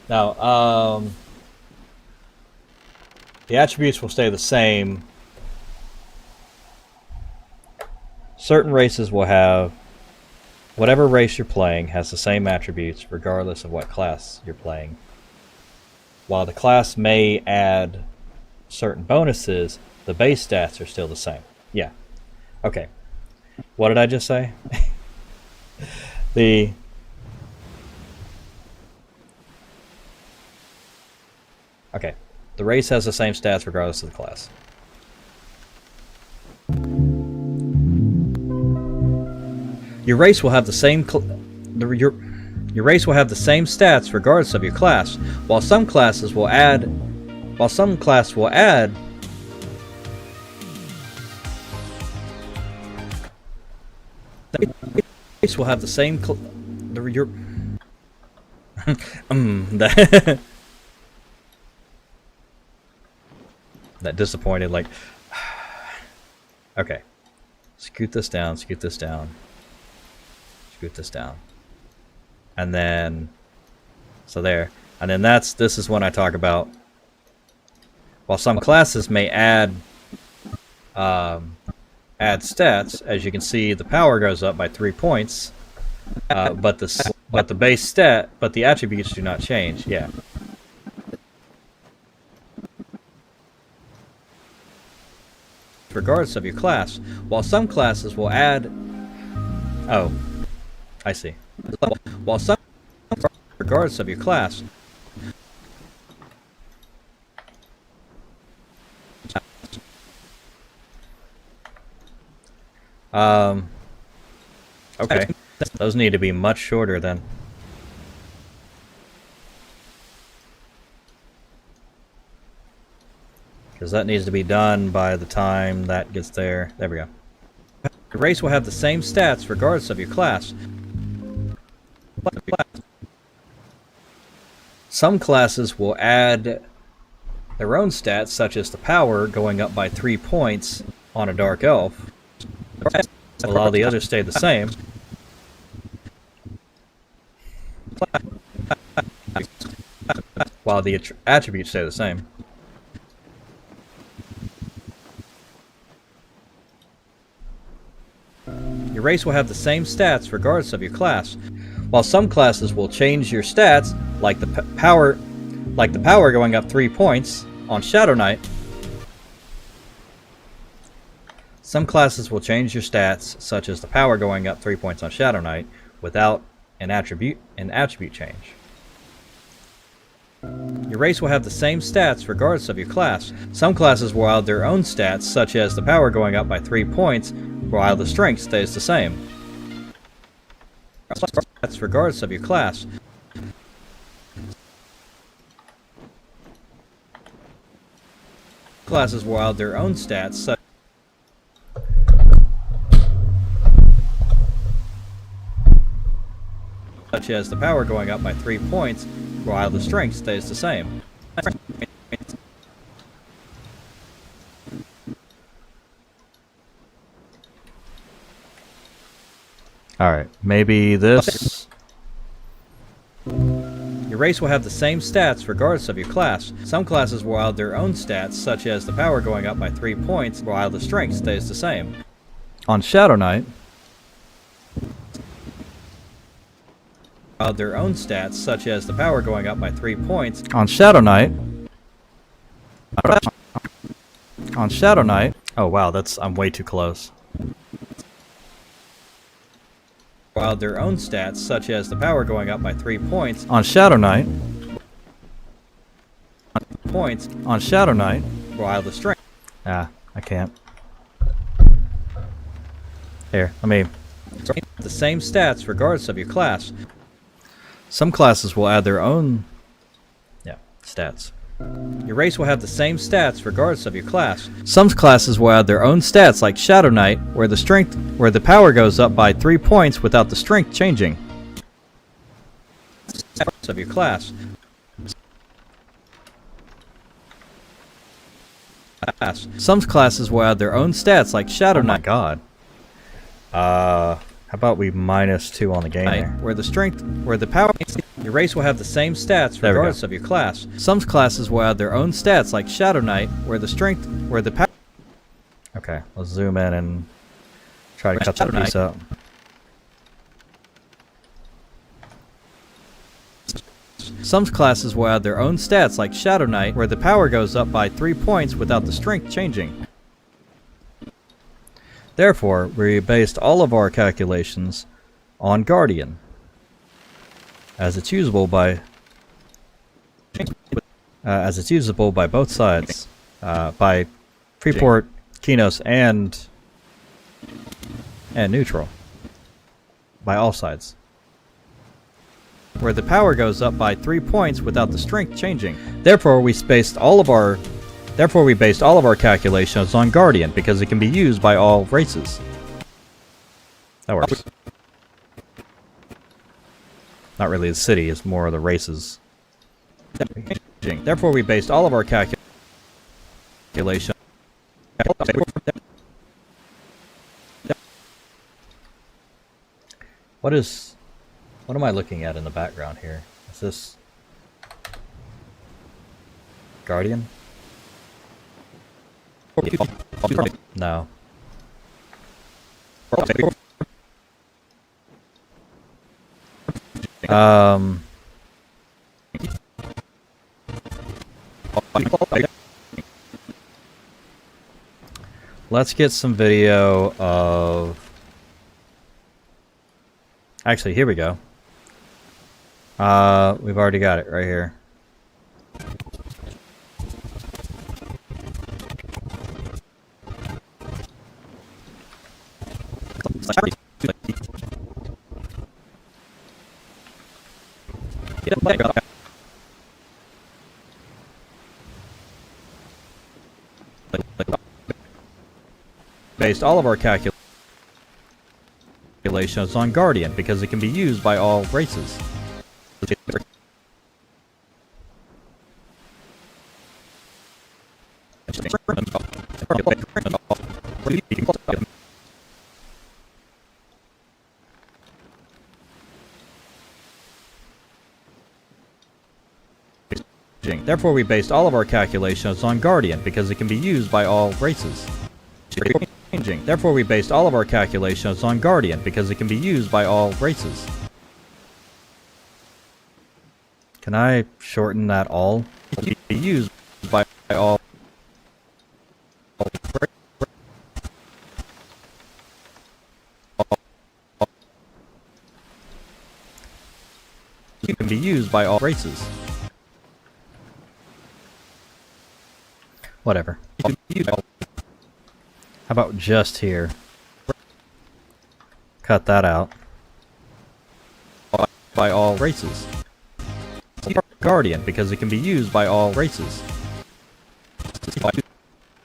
Now, the attributes will stay the same. Certain races will have, whatever race you're playing has the same attributes regardless of what class you're playing. While the class may add certain bonuses, the base stats are still the same. Yeah. Okay. What did I just say? Okay. The race has the same stats regardless of the class. Your race will have the same your race will have the same stats regardless of your class, while some class will add the race will have the same that disappointed, like, okay, scoot this down, and then so there, and then this is when I talk about, while some classes may add stats, as you can see, the power goes up by 3 points, but the base stat, but the attributes do not change. Yeah. Regardless of your class, while some classes will add, oh, I see. while some, regardless of your class. Okay. Those need to be much shorter then. Because that needs to be done by the time that gets there. There we go. Your race will have the same stats regardless of your class. Some classes will add their own stats, such as the power going up by 3 points on a Dark Elf, while all the others stay the same. While the attributes stay the same. Your race will have the same stats regardless of your class, while some classes will change your stats, like the power going up 3 points on Shadow Knight. Some classes will change your stats, such as the power going up 3 points on Shadow Knight, without an attribute change. Your race will have the same stats regardless of your class. Some classes will add their own stats, such as the power going up by 3 points, while the strength stays the same. That's regardless of your class. Classes will add their own stats, such as the power going up by 3 points, while the strength stays the same. Alright, maybe this. Your race will have the same stats regardless of your class. Some classes will add their own stats, such as the power going up by 3 points, while the strength stays the same. On Shadow Knight, their own stats, such as the power going up by 3 points. On Shadow Knight. Oh wow, I'm way too close. While their own stats, such as the power going up by 3 points. On Shadow Knight. On Shadow Knight. While the strength. I can't. Here, let me. The same stats regardless of your class. Some classes will add their own stats. Your race will have the same stats regardless of your class. Some classes will add their own stats, like Shadow Knight, where the power goes up by 3 points without the strength changing. Of your class. Some classes will add their own stats, like Shadow Knight. Oh my god. How about we -2 on the game there? Where the power... Your race will have the same stats regardless of your class. Some classes will add their own stats, like Shadow Knight, where the power... Okay, let's zoom in and try to cut that piece out. Some classes will add their own stats, like Shadow Knight, where the power goes up by 3 points without the strength changing. Therefore, we based all of our calculations on Guardian, as it's usable by both sides, by Freeport, Kinos, and Neutral, by all sides, where the power goes up by 3 points without the strength changing. Therefore, we based all of our calculations on Guardian, because it can be used by all races. That works. Not really the city, it's more of the races. Therefore, we based all of our calculations. What am I looking at in the background here? Is this Guardian? No. Let's get some video of Actually, here we go. We've already got it right here. Based all of our calculations on Guardian because it can be used by all races. Therefore, we based all of our calculations on Guardian because it can be used by all races. Therefore, we based all of our calculations on Guardian because it can be used by all races. Can I shorten that all? Be used by all. It can be used by all races. Whatever. How about just here? Cut that out. By all races. Guardian, because it can be used by all races.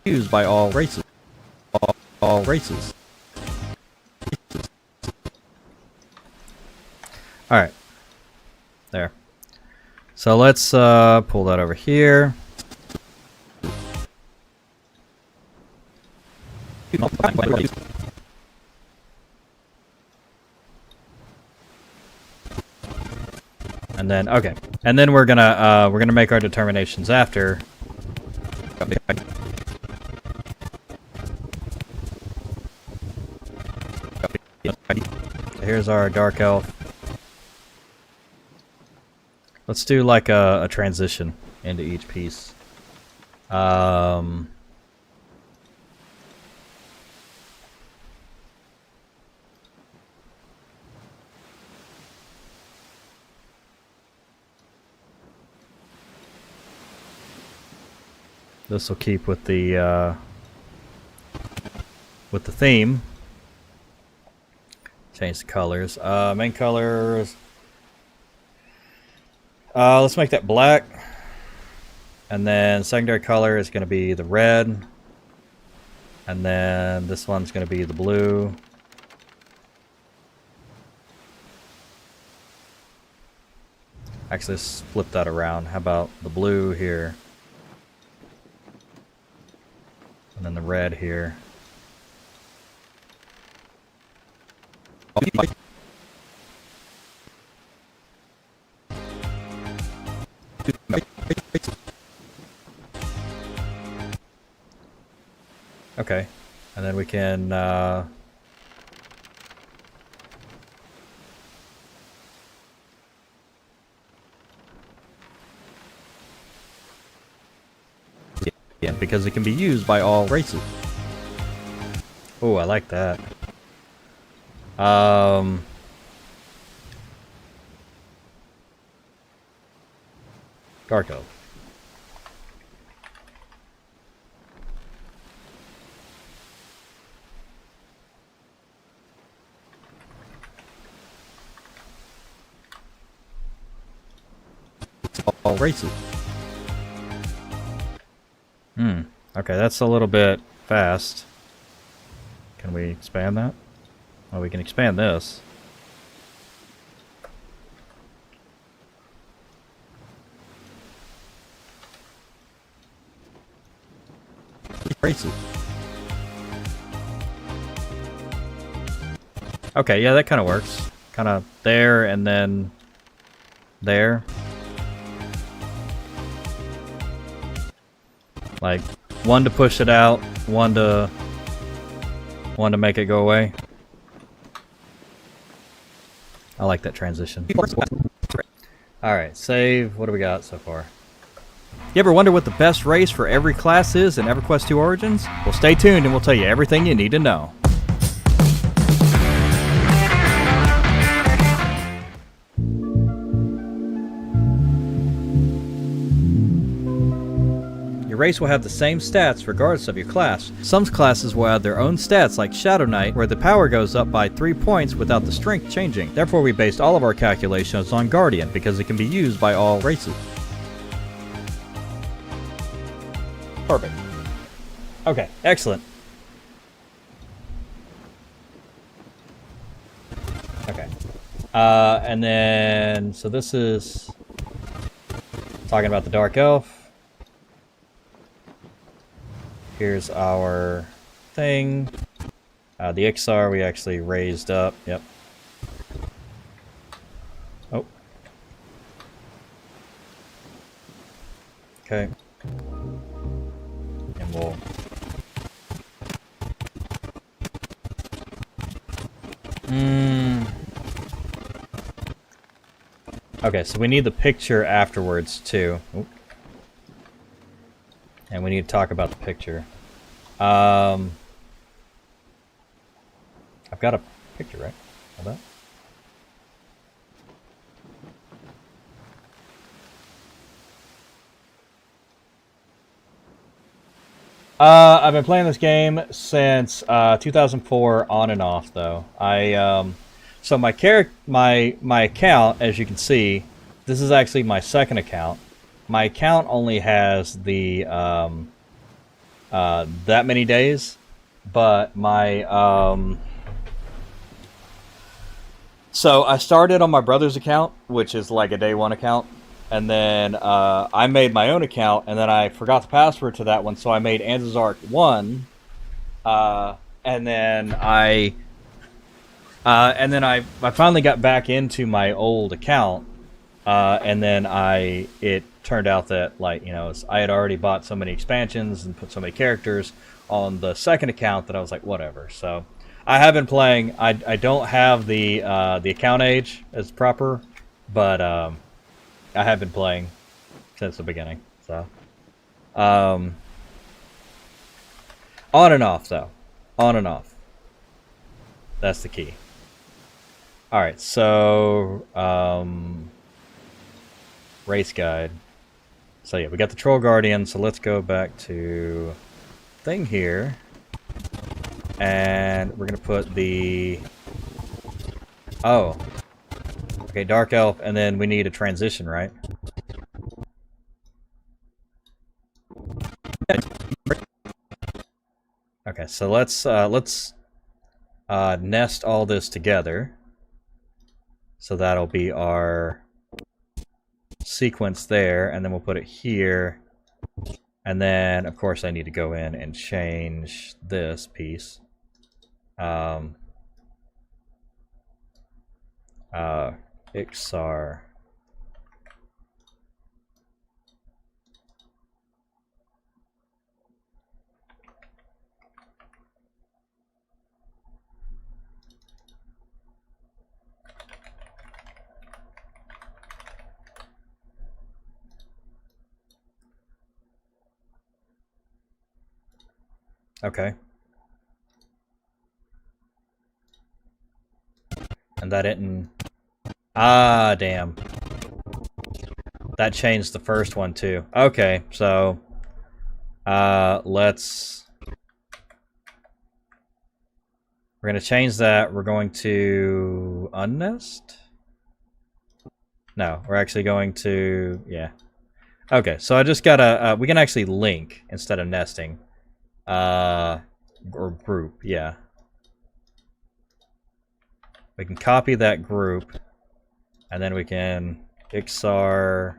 Used by all races. All races. Alright. There. So let's pull that over here. And then okay, and then we're gonna make our determinations after. Here's our dark elf. Let's do like a transition into each piece. This will keep with the theme. Change the colors. Main colors. Let's make that black. And then secondary color is going to be the red. And then this one's going to be the blue. Actually, let's flip that around. How about the blue here? And then the red here. Okay, and then we can yeah, because it can be used by all races. Oh, I like that. Dark elf. All races. Okay, that's a little bit fast. Can we expand that? Oh, we can expand this. Races. Okay, yeah, that kind of works. Kind of there and then there. Like one to push it out, one to make it go away. I like that transition. Alright, save. What do we got so far? You ever wonder what the best race for every class is in EverQuest 2 Origins? Well, stay tuned and we'll tell you everything you need to know. Your race will have the same stats regardless of your class. Some classes will add their own stats like Shadow Knight, where the power goes up by 3 points without the strength changing. Therefore, we based all of our calculations on Guardian, because it can be used by all races. Perfect. Okay, excellent. Okay. And then, so this is talking about the Dark Elf. Here's our thing. The Ixar we actually raised up. Yep. Oh. Okay. And we'll... Okay, so we need the picture afterwards, too. Oop. And we need to talk about the picture. I've got a picture, right? Hold on. I've been playing this game since 2004, on and off, though. So my account, as you can see, this is actually my second account. My account only has the that many days, but my so I started on my brother's account, which is like a day one account, and then I made my own account, and then I forgot the password to that one, so I made Anzazark 1, and then I finally got back into my old account, and then it turned out that, like, you know, I had already bought so many expansions and put so many characters on the second account that I was like, whatever. So I have been playing. I don't have the account age as proper, but I have been playing since the beginning. So on and off, though. On and off. That's the key. All right, so race guide. So yeah, we got the Troll Guardian. So let's go back to thing here, and we're gonna put the okay, Dark Elf, and then we need a transition, right? Okay, so let's nest all this together. So that'll be our sequence there, and then we'll put it here. And then, of course, I need to go in and change this piece. Ixar. Okay. And that didn't... Ah, damn. That changed the first one, too. Okay, so... let's... We're going to change that. We're going to... unnest? No, we're actually going to... Yeah. Okay, so I just gotta... we can actually link instead of nesting. Or group, yeah. We can copy that group, and then we can Ixar.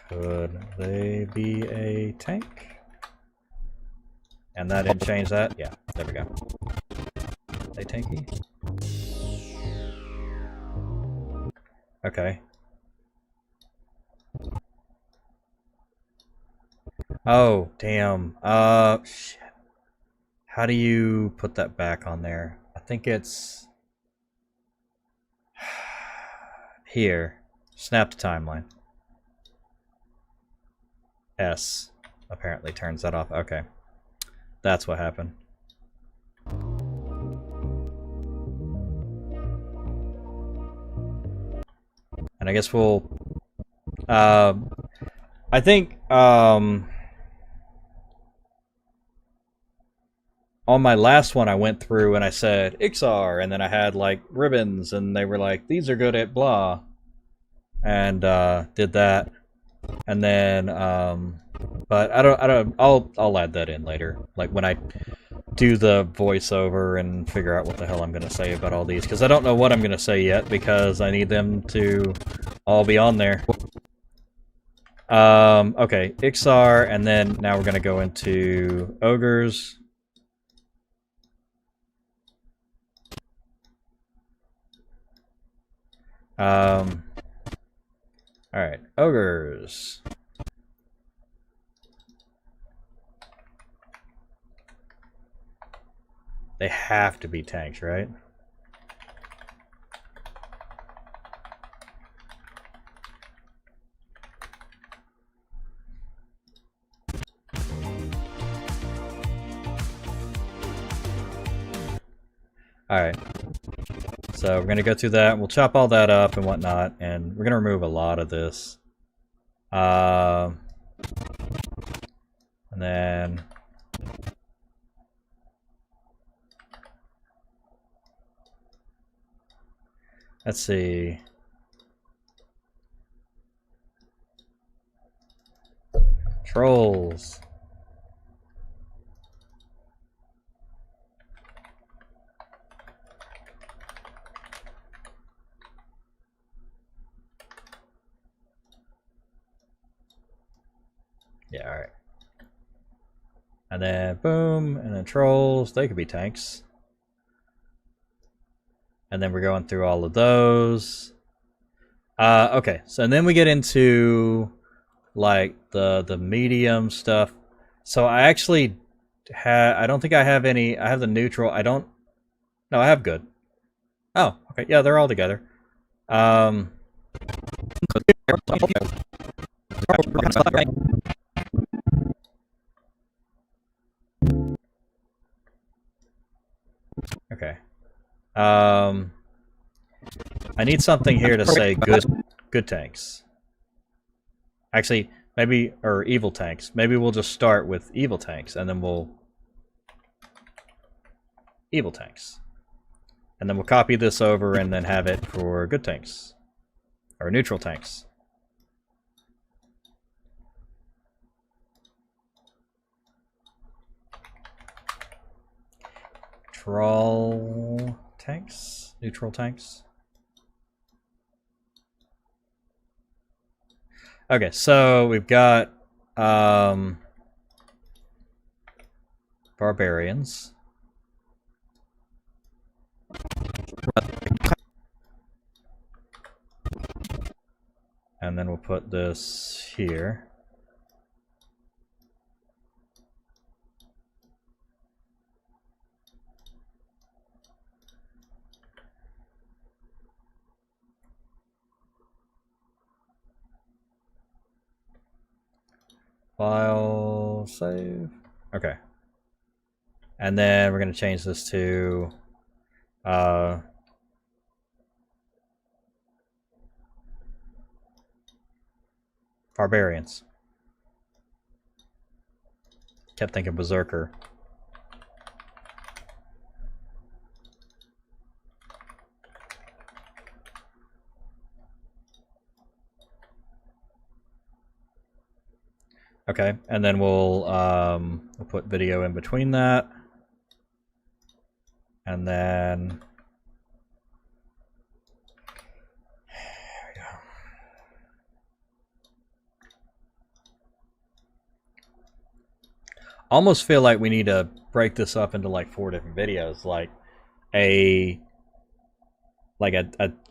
Could they be a tank? And that didn't change that? Yeah, there we go. They tanky? Okay. Oh, damn. Shit. How do you put that back on there? I think it's... here. Snap to timeline. S apparently turns that off. Okay. That's what happened. And I guess we'll... I think on my last one I went through and I said Ixar, and then I had like ribbons, and they were like, these are good at blah, and did that, and then but I don't. I'll add that in later, like when I do the voiceover and figure out what the hell I'm gonna say about all these, because I don't know what I'm gonna say yet because I need them to all be on there. Okay, Ixar, and then now we're gonna go into ogres. Alright, ogres. They have to be tanks, right? Alright. So we're going to go through that, and we'll chop all that up and whatnot, and we're going to remove a lot of this. And then... let's see. Trolls. Yeah, alright. And then boom, and then trolls, they could be tanks. And then we're going through all of those. Okay, so and then we get into like the medium stuff. So I actually I don't think I have any. I have the neutral. I don't. No, I have good. Oh, okay. Yeah, they're all together. Okay. I need something here to say good tanks. Actually, maybe, or evil tanks. Maybe we'll just start with evil tanks, and then we'll... evil tanks. And then we'll copy this over and then have it for good tanks. Or neutral tanks. Troll tanks? Neutral tanks? Okay, so we've got barbarians. And then we'll put this here. File, save. Okay. And then we're going to change this to barbarians. Kept thinking berserker. Okay, and then we'll put video in between that, and then there we go. Almost feel like we need to break this up into like 4 different videos, like a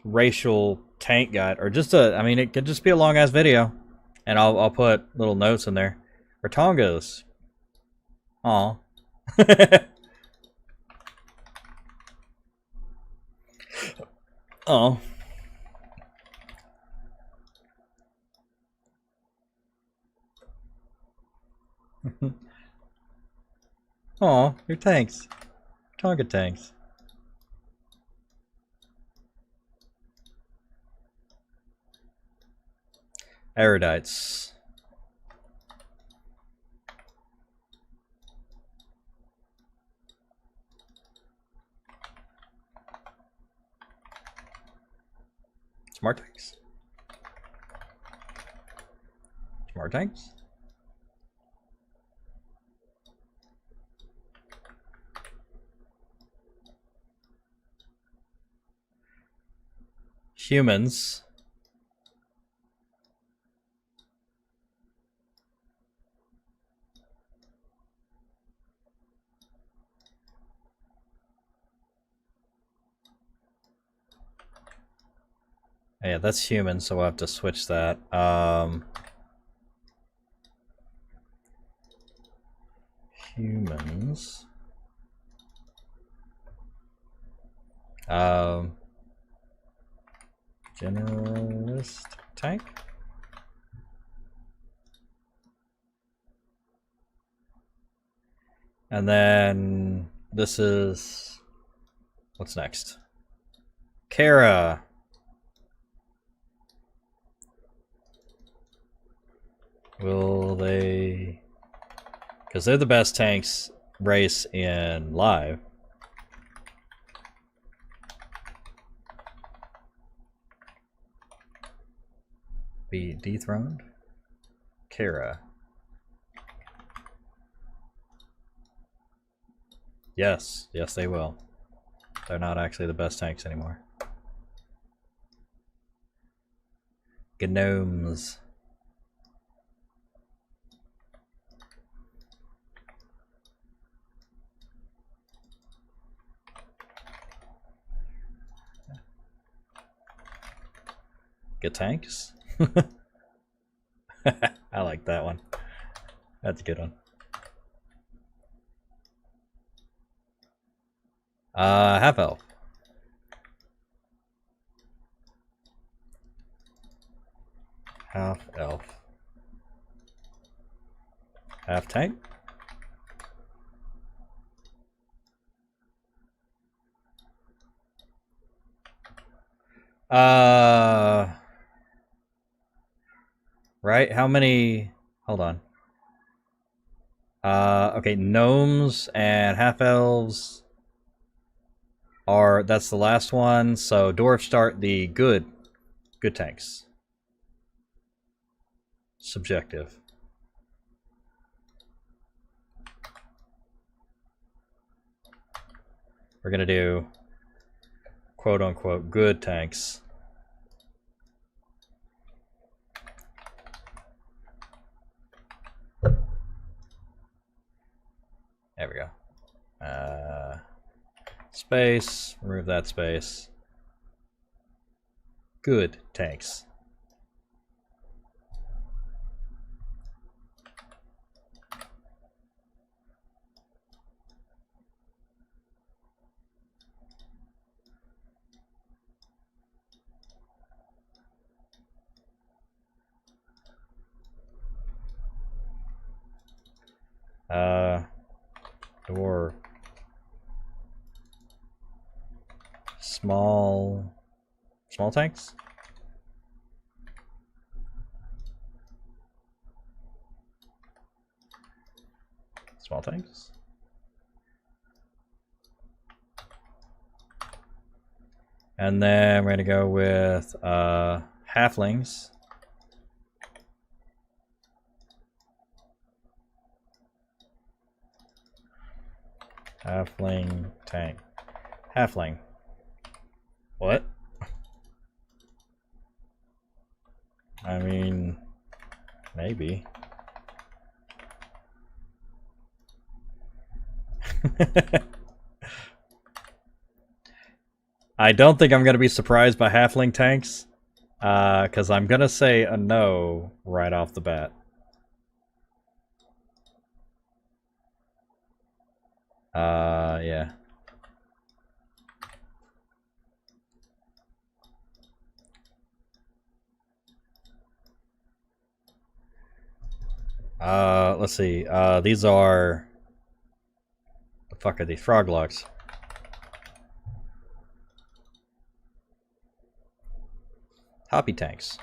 racial tank guide, or just a. I mean, it could just be a long ass video. And I'll put little notes in there. Ratongas. Aw. Oh. Aw, your tanks. Tonga tanks. Erudites. Smart tanks. Smart tanks. Humans. Yeah, that's human, so we'll have to switch that. Humans. Generalist tank. And then this is what's next? Kara. Will they? Because they're the best tanks race in live. Be dethroned? Kara. Yes, yes they will. They're not actually the best tanks anymore. Gnomes. Get tanks? I like that one. That's a good one. Half elf. Half elf. Half tank. Right? How many? Hold on. Okay, gnomes and half elves are, that's the last one. So dwarves start the good tanks. Subjective. We're gonna do quote unquote good tanks. There we go. Space, remove that space. Good tanks. Door. Small tanks? Small tanks? And then we're gonna go with halflings. Halfling tank. Halfling. What? I mean, maybe. I don't think I'm going to be surprised by halfling tanks, because I'm going to say a no right off the bat. Yeah. Let's see. These are... The fuck are these? Froglocks. Hoppy tanks.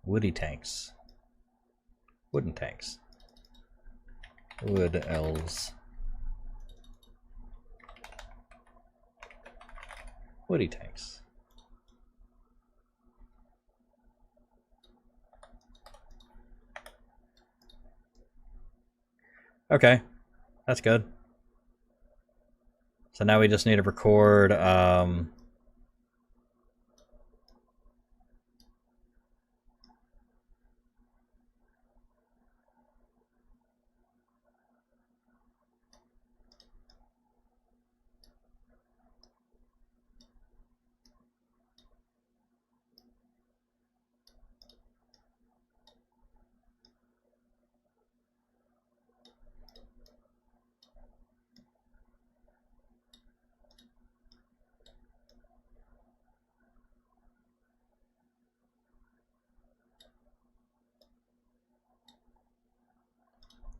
Woody tanks. Wooden tanks. Wood elves. Woody tanks. Okay, that's good. So now we just need to record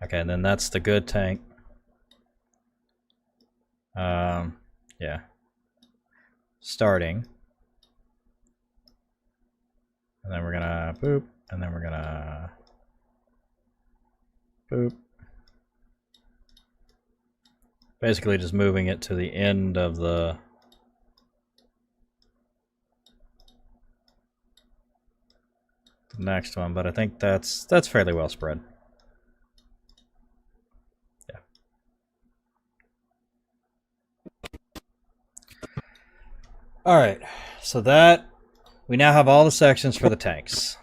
okay, and then that's the good tank. Yeah. Starting. And then we're gonna boop, and then we're gonna boop. Basically just moving it to the end of the next one, but I think that's fairly well spread. Yeah. All right, so that we now have all the sections for the tanks.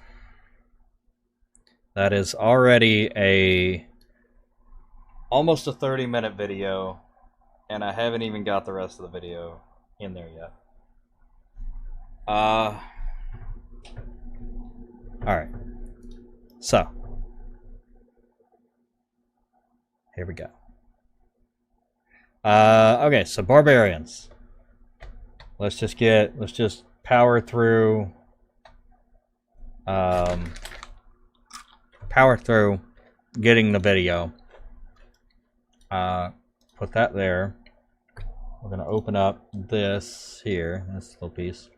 That is already almost a 30-minute video, and I haven't even got the rest of the video in there yet. All right. So, here we go. Okay, so barbarians. Let's just power through getting the video. Put that there. We're gonna open up this here, this little piece.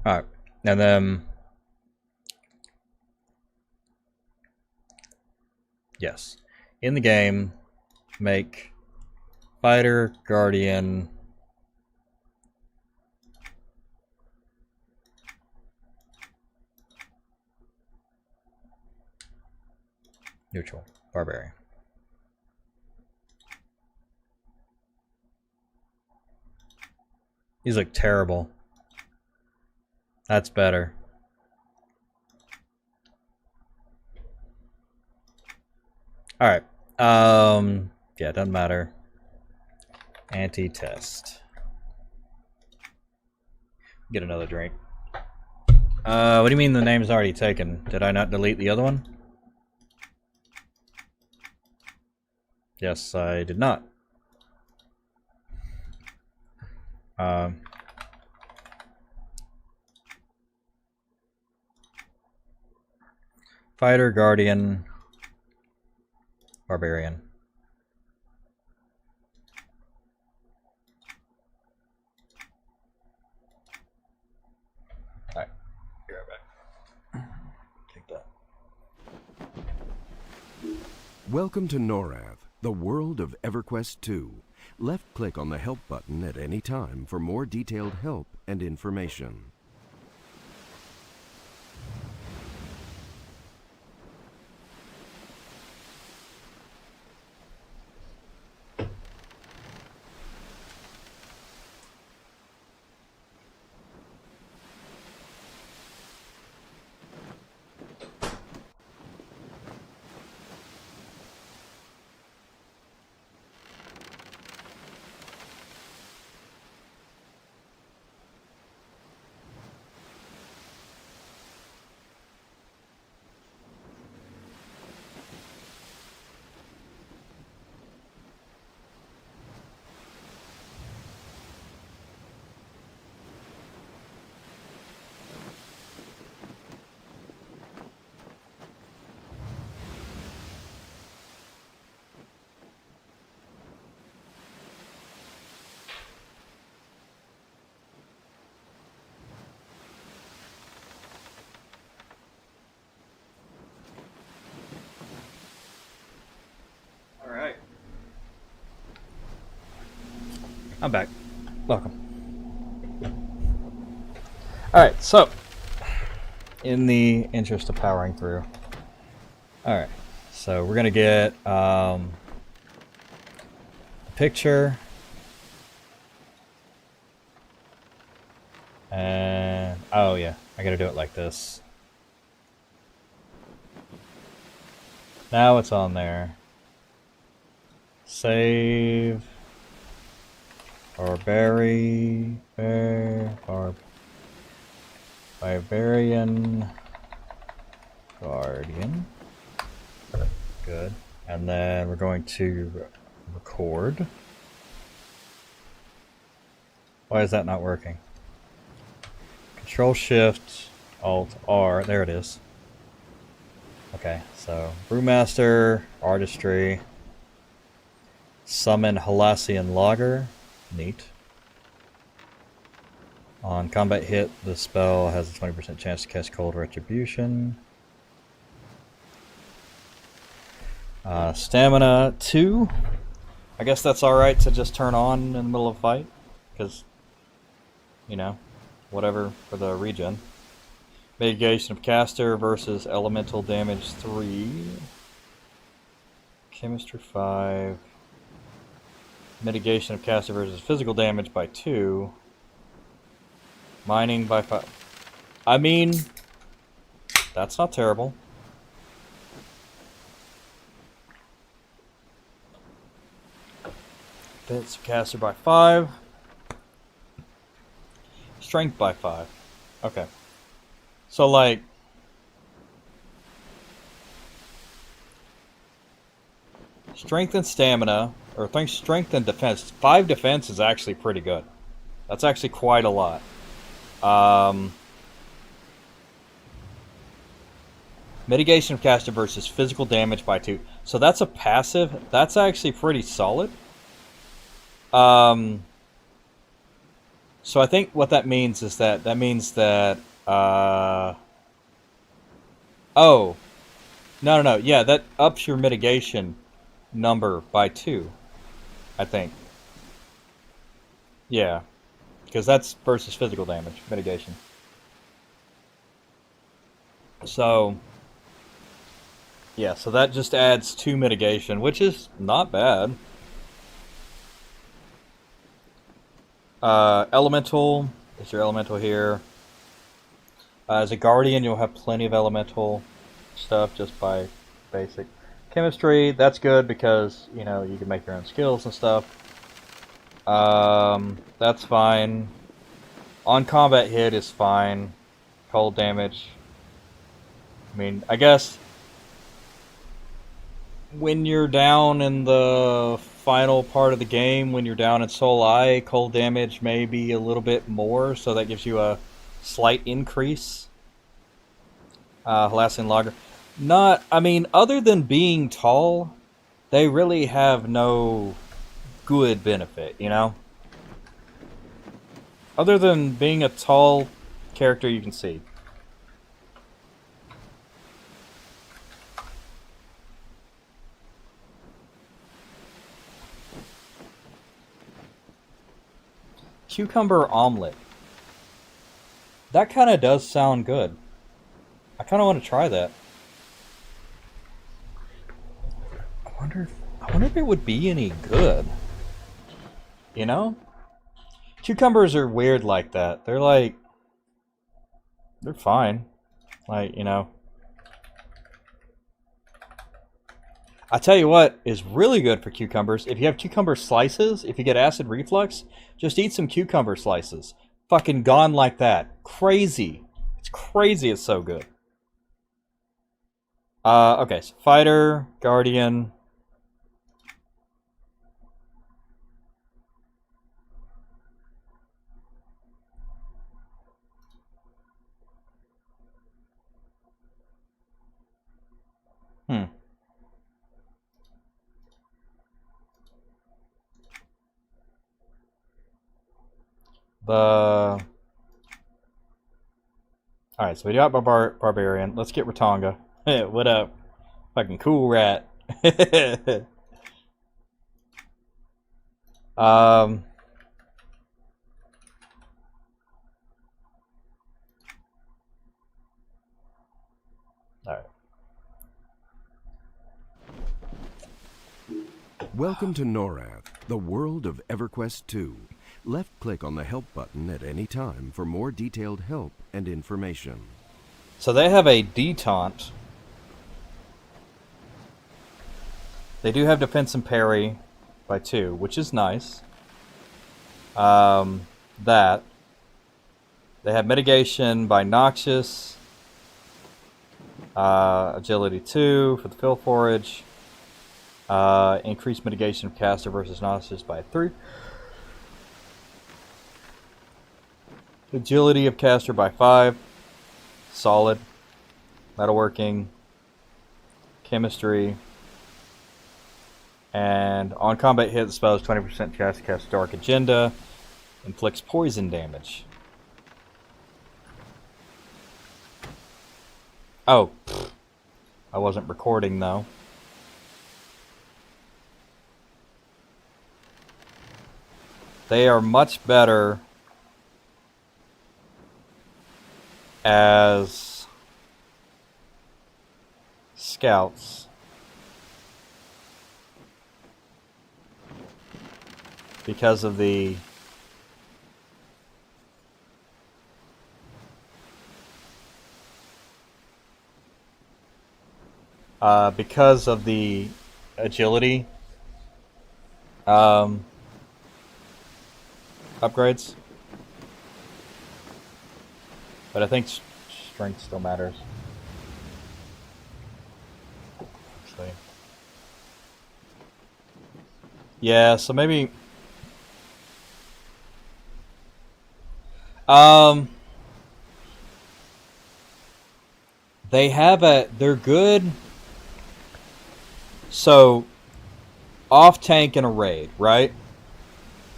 Alright, and then yes, in the game, make fighter, guardian, neutral, barbarian. These look terrible. That's better. Alright. Yeah, doesn't matter. Anti-test. Get another drink. What do you mean the name's already taken? Did I not delete the other one? Yes, I did not. Fighter, guardian, barbarian. Alright, be right back. Take that. Welcome to NORAD, the world of EverQuest 2. Left-click on the Help button at any time for more detailed help and information. I'm back. Welcome. Alright, so in the interest of powering through. Alright, so we're gonna get a picture. And oh yeah, I gotta do it like this. Now it's on there. Save. Barbarian Guardian. Good. And then we're going to record. Why is that not working? Control Shift Alt R. There it is. Okay, so Brewmaster, Artistry, Summon Halasian Logger. Neat. On combat hit, the spell has a 20% chance to cast Cold Retribution. Stamina 2. I guess that's alright to just turn on in the middle of a fight. Because, you know, whatever for the regen. Mitigation of Caster versus Elemental Damage 3. Chemistry 5. Mitigation of Caster versus Physical Damage by 2. Mining by 5. I mean, that's not terrible. Bits of Caster by 5. Strength by 5. Okay. So, like, strength and stamina, or strength and defense. 5 defense is actually pretty good. That's actually quite a lot. Mitigation of Caster versus physical damage by 2. So that's a passive. That's actually pretty solid. So I think what that means is that oh, no, yeah, that ups your mitigation number by 2, I think. Yeah, because that's versus physical damage mitigation. So yeah, so that just adds 2 mitigation, which is not bad. Elemental, is your elemental here. As a guardian, you'll have plenty of elemental stuff just by basic chemistry. That's good because, you know, you can make your own skills and stuff. That's fine. On combat hit is fine. Cold damage. I mean, I guess when you're down in the final part of the game, when you're down in Soul Eye, cold damage may be a little bit more, so that gives you a slight increase. Halasian Logger. Not, I mean, other than being tall, they really have no good benefit, you know? Other than being a tall character you can see. Cucumber omelet. That kind of does sound good. I kind of want to try that. I wonder if it would be any good. You know? Cucumbers are weird like that. They're like, they're fine. Like, you know. I tell you what is really good for cucumbers. If you have cucumber slices, if you get acid reflux, just eat some cucumber slices. Fucking gone like that. Crazy. It's crazy, it's so good. Okay, so fighter, guardian. Alright, so we got Barbarian. Let's get Ratonga. Hey, what up? Fucking cool rat. Alright. Welcome to NORAD, the world of EverQuest 2. Left-click on the Help button at any time for more detailed help and information. So they have a detaunt. They do have defense and parry by 2, which is nice. That. They have mitigation by Noxious. Agility 2 for the Fill Forage. Increased mitigation of caster versus Noxious by 3. Agility of caster by 5. Solid. Metalworking. Chemistry. And on combat hit, the spell is 20% chance to cast Dark Agenda. Inflicts poison damage. Oh. I wasn't recording though. They are much better as scouts because of the agility upgrades. But I think strength still matters. Actually. Yeah, so maybe they have they're good. So off tank in a raid, right?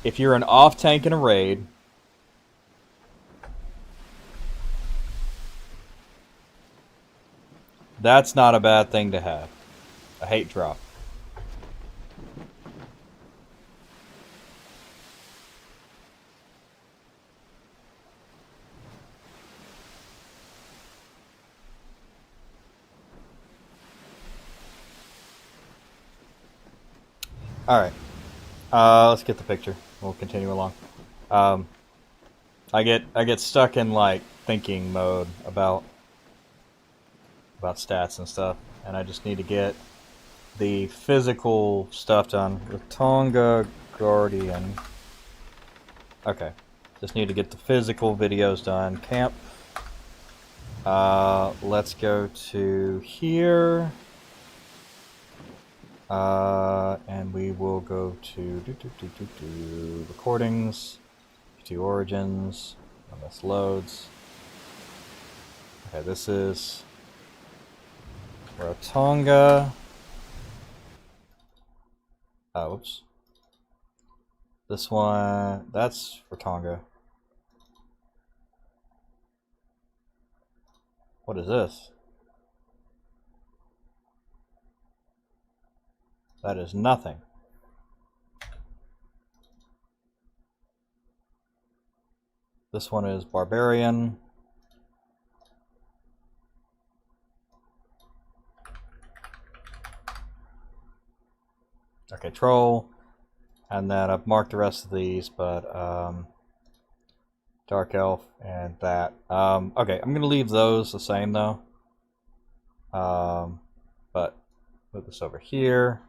If you're an off tank in a raid, that's not a bad thing to have. A hate drop. Alright. Let's get the picture. We'll continue along. I get stuck in like thinking mode about stats and stuff, and I just need to get the physical stuff done. Ratonga Guardian. Okay. Just need to get the physical videos done. Camp. Let's go to here. And we will go to recordings, to origins, and this loads. Okay, this is Ratonga. Oh, oops. This one, that's Ratonga. What is this? That is nothing. This one is Barbarian. Okay, Troll. And then I've marked the rest of these, but Dark Elf and that. Okay, I'm gonna leave those the same though. But move this over here.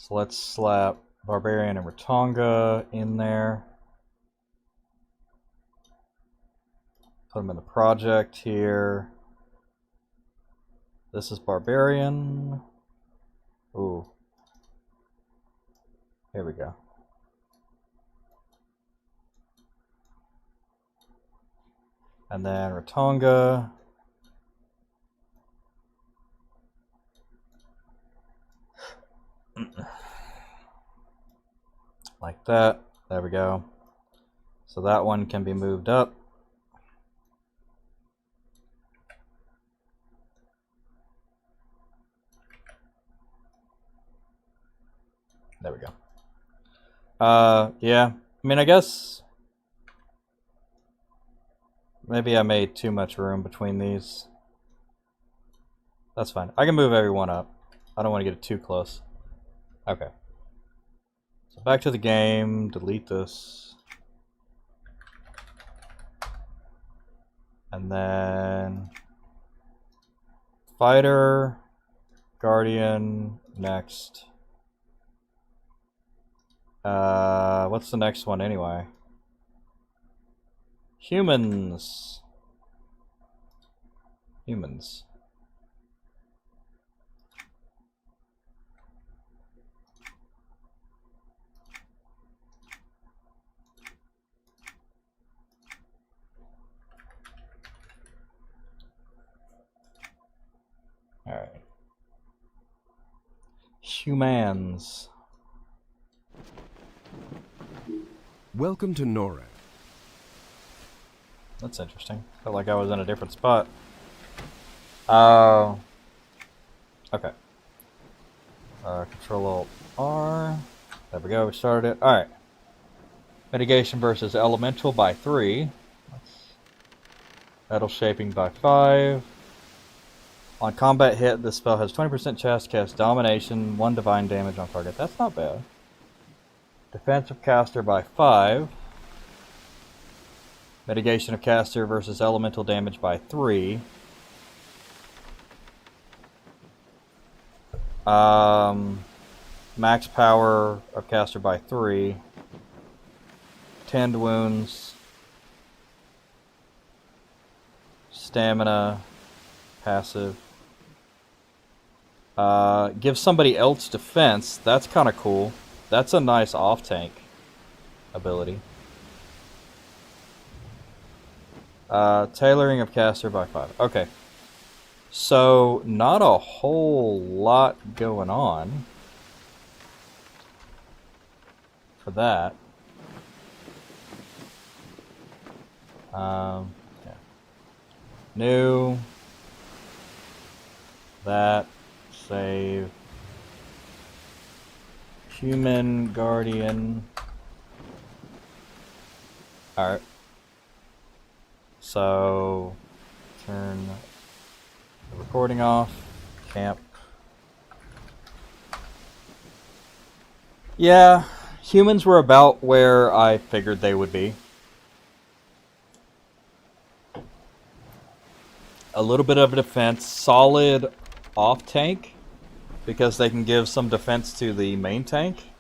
So let's slap Barbarian and Ratonga in there. Put them in the project here. This is Barbarian. Ooh. Here we go. And then Ratonga. Like that. There we go. So that one can be moved up. There we go. Yeah. I mean, I guess Maybe I made too much room between these. That's fine. I can move everyone up. I don't want to get it too close. Okay. So back to the game. Delete this. And then fighter, guardian, next. What's the next one anyway? Humans. Humans. Alright. Humans. Welcome to NORAD. That's interesting. Felt like I was in a different spot. Oh. Okay. Control-Alt-R. There we go, we started it. Alright. Mitigation versus Elemental by 3. Metal Shaping by 5. On combat hit, this spell has 20% chance to cast Domination, 1 divine damage on target. That's not bad. Defense of Caster by 5. Mitigation of Caster versus Elemental damage by 3. Max power of Caster by 3. Tend wounds. Stamina. Passive. Give somebody else defense. That's kind of cool. That's a nice off-tank ability. Tailoring of Caster by 5. Okay. So, not a whole lot going on for that. Yeah. New. That. Save. Human Guardian. Alright. So, turn the recording off. Camp. Yeah, humans were about where I figured they would be. A little bit of a defense. Solid off tank. Because they can give some defense to the main tank.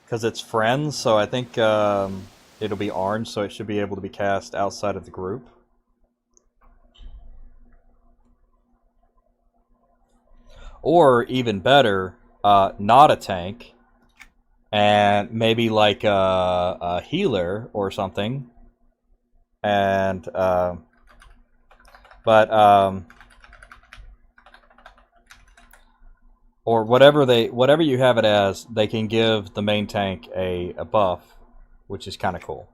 Because it's friends, so I think it'll be orange, so it should be able to be cast outside of the group. Or, even better, not a tank. And maybe like a healer or something. And, or whatever you have it as, they can give the main tank a buff, which is kind of cool.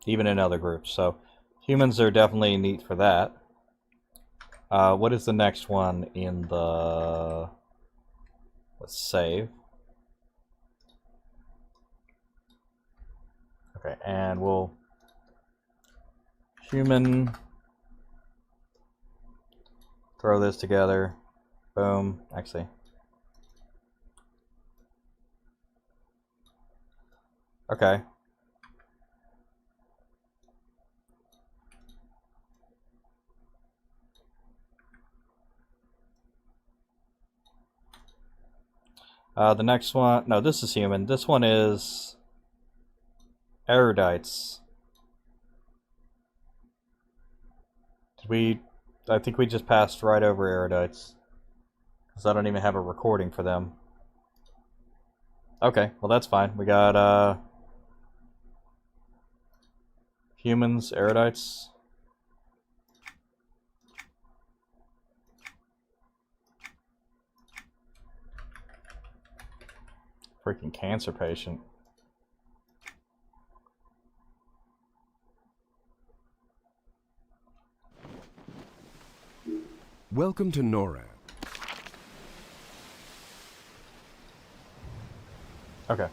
Even in other groups. So humans are definitely neat for that. What is the next one in the... Let's save. Okay, and we'll... Human... Throw this together. Boom. Actually. Okay. The next one... No, this is human. This one is... Erudites. Did we... I think we just passed right over Erudites. Because I don't even have a recording for them. Okay, well that's fine. We got, humans, Erudites. Freaking cancer patient. Welcome to NORAD. Okay.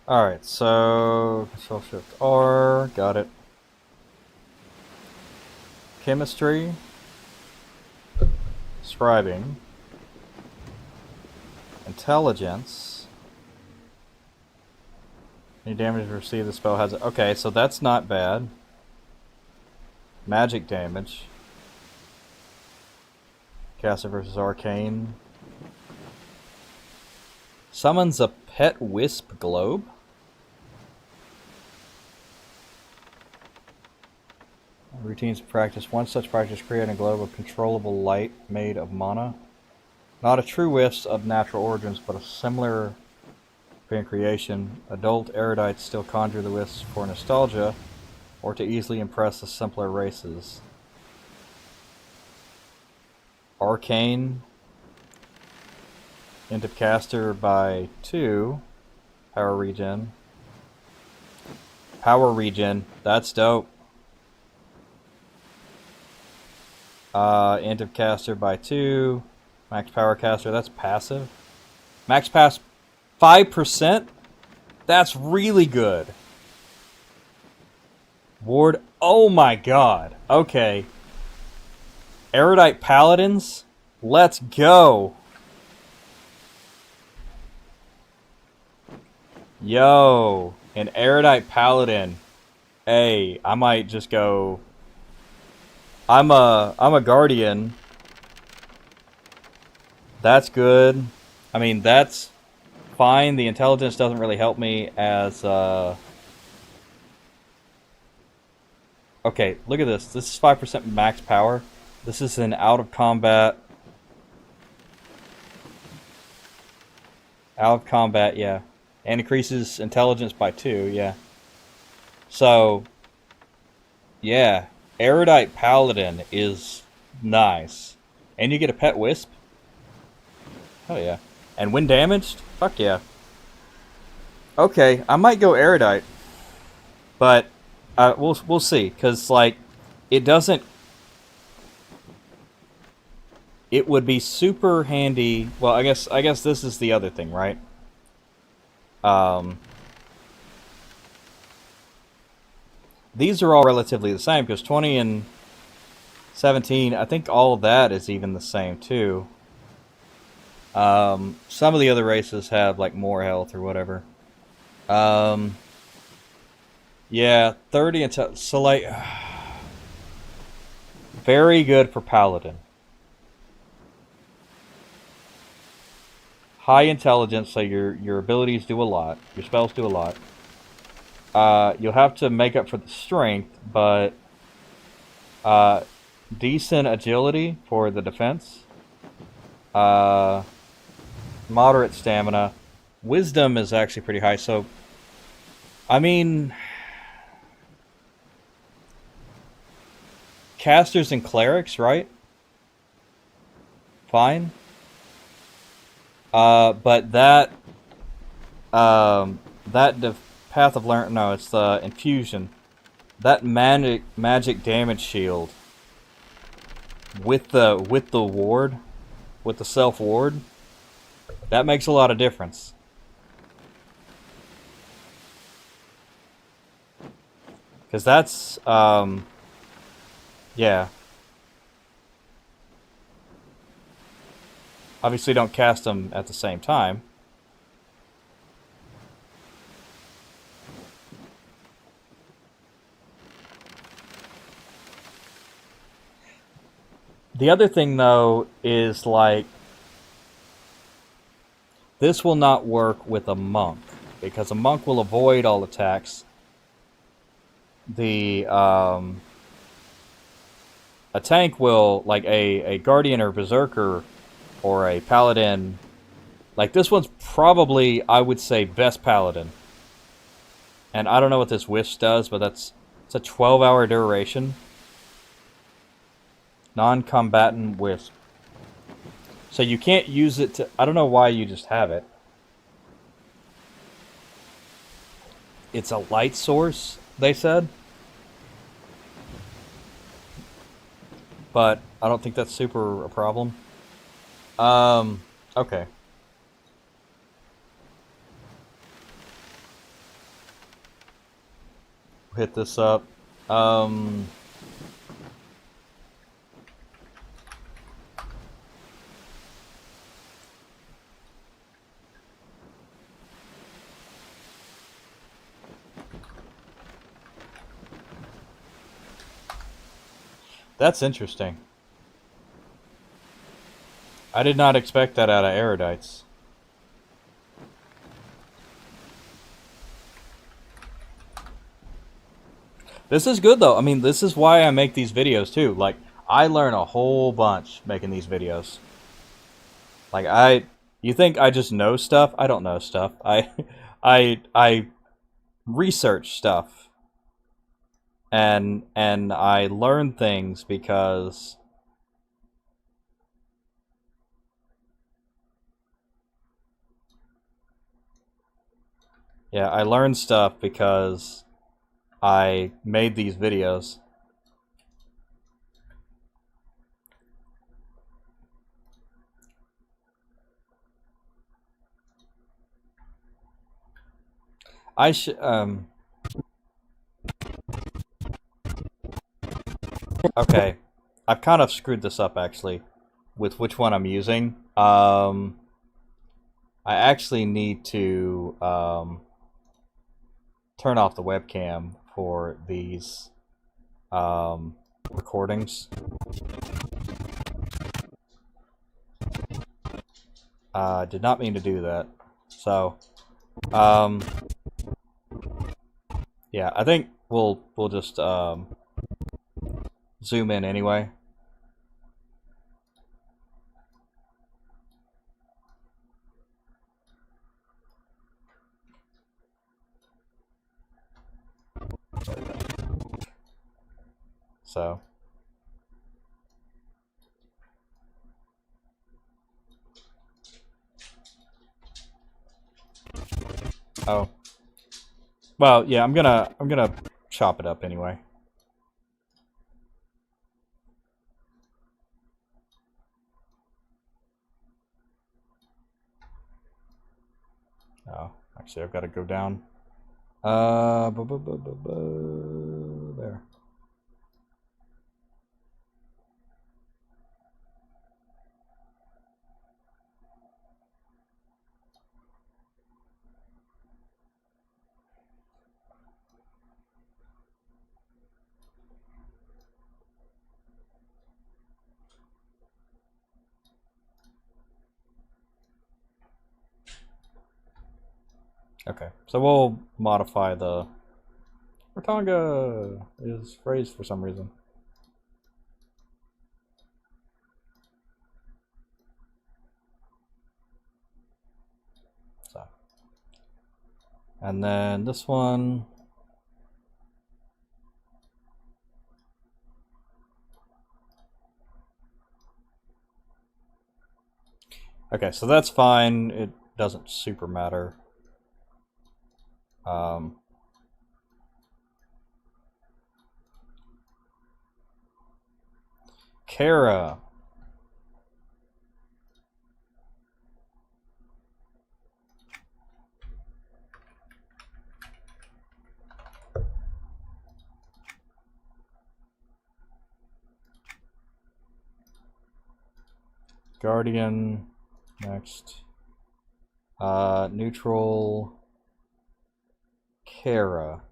Alright, so Control Shift R, got it. Chemistry. Scribing. Intelligence. Any damage received, the spell has it. Okay, so that's not bad. Magic damage. Caster versus Arcane. Summons a pet wisp globe. Routines of practice. One such practice creating a globe of controllable light made of mana. Not a true wisp of natural origins, but a similar creation. Adult erudites still conjure the wisps for nostalgia, or to easily impress the simpler races. Arcane. Into caster by 2. Power regen. Power regen. That's dope. End of caster by 2. Max power caster. That's passive. Max pass 5%. That's really good. Ward. Oh my god. Okay. Erudite paladins. Let's go. Yo, an erudite paladin. Hey, I might just go. I'm a guardian. That's good. I mean, that's fine. The intelligence doesn't really help me as Okay, look at this. This is 5% max power. This is an out of combat. Out of combat, yeah. And increases intelligence by 2, yeah. So, yeah. Erudite Paladin is nice. And you get a pet wisp. Hell yeah. And when damaged? Fuck yeah. Okay, I might go Erudite. But we'll see. Because, like, it doesn't... It would be super handy... Well, I guess this is the other thing, right? These are all relatively the same, because 20 and 17, I think all of that is even the same, too. Some of the other races have, like, more health or whatever. Yeah, 30 and... So, like... Very good for Paladin. High intelligence, so your abilities do a lot. Your spells do a lot. You'll have to make up for the strength, but decent agility for the defense. Moderate stamina. Wisdom is actually pretty high, so... I mean... Casters and clerics, right? Fine. But that... Path of Learn... No, it's the Infusion. That magic damage shield with the ward, with the self ward, that makes a lot of difference. Because that's yeah. Obviously don't cast them at the same time. The other thing, though, is, like, this will not work with a monk, because a monk will avoid all attacks. A tank will, like, a guardian or berserker or a paladin, like, this one's probably, I would say, best paladin. And I don't know what this wisp does, but it's a 12-hour duration. Non-combatant wisp. So you can't use it to... I don't know why you just have it. It's a light source, they said. But I don't think that's super a problem. Okay. hit this up. That's interesting. I did not expect that out of erudites. This is good though. I mean, this is why I make these videos too. Like, I learn a whole bunch making these videos. Like, you think I just know stuff? I don't know stuff. I research stuff. And I learn things because yeah, I learn stuff because I made these videos. I should okay. I've kind of screwed this up actually with which one I'm using. I actually need to turn off the webcam for these recordings. Did not mean to do that. So, yeah, I think we'll just zoom in anyway. So. Oh. Well, yeah, I'm gonna chop it up anyway. Oh, actually, I've got to go down. There. Okay, so we'll modify the Ratonga is phrased for some reason. So, and then this one. Okay, so that's fine. It doesn't super matter. Kara. Guardian. Next. Neutral. Kara.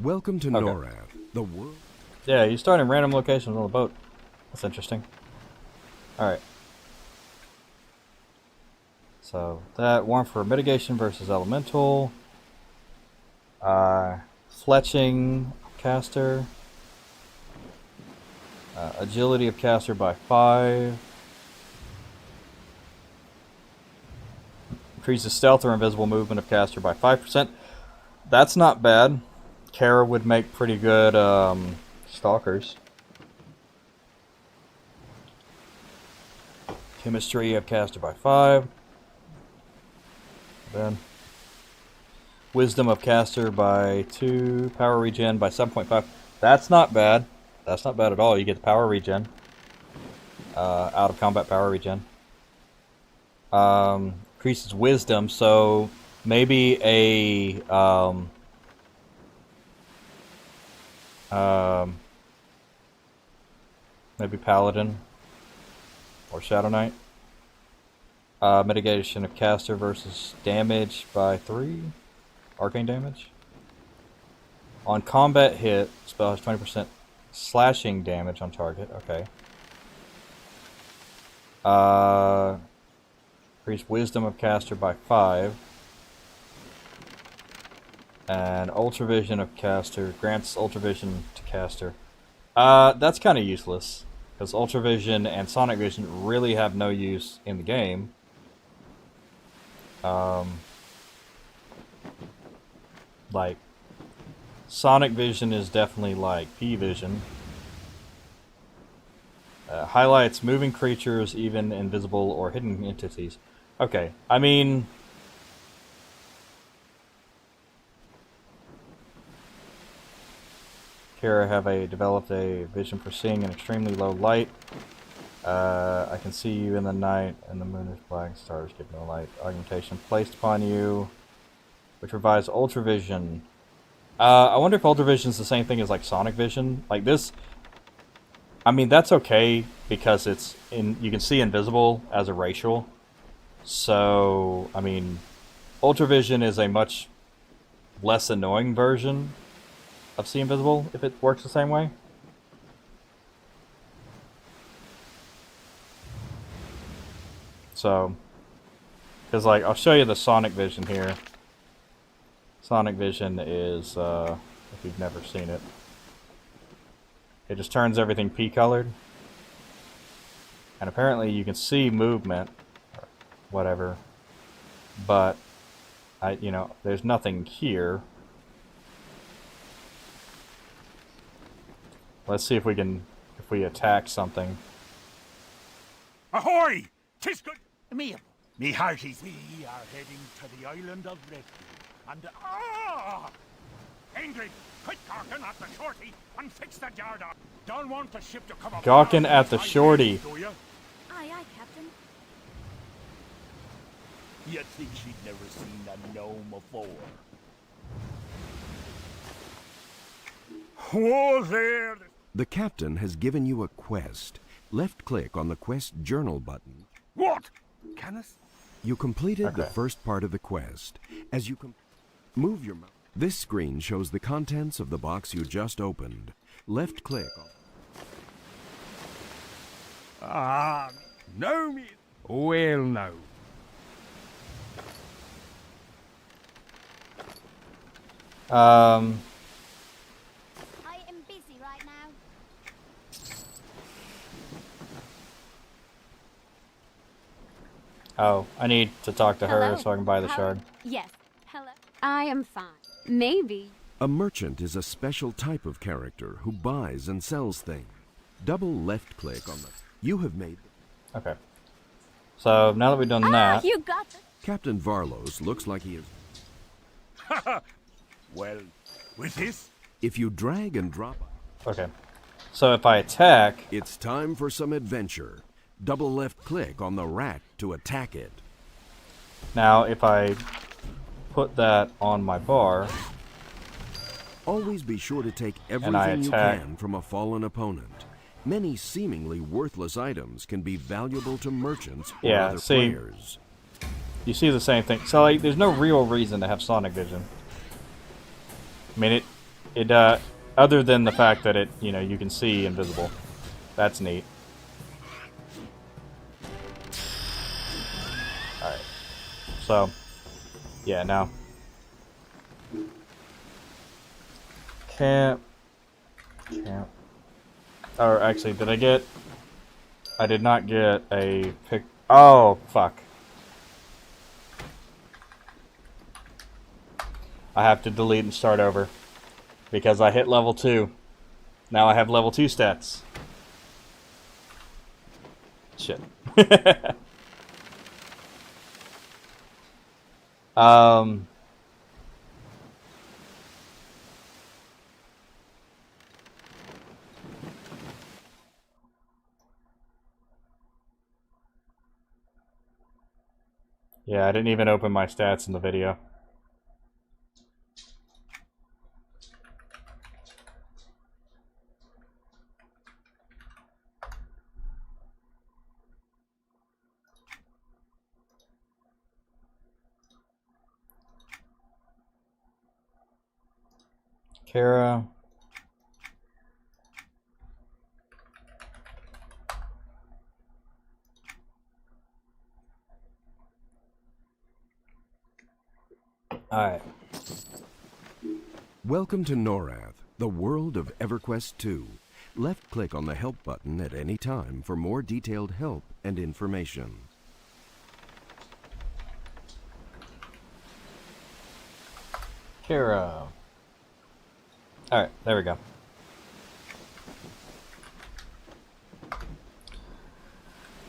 Welcome to NORAD, the world. Yeah, you start in random locations on the boat. That's interesting. Alright. So, that warm for mitigation versus elemental. Fletching caster. Agility of caster by 5. Increases stealth or invisible movement of caster by 5%. That's not bad. Kara would make pretty good stalkers. Chemistry of caster by 5. bad. Wisdom of caster by 2, power regen by 7.5. That's not bad. That's not bad at all. You get the power regen. Out of combat power regen. Increases wisdom, so maybe a maybe paladin or shadow knight. Mitigation of caster versus damage by 3, arcane damage. On combat hit, spell has 20% slashing damage on target. Okay. Increase wisdom of caster by 5. And ultravision of caster grants ultravision to caster. That's kind of useless because ultravision and sonic vision really have no use in the game. Like sonic vision is definitely like P vision. Highlights moving creatures, even invisible or hidden entities. Okay, I mean, here I have developed a vision for seeing in extremely low light. I can see you in the night, and the moon is black, stars give no light. Augmentation placed upon you, which provides ultravision. I wonder if ultravision is the same thing as like sonic vision. Like this, I mean that's okay because it's in. You can see invisible as a racial. So I mean, ultravision is a much less annoying version of see invisible if it works the same way. So, because like I'll show you the sonic vision here. Sonic vision is, if you've never seen it, it just turns everything P colored, and apparently you can see movement, or whatever, but there's nothing here. Let's see if we attack something. Ahoy! 'Tis good. Me hearties. We are heading to the island of Refuge. And Ingrid, quick Garkin at the shorty and fix the yard up. Don't want the ship to come up. Gawkin at the shorty. Do you? Aye, aye, Captain. You think she'd never seen a gnome before? Whoa there! The captain has given you a quest. Left-click on the quest journal button. What? Canis? You completed the Okay. first part of the quest. As you move your mouse, this screen shows the contents of the box you just opened. Left-click on... No me. Well, no. I am busy right now. Oh, I need to talk to her Hello. so I can buy the How- shard. Yes. Hello. I am fine. Maybe. A merchant is a special type of character who buys and sells things. Double left-click on the... You have made... Okay. So now that we've done Ah, that, you got it. Captain Varlos looks like he is... Well, with this? If you drag and drop... okay. So if I attack, It's time for some adventure. Double left-click on the rat to attack it. now if I put that on my bar, Always be sure to take I everything you attack. can from a fallen opponent. Many seemingly worthless items can be valuable to merchants or Yeah, other see- players. you see the same thing. So like, there's no real reason to have sonic vision. I mean, it other than the fact that it, you can see invisible. That's neat. Alright. So, yeah, now. Camp. Or actually, I did not get a pick. Oh, fuck. I have to delete and start over. Because I hit level 2. Now I have level 2 stats. Shit. Um, yeah, I didn't even open my stats in the video. Kara. Alright. Welcome to NORAD, the world of EverQuest 2. Left-click on the Help button at any time for more detailed help and information. Kara. Alright, there we go.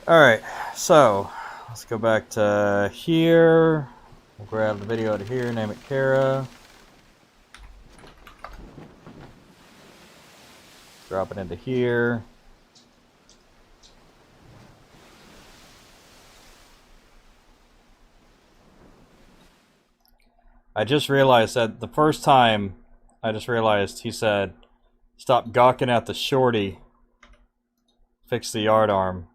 Alright, so let's go back to here. We'll grab the video out of here, name it Kara. Drop it into here. I just realized that the first time he said, stop gawking at the shorty, fix the yard arm.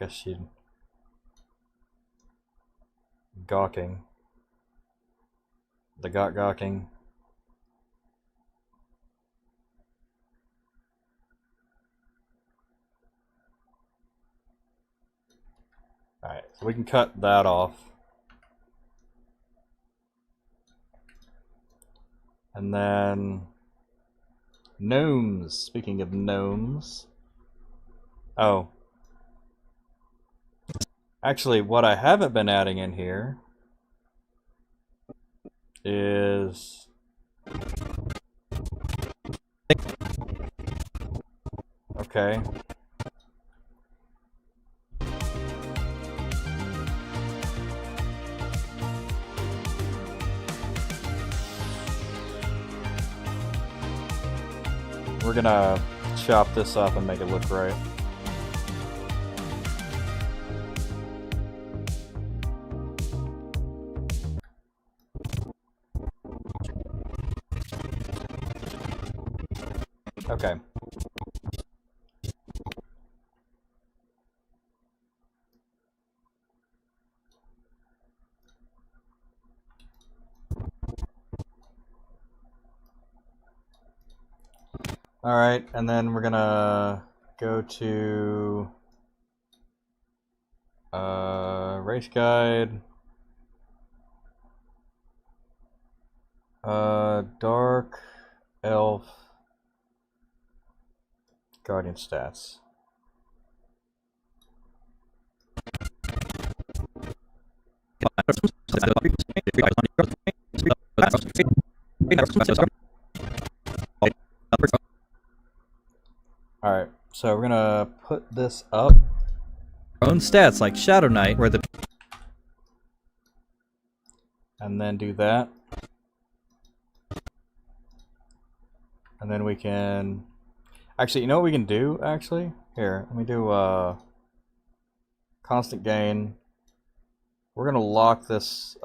Guess she gawking. The gawking. Alright, so we can cut that off. And then gnomes. Speaking of gnomes. Oh. Actually, what I haven't been adding in here is okay. We're gonna chop this up and make it look right. Okay. Alright, and then we're gonna go to race guide. Dark elf guardian stats. Alright, so we're gonna put this up. Own stats like Shadow Knight, where the And then do that. And then we can... Actually, you know what we can do, actually? Here, let me do constant gain. We're gonna lock this,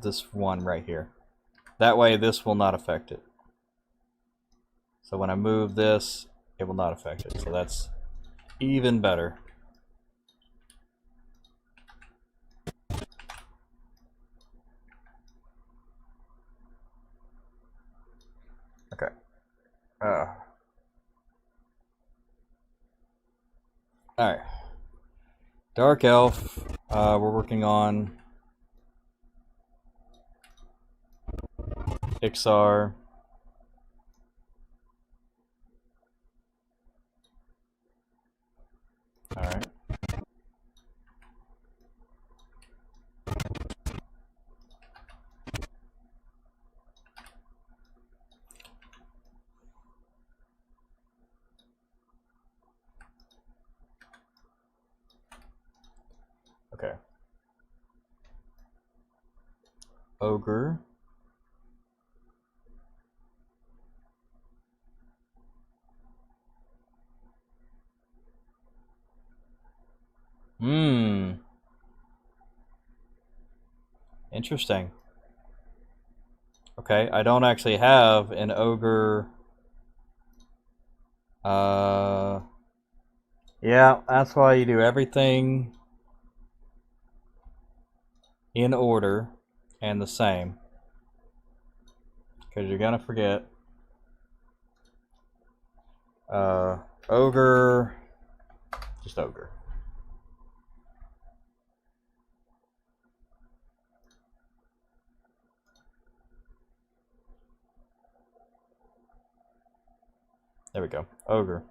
this one right here. That way this will not affect it. So when I move this, it will not affect it. So that's even better. Okay. Alright. Dark Elf, we're working on Ixar. Alright. Okay. Ogre. Hmm. Interesting. Okay, I don't actually have an ogre. Yeah, that's why you do everything in order and the same. Because you're gonna forget. Ogre. Just ogre. There we go. Ogre.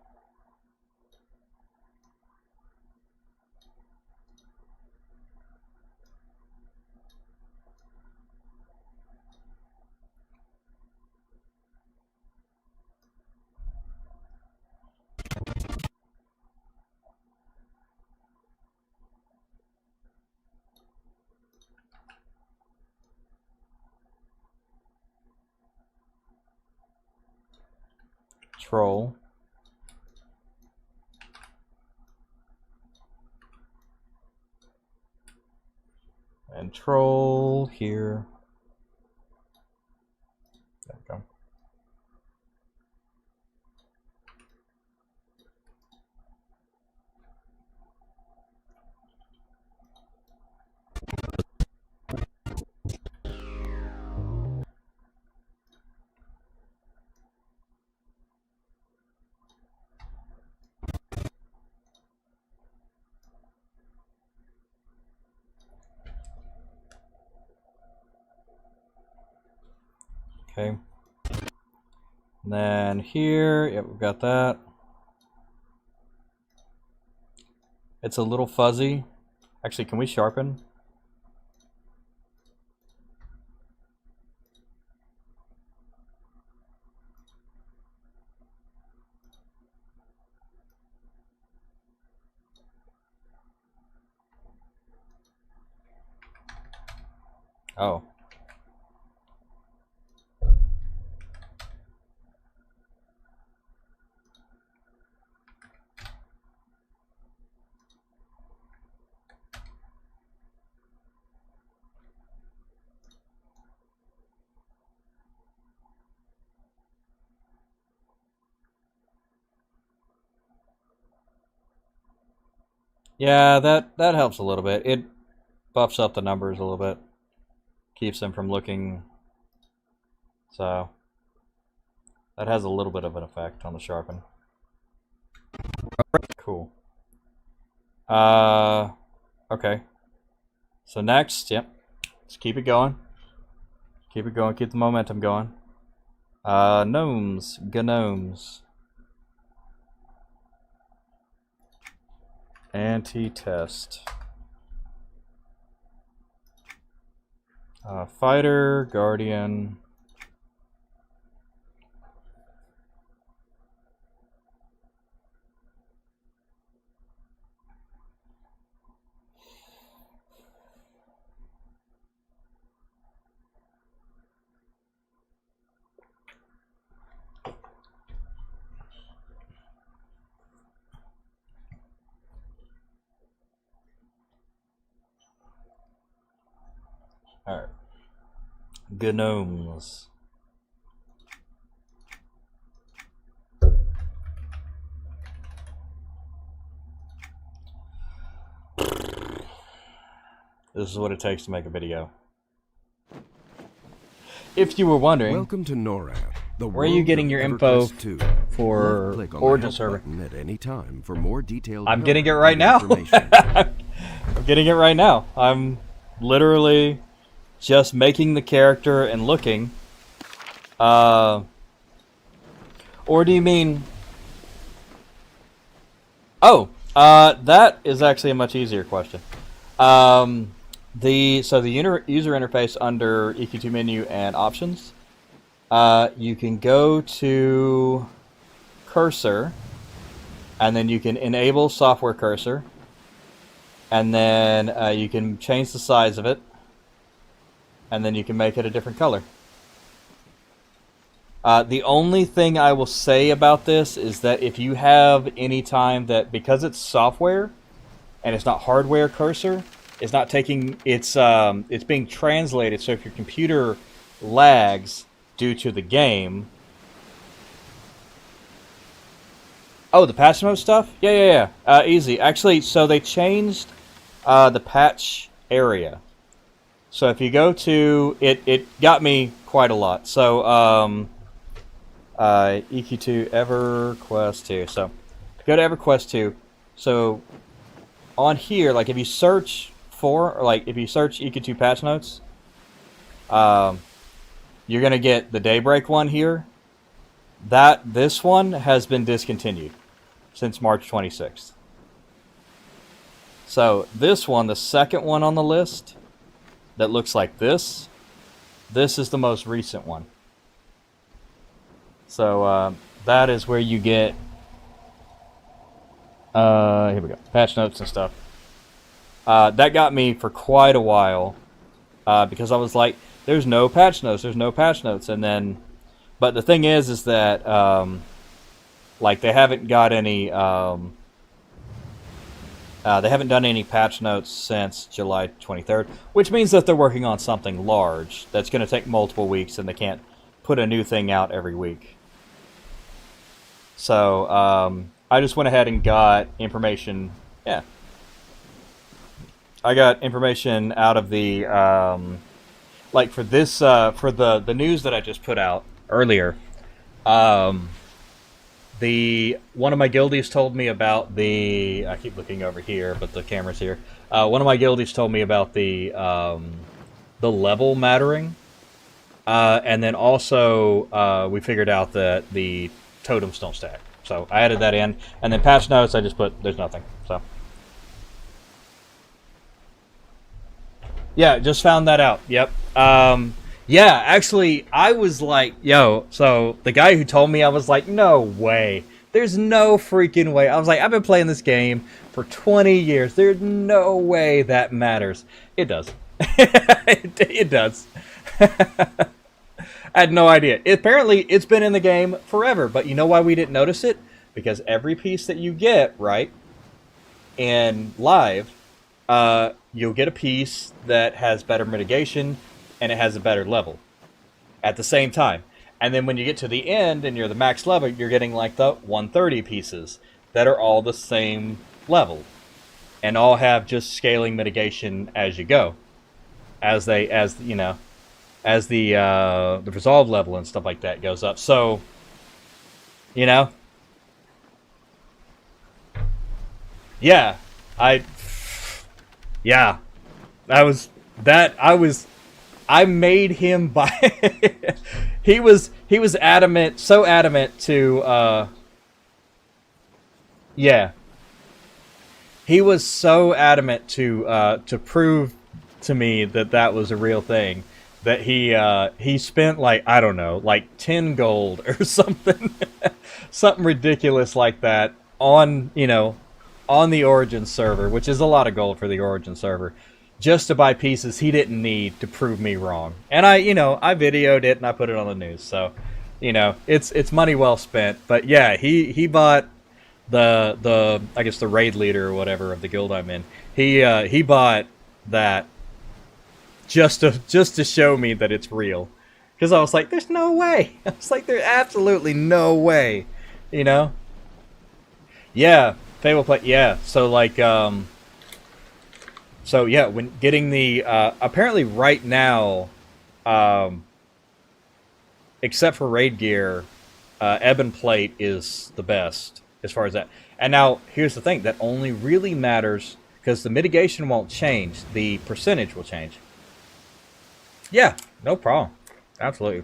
Troll. And troll here. There we go. Okay. And then here, yep, we've got that. It's a little fuzzy. Actually, can we sharpen? Oh. Yeah, that helps a little bit. It buffs up the numbers a little bit. Keeps them from looking... So... That has a little bit of an effect on the sharpen. Cool. Okay. So next, yep. Let's keep it going. Keep it going, keep the momentum going. Gnomes. Gnomes. Anti-test. Fighter, Guardian. Alright. Gnomes. This is what it takes to make a video. If you were wondering, Welcome to NORAD, the where are you getting your info for Left-click on the Origin help server? button at any time for more detailed I'm help getting it and right now. information. I'm getting it right now. I'm literally just making the character and looking. Or do you mean... Oh, that is actually a much easier question. The user interface under EQ2 menu and options, you can go to cursor, and then you can enable software cursor, and then you can change the size of it, and then you can make it a different color. The only thing I will say about this is that if you have any time that, because it's software and it's not hardware cursor, it's not taking, it's being translated. So if your computer lags due to the game. Oh, the patch note stuff? Yeah. Easy. Actually, so they changed the patch area. So if you go to it got me quite a lot. So EQ2 EverQuest 2. So go to EverQuest 2. So on here, like if you search for, or like if you search EQ2 patch notes, you're gonna get the Daybreak one here. This one has been discontinued since March 26th. So this one, the second one on the list, that looks like this is the most recent one. So that is where you get here we go, patch notes and stuff. That got me for quite a while because I was like, there's no patch notes, and then, but the thing is that like they haven't got any they haven't done any patch notes since July 23rd, which means that they're working on something large that's going to take multiple weeks, and they can't put a new thing out every week. So I just went ahead and got information. Yeah, I got information out of the like for this for the news that I just put out earlier. One of my guildies told me about the. I keep looking over here, but the camera's here. One of my guildies told me about the level mattering, and then also we figured out that the totems don't stack. So I added that in, and then patch notes I just put there's nothing. So yeah, just found that out. Yep. Yeah, actually, I was like, yo, so the guy who told me, I was like, no way. There's no freaking way. I was like, I've been playing this game for 20 years. There's no way that matters. It does. It does. I had no idea. Apparently, it's been in the game forever, but you know why we didn't notice it? Because every piece that you get, right, in live, you'll get a piece that has better mitigation, and it has a better level at the same time. And then when you get to the end and you're the max level, you're getting like the 130 pieces that are all the same level and all have just scaling mitigation as you go, as the resolve level and stuff like that goes up. So, yeah, I made him buy. he was adamant, so adamant to. Yeah. He was so adamant to prove to me that was a real thing that he spent like, I don't know, like 10 gold or something, something ridiculous like that on the Origin server, which is a lot of gold for the Origin server, just to buy pieces he didn't need to prove me wrong. And I videoed it and I put it on the news. So, it's money well spent. But yeah, he bought the I guess the raid leader or whatever of the guild I'm in. He bought that just to show me that it's real. Because I was like, there's no way. I was like, there's absolutely no way. Yeah, Fable play. Yeah, so like So yeah, when getting the apparently right now, except for raid gear, Ebon plate is the best as far as that. And now here's the thing: that only really matters because the mitigation won't change; the percentage will change. Yeah, no problem, absolutely.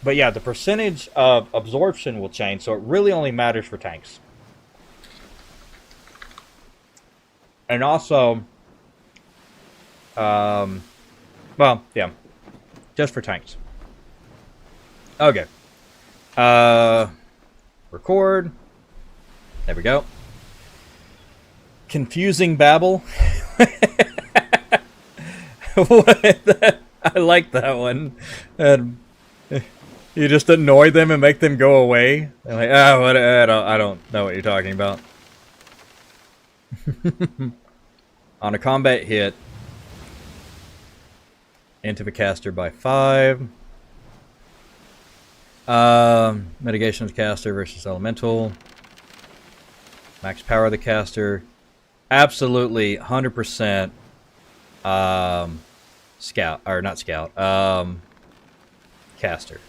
But yeah, the percentage of absorption will change, so it really only matters for tanks. And also, well, yeah, just for tanks. Okay. Record. There we go. confusing babble. What? I like that one. And you just annoy them and make them go away. They're like, I don't know what you're talking about. On a combat hit, into the caster by 5. Mitigation of the caster versus elemental. Max power of the caster. Absolutely 100% scout, or not scout, caster.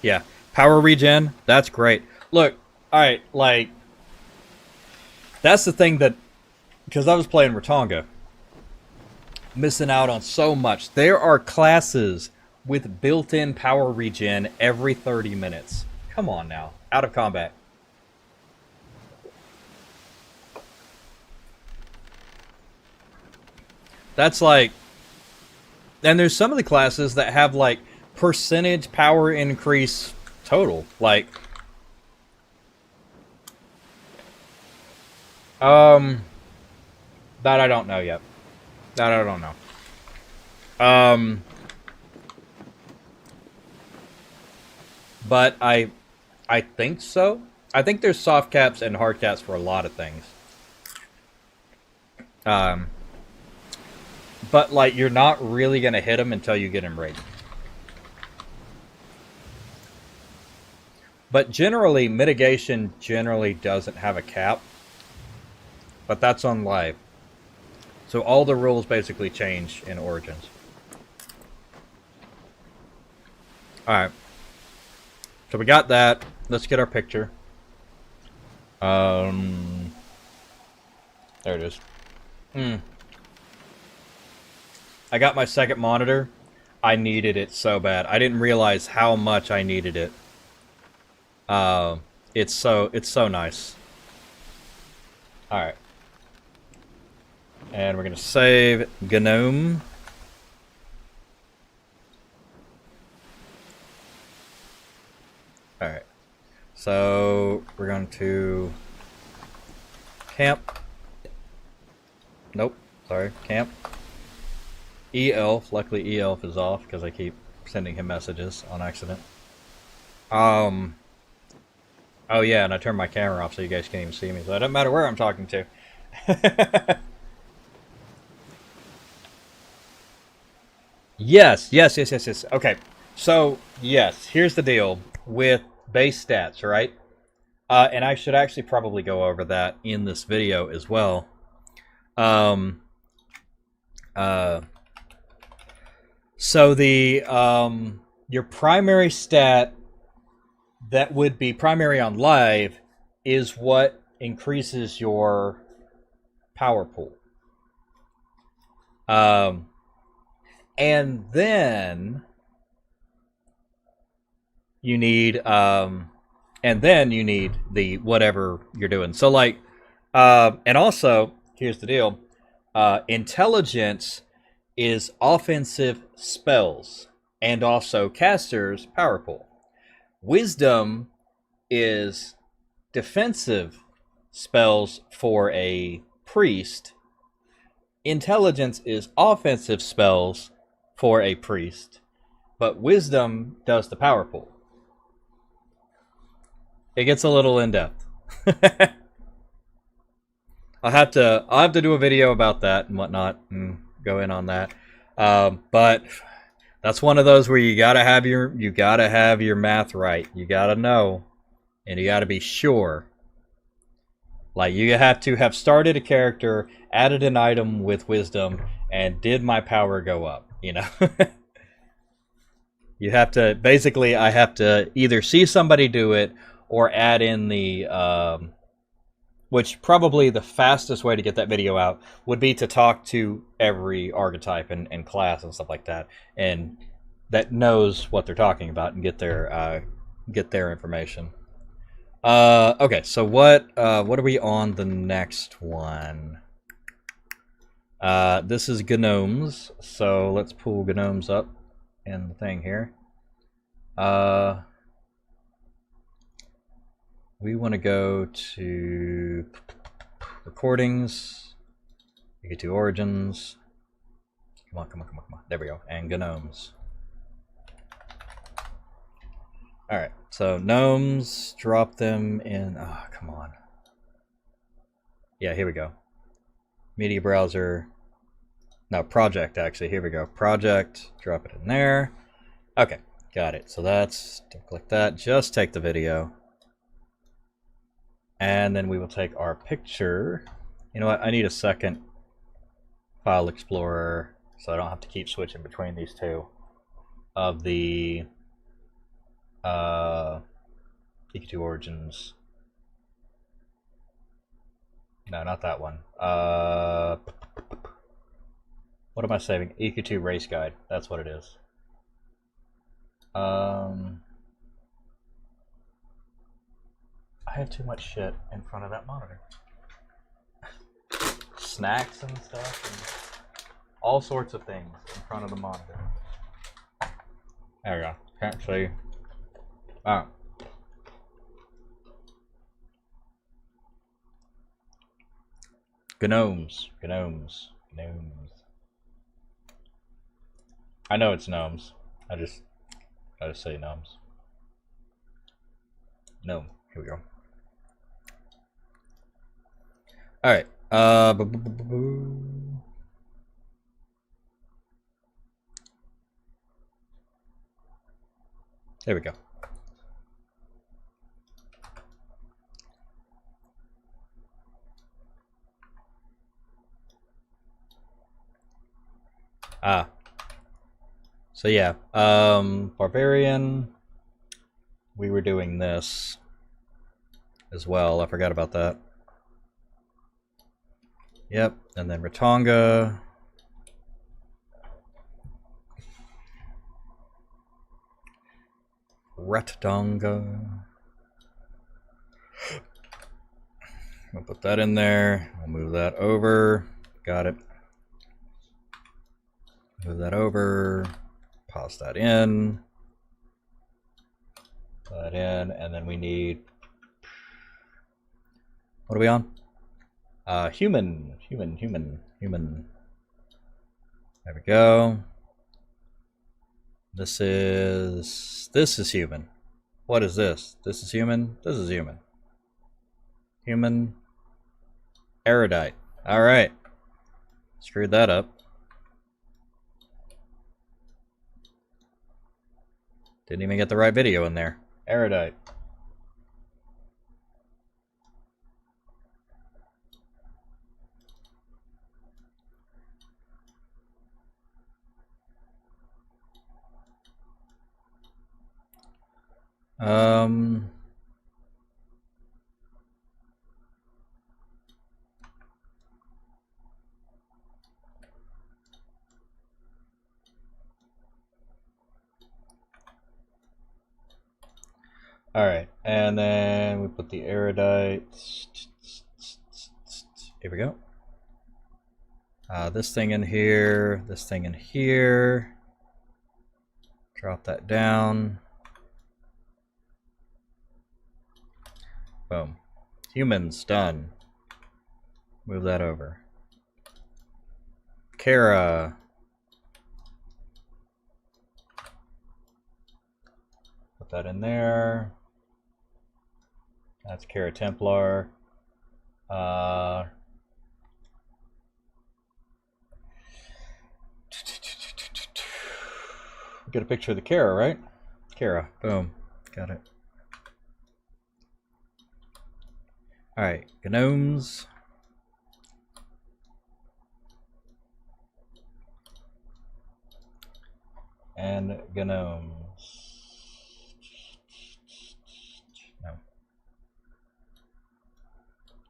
Yeah, power regen, that's great. Look, alright, like, that's the thing that, because I was playing Ratonga, missing out on so much. There are classes with built-in power regen every 30 minutes. Come on now, out of combat. That's like, and there's some of the classes that have like percentage power increase total. Like, that I don't know yet. That I don't know. But I think so. I think there's soft caps and hard caps for a lot of things. But like, you're not really gonna hit them until you get them rated. But generally, mitigation generally doesn't have a cap. But that's on live. So all the rules basically change in Origins. Alright. So we got that. Let's get our picture. There it is. I got my second monitor. I needed it so bad. I didn't realize how much I needed it. It's so nice. Alright. And we're gonna save GNOME. Alright. So we're going to camp. Nope, sorry, camp. E-Elf, luckily E-Elf is off because I keep sending him messages on accident. Oh yeah, and I turned my camera off so you guys can't even see me, so it doesn't matter where I'm talking to. Yes. Okay, so yes, here's the deal with base stats, right? And I should actually probably go over that in this video as well. So the your primary stat that would be primary on live is what increases your power pool. And then you need the whatever you're doing. So like, and also here's the deal: intelligence is offensive spells and also casters' power pool. Wisdom is defensive spells for a priest. Intelligence is offensive spells for a priest, but wisdom does the power pool. It gets a little in depth. I'll have to do a video about that and whatnot and go in on that. But that's one of those where you gotta have your math right. You gotta know, and you gotta be sure. Like, you have to have started a character, added an item with wisdom, and did my power go up, you know? You have to, basically, I have to either see somebody do it or add in the, which probably the fastest way to get that video out would be to talk to every archetype and class and stuff like that, and that knows what they're talking about and get their information. Okay, so what are we on the next one? This is Gnomes, so let's pull Gnomes up in the thing here. we want to go to recordings, EQ2 origins. Come on, come on, come on, come on. There we go. And gnomes. Alright, so gnomes, drop them in. Oh, come on. Yeah, here we go. Media browser. No, project, actually. Here we go. Project, drop it in there. Okay, got it. So that's, don't click that. Just take the video. And then we will take our picture. You know what? I need a second file explorer so I don't have to keep switching between these two of the EQ2 origins. No, not that one. What am I saving? EQ2 race guide. That's what it is. I have too much shit in front of that monitor. Snacks and stuff, and all sorts of things in front of the monitor. There we go. Can't see. Alright. Gnomes. Gnomes. Gnomes. I know it's gnomes. I just say gnomes. Gnome. Here we go. Alright. There we go. So yeah, Barbarian, we were doing this as well. I forgot about that. Yep, and then Ratonga. Ratonga. We'll put that in there. We'll move that over. Got it. Move that over. Pause that in. Put that in, and then we need. What are we on? Human. There we go. This is human. What is this? This is human. This is human. Human. Erudite. All right. Screwed that up. Didn't even get the right video in there. Erudite. Alright, and then we put the erudite. Here we go. This thing in here, this thing in here. Drop that down. Boom. Humans, done. Move that over. Kara. Put that in there. That's Kara Templar. Get a picture of the Kara, right? Kara. Boom. Got it. Alright, gnomes. And gnomes. No.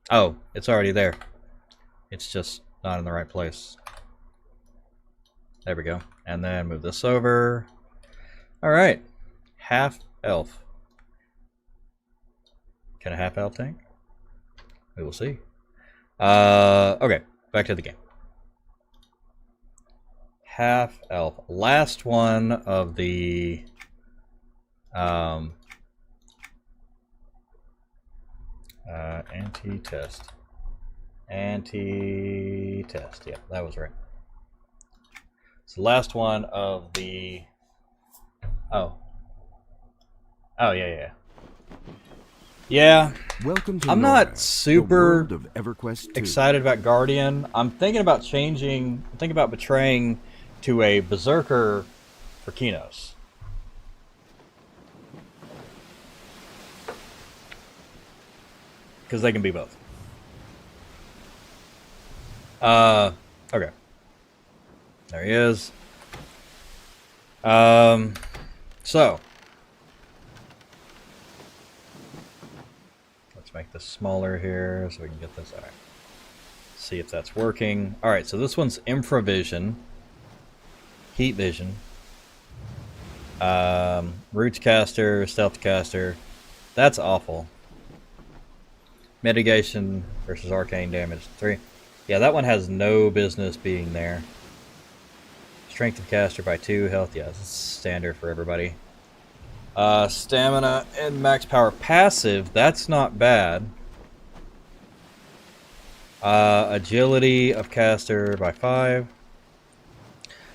Oh, it's already there. It's just not in the right place. There we go. And then move this over. Alright. Half elf. Can a half elf tank? We will see. Okay, back to the game. Half elf. Last one of the Anti-test. Anti-test. Yeah, that was right. It's the last one of the... Oh. Oh, yeah. Yeah, Welcome to I'm NORAD, not the super world of EverQuest 2. excited about Guardian. I'm thinking about betraying to a Berserker for Kinos. Because they can be both. Okay. There he is. So. Let's make this smaller here so we can get this. Alright. See if that's working. Alright, so this one's infravision. Heat vision. Roots caster, stealth caster. That's awful. Mitigation versus arcane damage 3. Yeah, that one has no business being there. Strength of caster by 2, health, yeah, that's standard for everybody. Stamina and max power passive, that's not bad. Agility of caster by 5.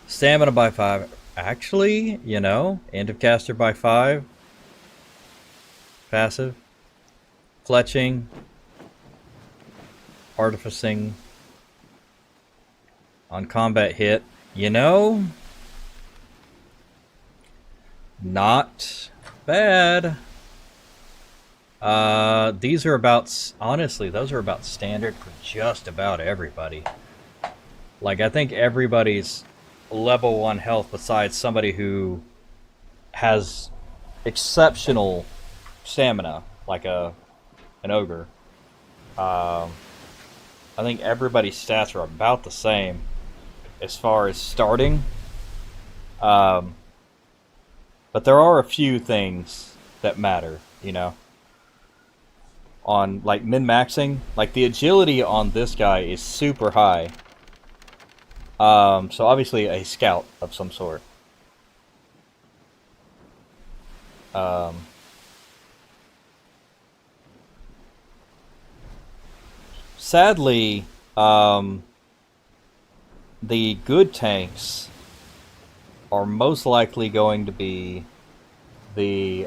Stamina by 5. Actually, you know, end of caster by 5. Passive. Fletching. Artificing. On combat hit. You know, not bad. These are about, honestly, those are about standard for just about everybody. Like, I think everybody's level 1 health besides somebody who has exceptional stamina, like an ogre. I think everybody's stats are about the same as far as starting. But there are a few things that matter, you know. On, like, min-maxing, like, the agility on this guy is super high. So obviously a scout of some sort. Sadly, the good tanks are most likely going to be the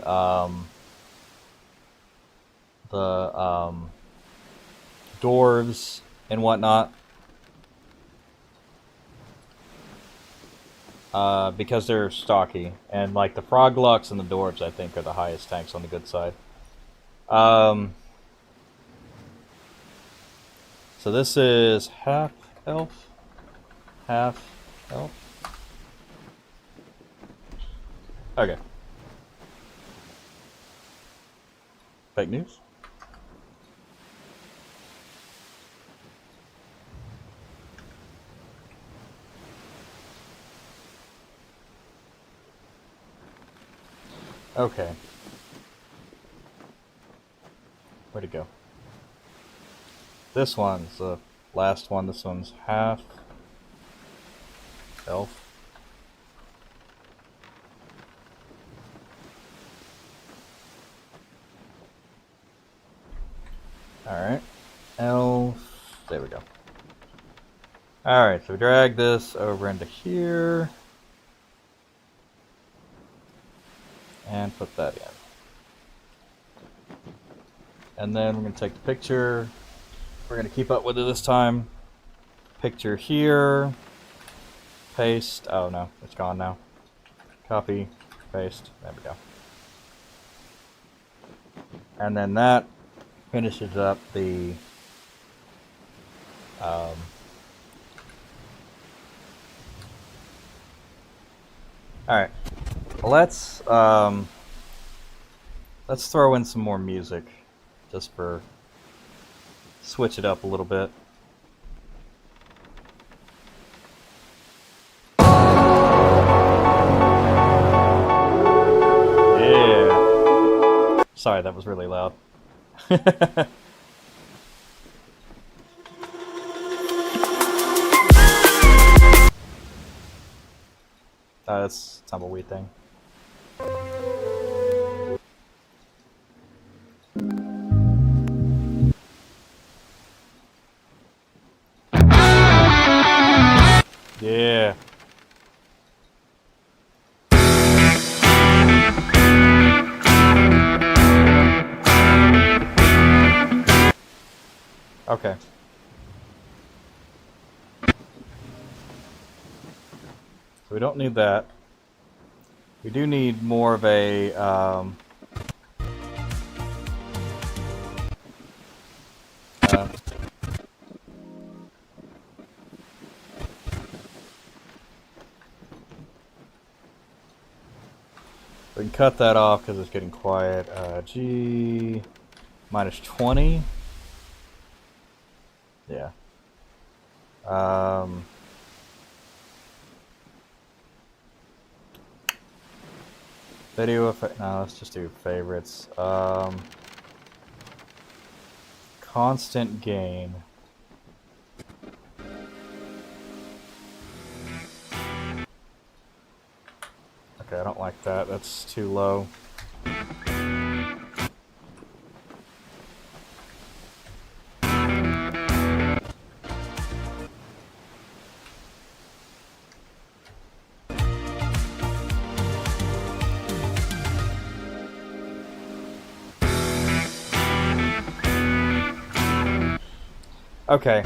dwarves and whatnot, because they're stocky, and like the Froglocks and the dwarves, I think, are the highest tanks on the good side. So this is half elf, half elf. Okay. Fake news? Okay. Where'd it go? This one's the last one. This one's half elf. Alright. Elf. There we go. Alright, so we drag this over into here. And put that in. And then we're going to take the picture. We're going to keep up with it this time. Picture here. Paste. Oh no, it's gone now. Copy. Paste. There we go. And then that finishes up the alright. Let's throw in some more music just for switch it up a little bit. Yeah. Sorry, that was really loud. That's a tumbleweed thing. Okay. So we don't need that. We do need more of a we can cut that off because it's getting quiet. G minus 20. Yeah. Video effect. No, let's just do favorites. Constant gain. Okay, I don't like that. That's too low. Okay.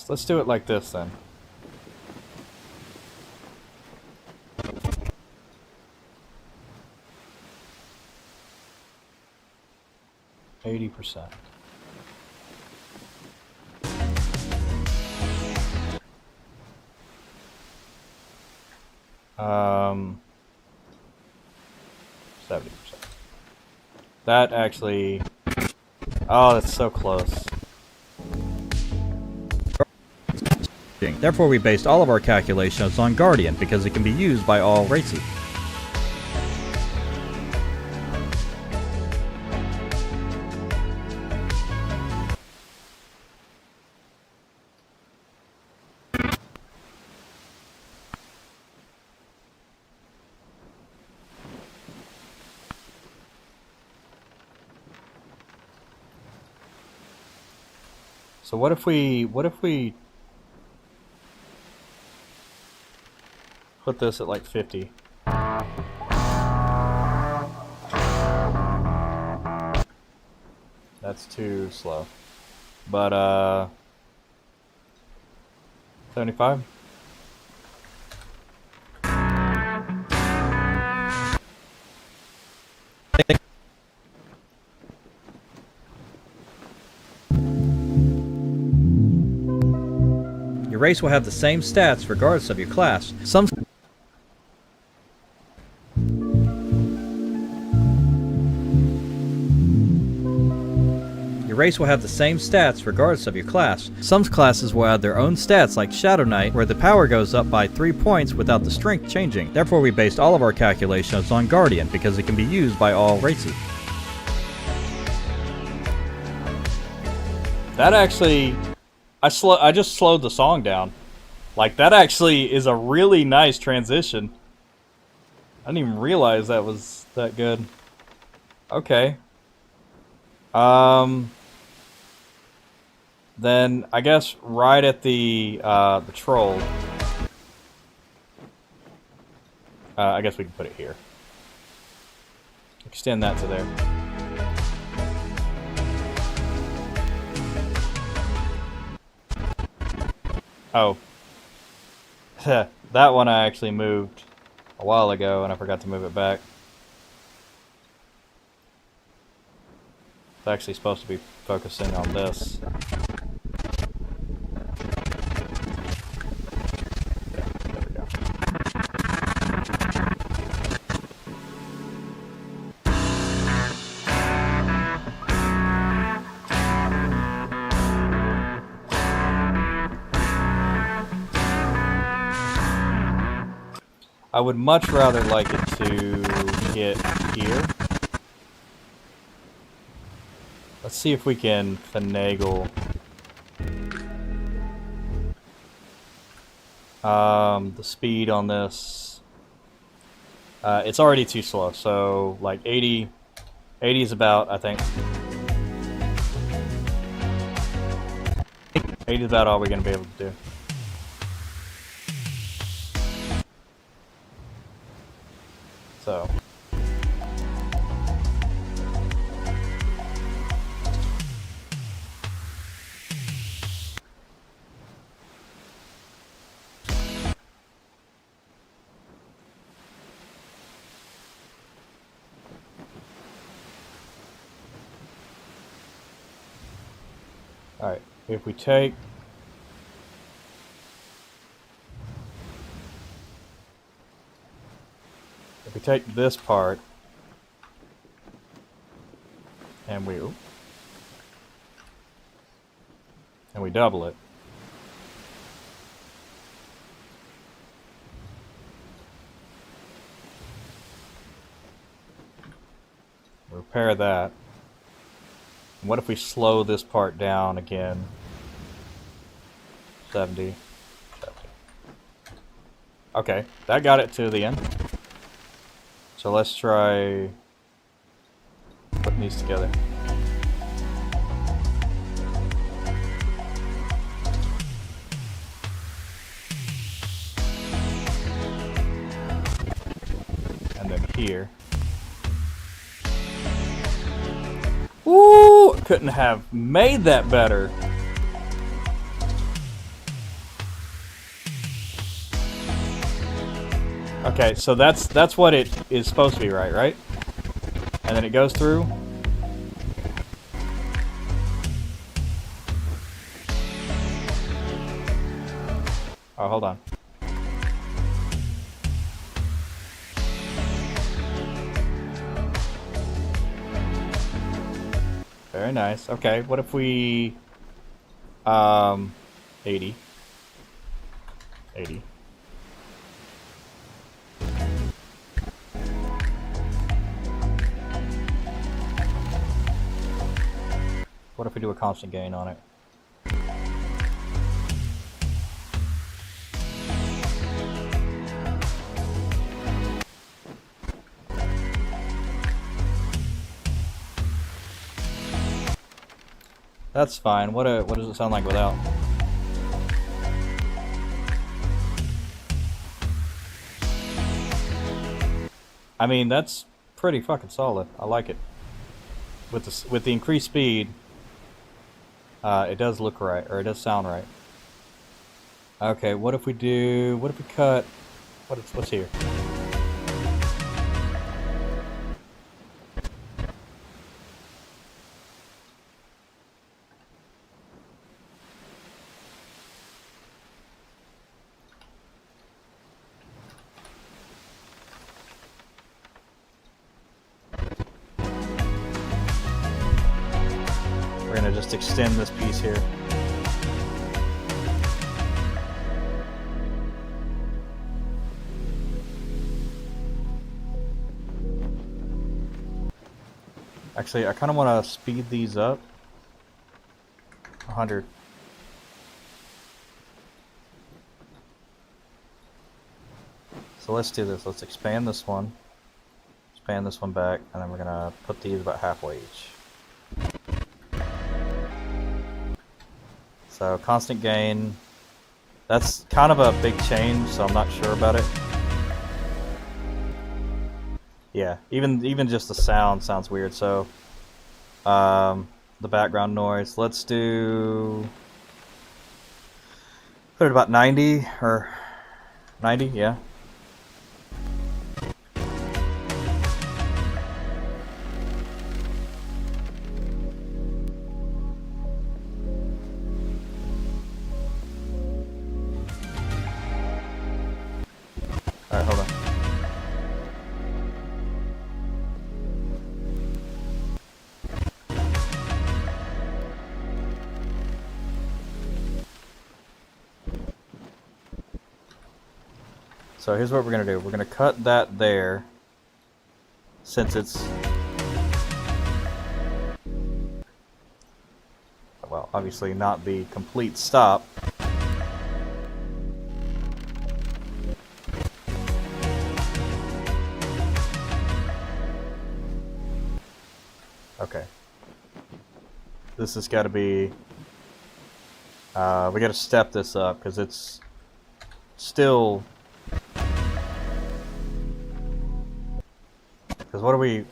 Let's do it like this then. %. Um, 70%. That actually. Oh, that's so close. Therefore, we based all of our calculations on Guardian because it can be used by all races. So what if we put this at like 50? That's too slow. But 75? Your race will have the same stats regardless of your class. Your race will have the same stats regardless of your class. Some classes will add their own stats like Shadow Knight, where the power goes up by 3 points without the strength changing. Therefore, we based all of our calculations on Guardian because it can be used by all races. That actually, I just slowed the song down. Like, that actually is a really nice transition. I didn't even realize that was that good. Okay. Then I guess right at the troll. I guess we can put it here. Extend that to there. Oh. That one I actually moved a while ago and I forgot to move it back. It's actually supposed to be focusing on this. There we go. I would much rather like it to hit here. Let's see if we can finagle the speed on this. It's already too slow, so like 80 80 is about, I think. 80 is about all we're going to be able to do. So. Alright, if we take this part and we double it, repair that. What if we slow this part down again? 70. Okay, that got it to the end. So let's try putting these together. And then here. Ooh, couldn't have made that better. Okay, so that's what it is supposed to be, right? And then it goes through. Oh, hold on. Very nice. Okay, what if we 80. 80. What if we do a constant gain on it? That's fine. What does it sound like without? I mean, that's pretty fucking solid. I like it. With the increased speed, it does look right, or it does sound right. Okay, what if we cut? What's here? We're gonna just extend this piece here. Actually, I kind of want to speed these up. 100. So let's do this. Let's expand this one back, and then we're gonna put these about halfway each. So constant gain. That's kind of a big change, so I'm not sure about it. Yeah, even just the sound sounds weird. So the background noise. Let's put it about 90 or 90. Yeah. Alright, hold on. So here's what we're going to do. We're going to cut that there, since it's, well, obviously not the complete stop. Okay. This has got to be... we got to step this up, because it's still... Because what are we...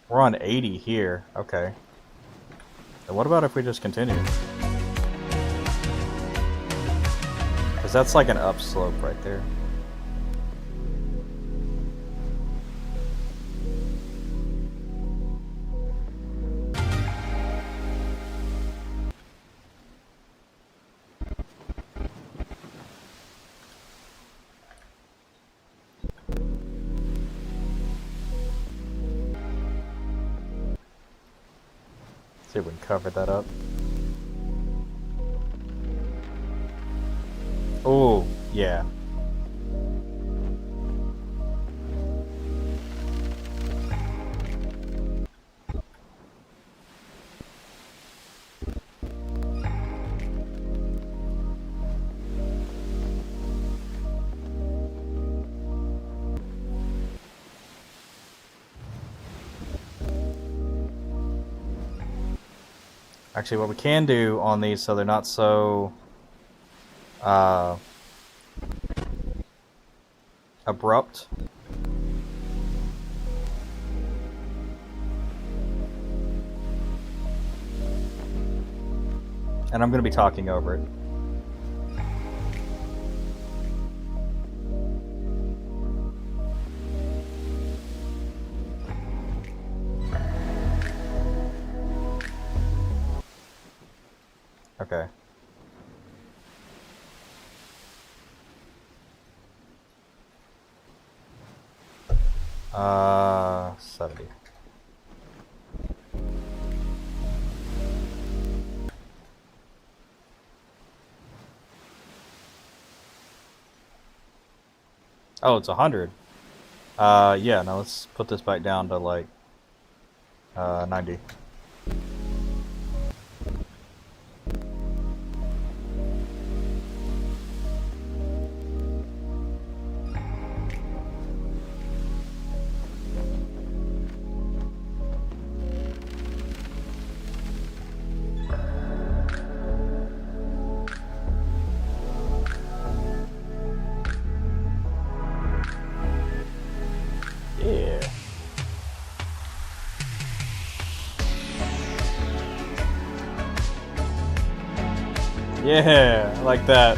We're on 80 here. Okay. And what about if we just continue? Because that's like an upslope right there. See if we can cover that up. Oh, yeah. Actually, what we can do on these so they're not so abrupt. And I'm going to be talking over it. Okay. Uh, 70. Oh, it's 100. Yeah, now let's put this back down to like 90. Yeah. Yeah, like that.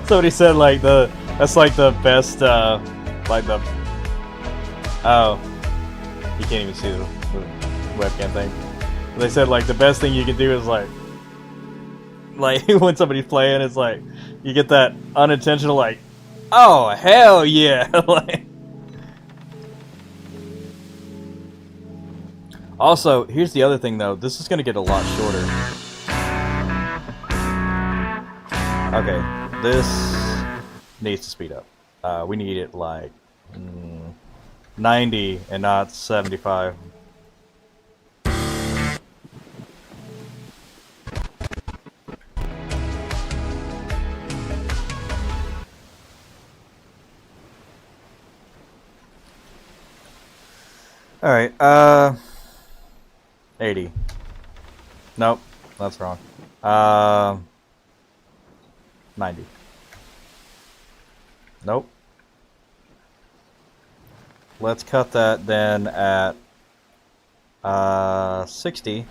Somebody said like that's like the best like the oh, you can't even see the webcam thing. They said like the best thing you can do is like when somebody's playing, it's like you get that unintentional like, oh hell yeah. Like, also, here's the other thing though, this is gonna get a lot shorter. Okay, this needs to speed up. We need it like 90 and not 75. Alright, 80. Nope, that's wrong. 90. Nope. Let's cut that then at 60.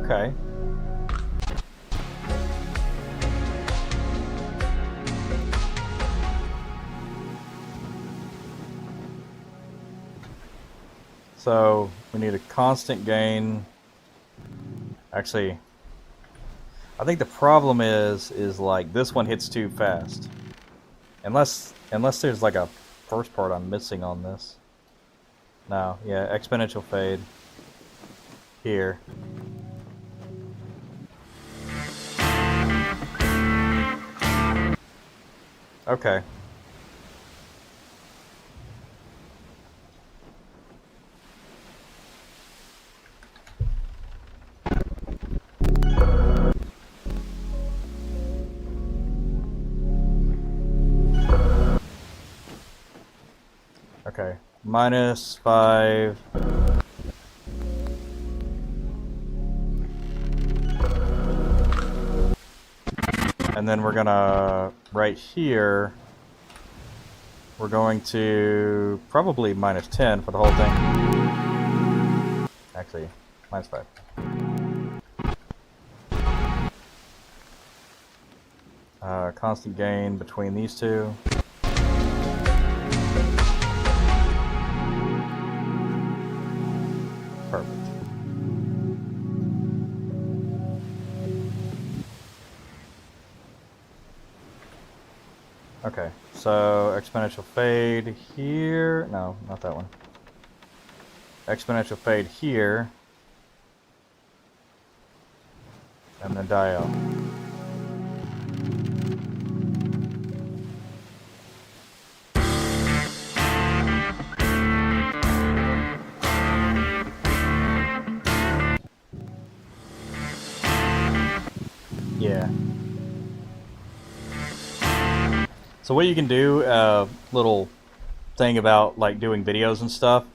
Okay. So we need a constant gain. Actually, I think the problem is like this one hits too fast. Unless there's like a first part I'm missing on this. No, yeah, exponential fade here. Okay. Okay. -5. And then we're gonna, right here, we're going to probably -10 for the whole thing. Actually, -5. Constant gain between these two. Perfect. Okay, so exponential fade here. No, not that one. Exponential fade here. And then die out. Yeah. So what you can do, little thing about like doing videos and stuff,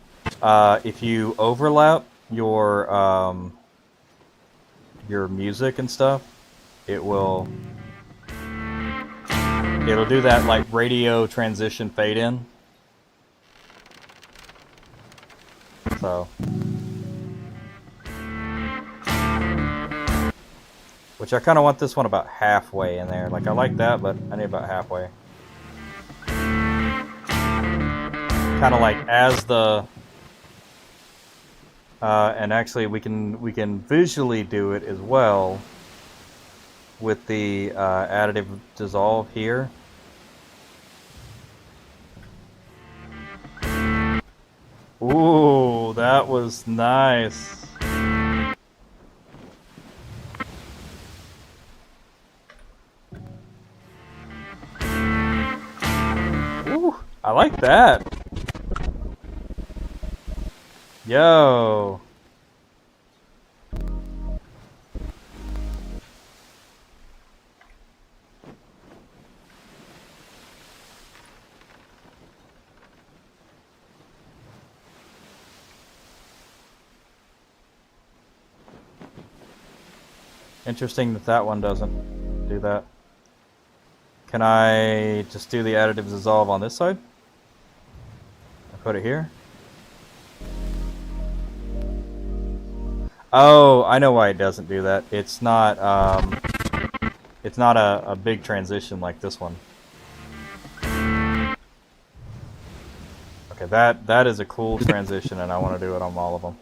if you overlap your music and stuff, it'll do that like radio transition fade in. So, which I kind of want this one about halfway in there. Like I like that, but I need about halfway. Kind of like as the and actually we can visually do it as well with the additive dissolve here. Ooh, that was nice. Ooh, I like that. Yo. Interesting that that one doesn't do that. Can I just do the additive dissolve on this side? I put it here. Oh, I know why it doesn't do that. It's not a big transition like this one. Okay, that is a cool transition, and I want to do it on all of them.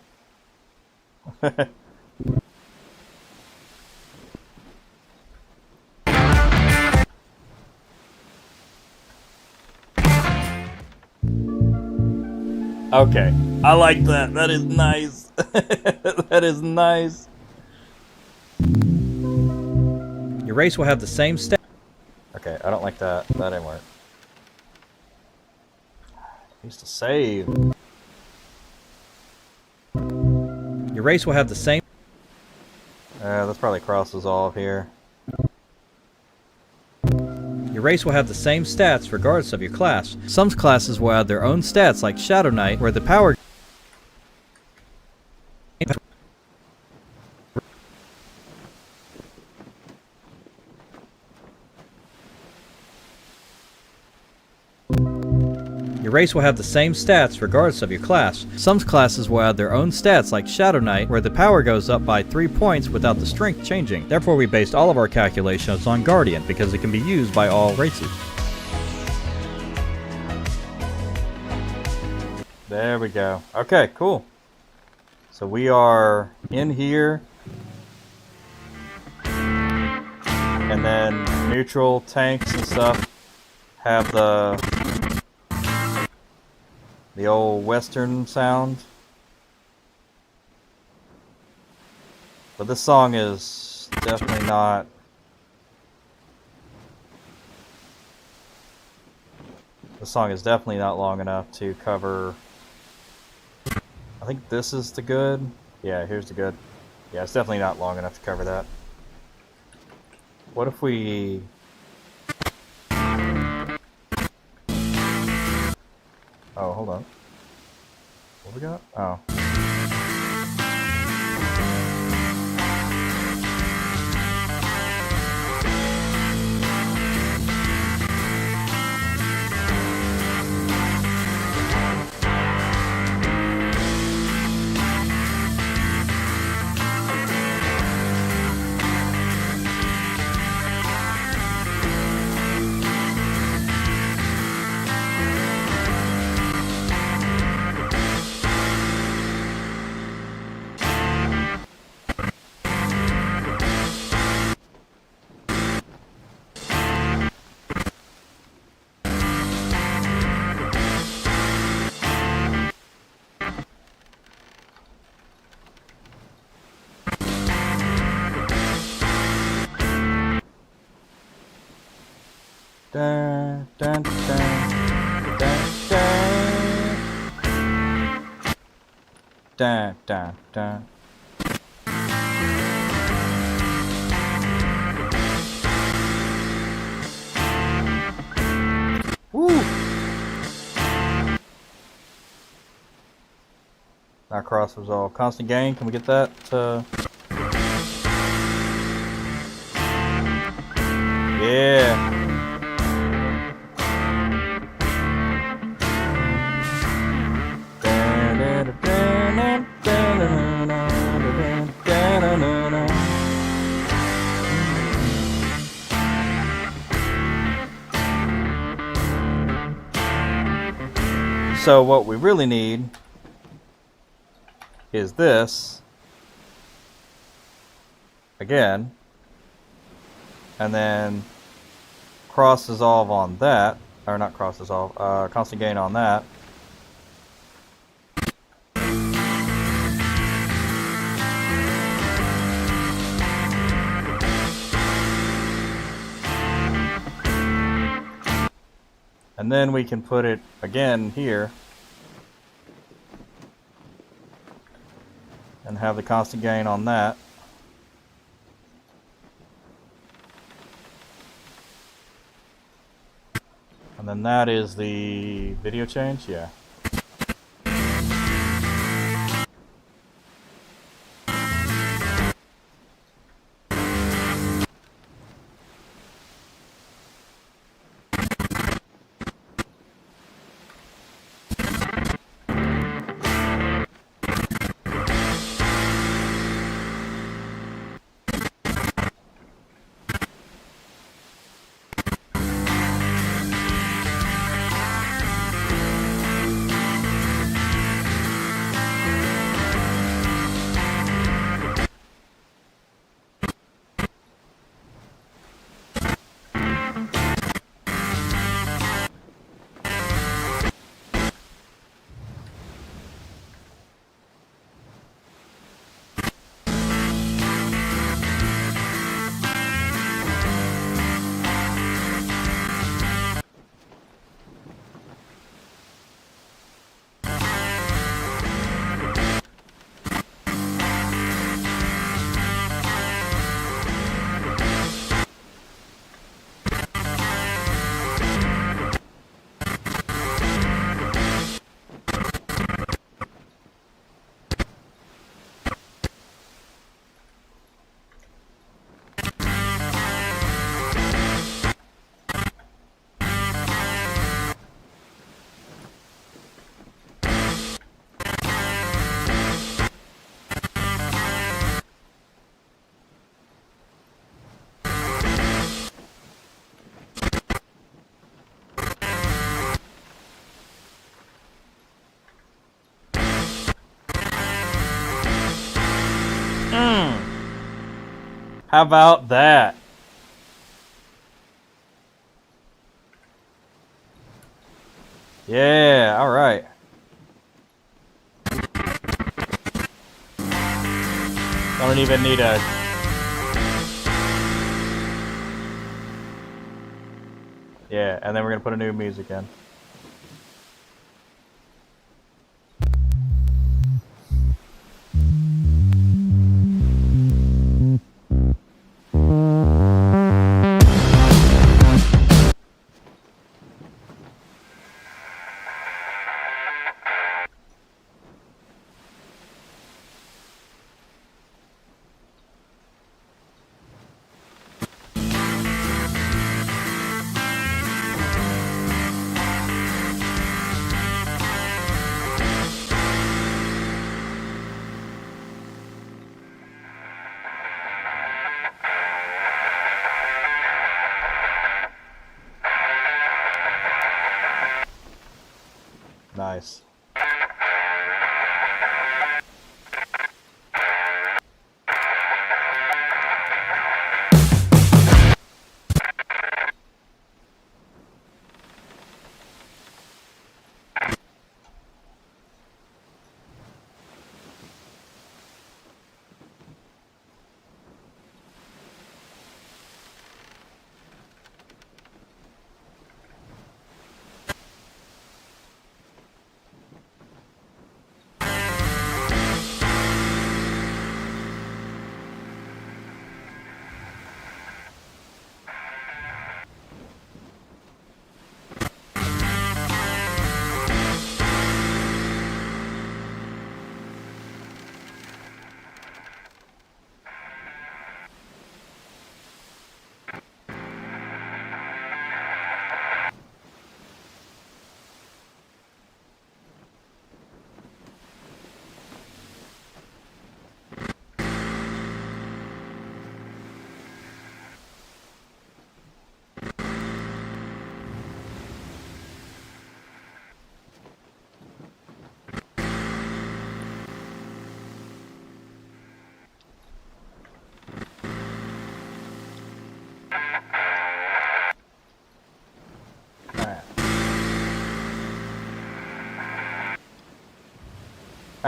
Okay, I like that. That is nice. That is nice. Your race will have the same stat. Okay, I don't like that. That didn't work. Used to save. Your race will have the same. This probably crosses off here. Your race will have the same stats regardless of your class. Some classes will add their own stats like Shadow Knight, where the power Your race will have the same stats regardless of your class. Some classes will add their own stats like Shadow Knight, where the power goes up by 3 points without the strength changing. Therefore we based all of our calculations on Guardian, because it can be used by all races. There we go. Okay, cool. So we are in here. And then neutral tanks and stuff have the old Western sound. But this song is definitely not The song is definitely not long enough to cover. I think this is the good. Yeah, here's the good. Yeah, it's definitely not long enough to cover that. What if we... Oh, hold on. What we got? Oh. Dun, dun, dun, dun, dun. Dun, dun, dun. Woo! Not cross resolve. Constant gain, can we get that? Yeah. So what we really need is this again, and then cross dissolve on that, or not cross dissolve, constant gain on that. And then we can put it again here and have the constant gain on that. And then that is the video change, yeah. How about that? Yeah, all right. Don't even need a... Yeah, and then we're gonna put a new music in.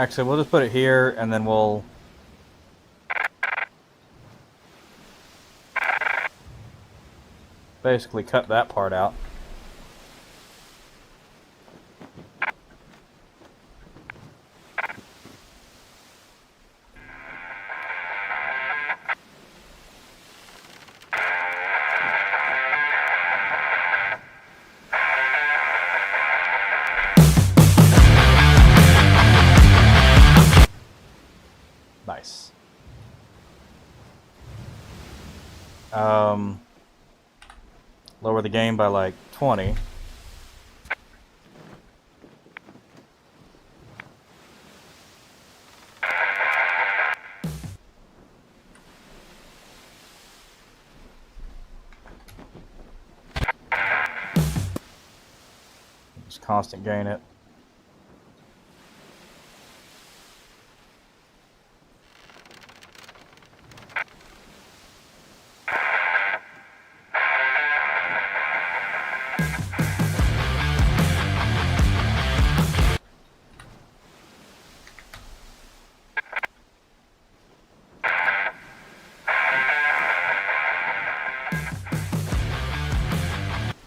Actually, we'll just put it here, and then we'll... basically cut that part out. Nice. Lower the game by like 20. Just constant gain it.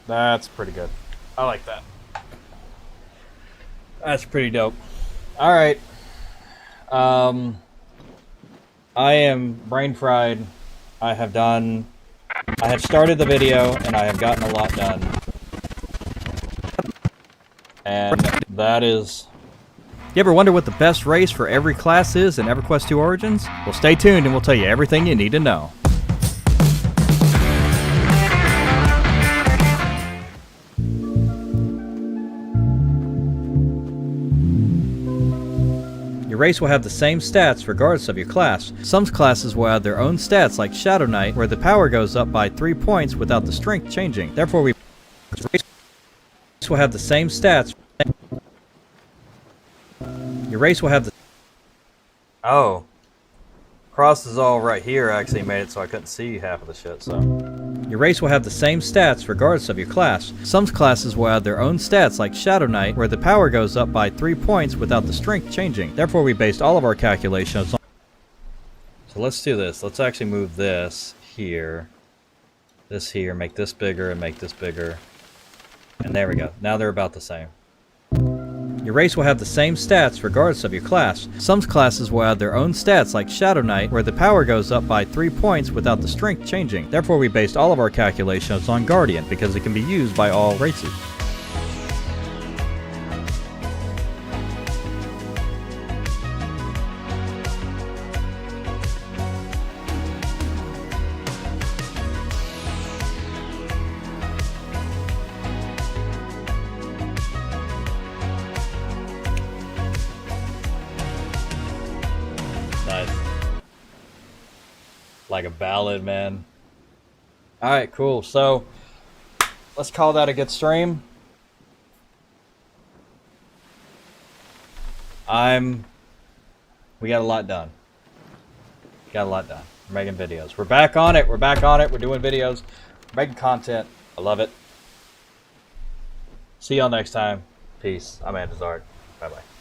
That's pretty good. I like that. That's pretty dope. Alright. I am brain fried. I have started the video and I have gotten a lot done. And that is... You ever wonder what the best race for every class is in EverQuest 2 Origins? Well, stay tuned and we'll tell you everything you need to know. Your race will have the same stats regardless of your class. Some classes will have their own stats like Shadow Knight, where the power goes up by 3 points without the strength changing. Therefore, your race will have the same stats. Your race will have the... Oh. Cross is all right here. I actually made it so I couldn't see half of the shit, so... Your race will have the same stats regardless of your class. Some classes will have their own stats like Shadow Knight, where the power goes up by 3 points without the strength changing. Therefore, we based all of our calculations on... So let's do this. Let's actually move this here. This here, make this bigger and make this bigger. And there we go. Now they're about the same. Your race will have the same stats regardless of your class. Some classes will have their own stats like Shadow Knight, where the power goes up by 3 points without the strength changing. Therefore, we based all of our calculations on Guardian, because it can be used by all races. Nice. Like a ballad, man. Alright, cool. So, let's call that a good stream. We got a lot done. Got a lot done. We're making videos. We're back on it. We're back on it. We're doing videos. We're making content. I love it. See y'all next time. Peace. I'm Andazart. Bye-bye.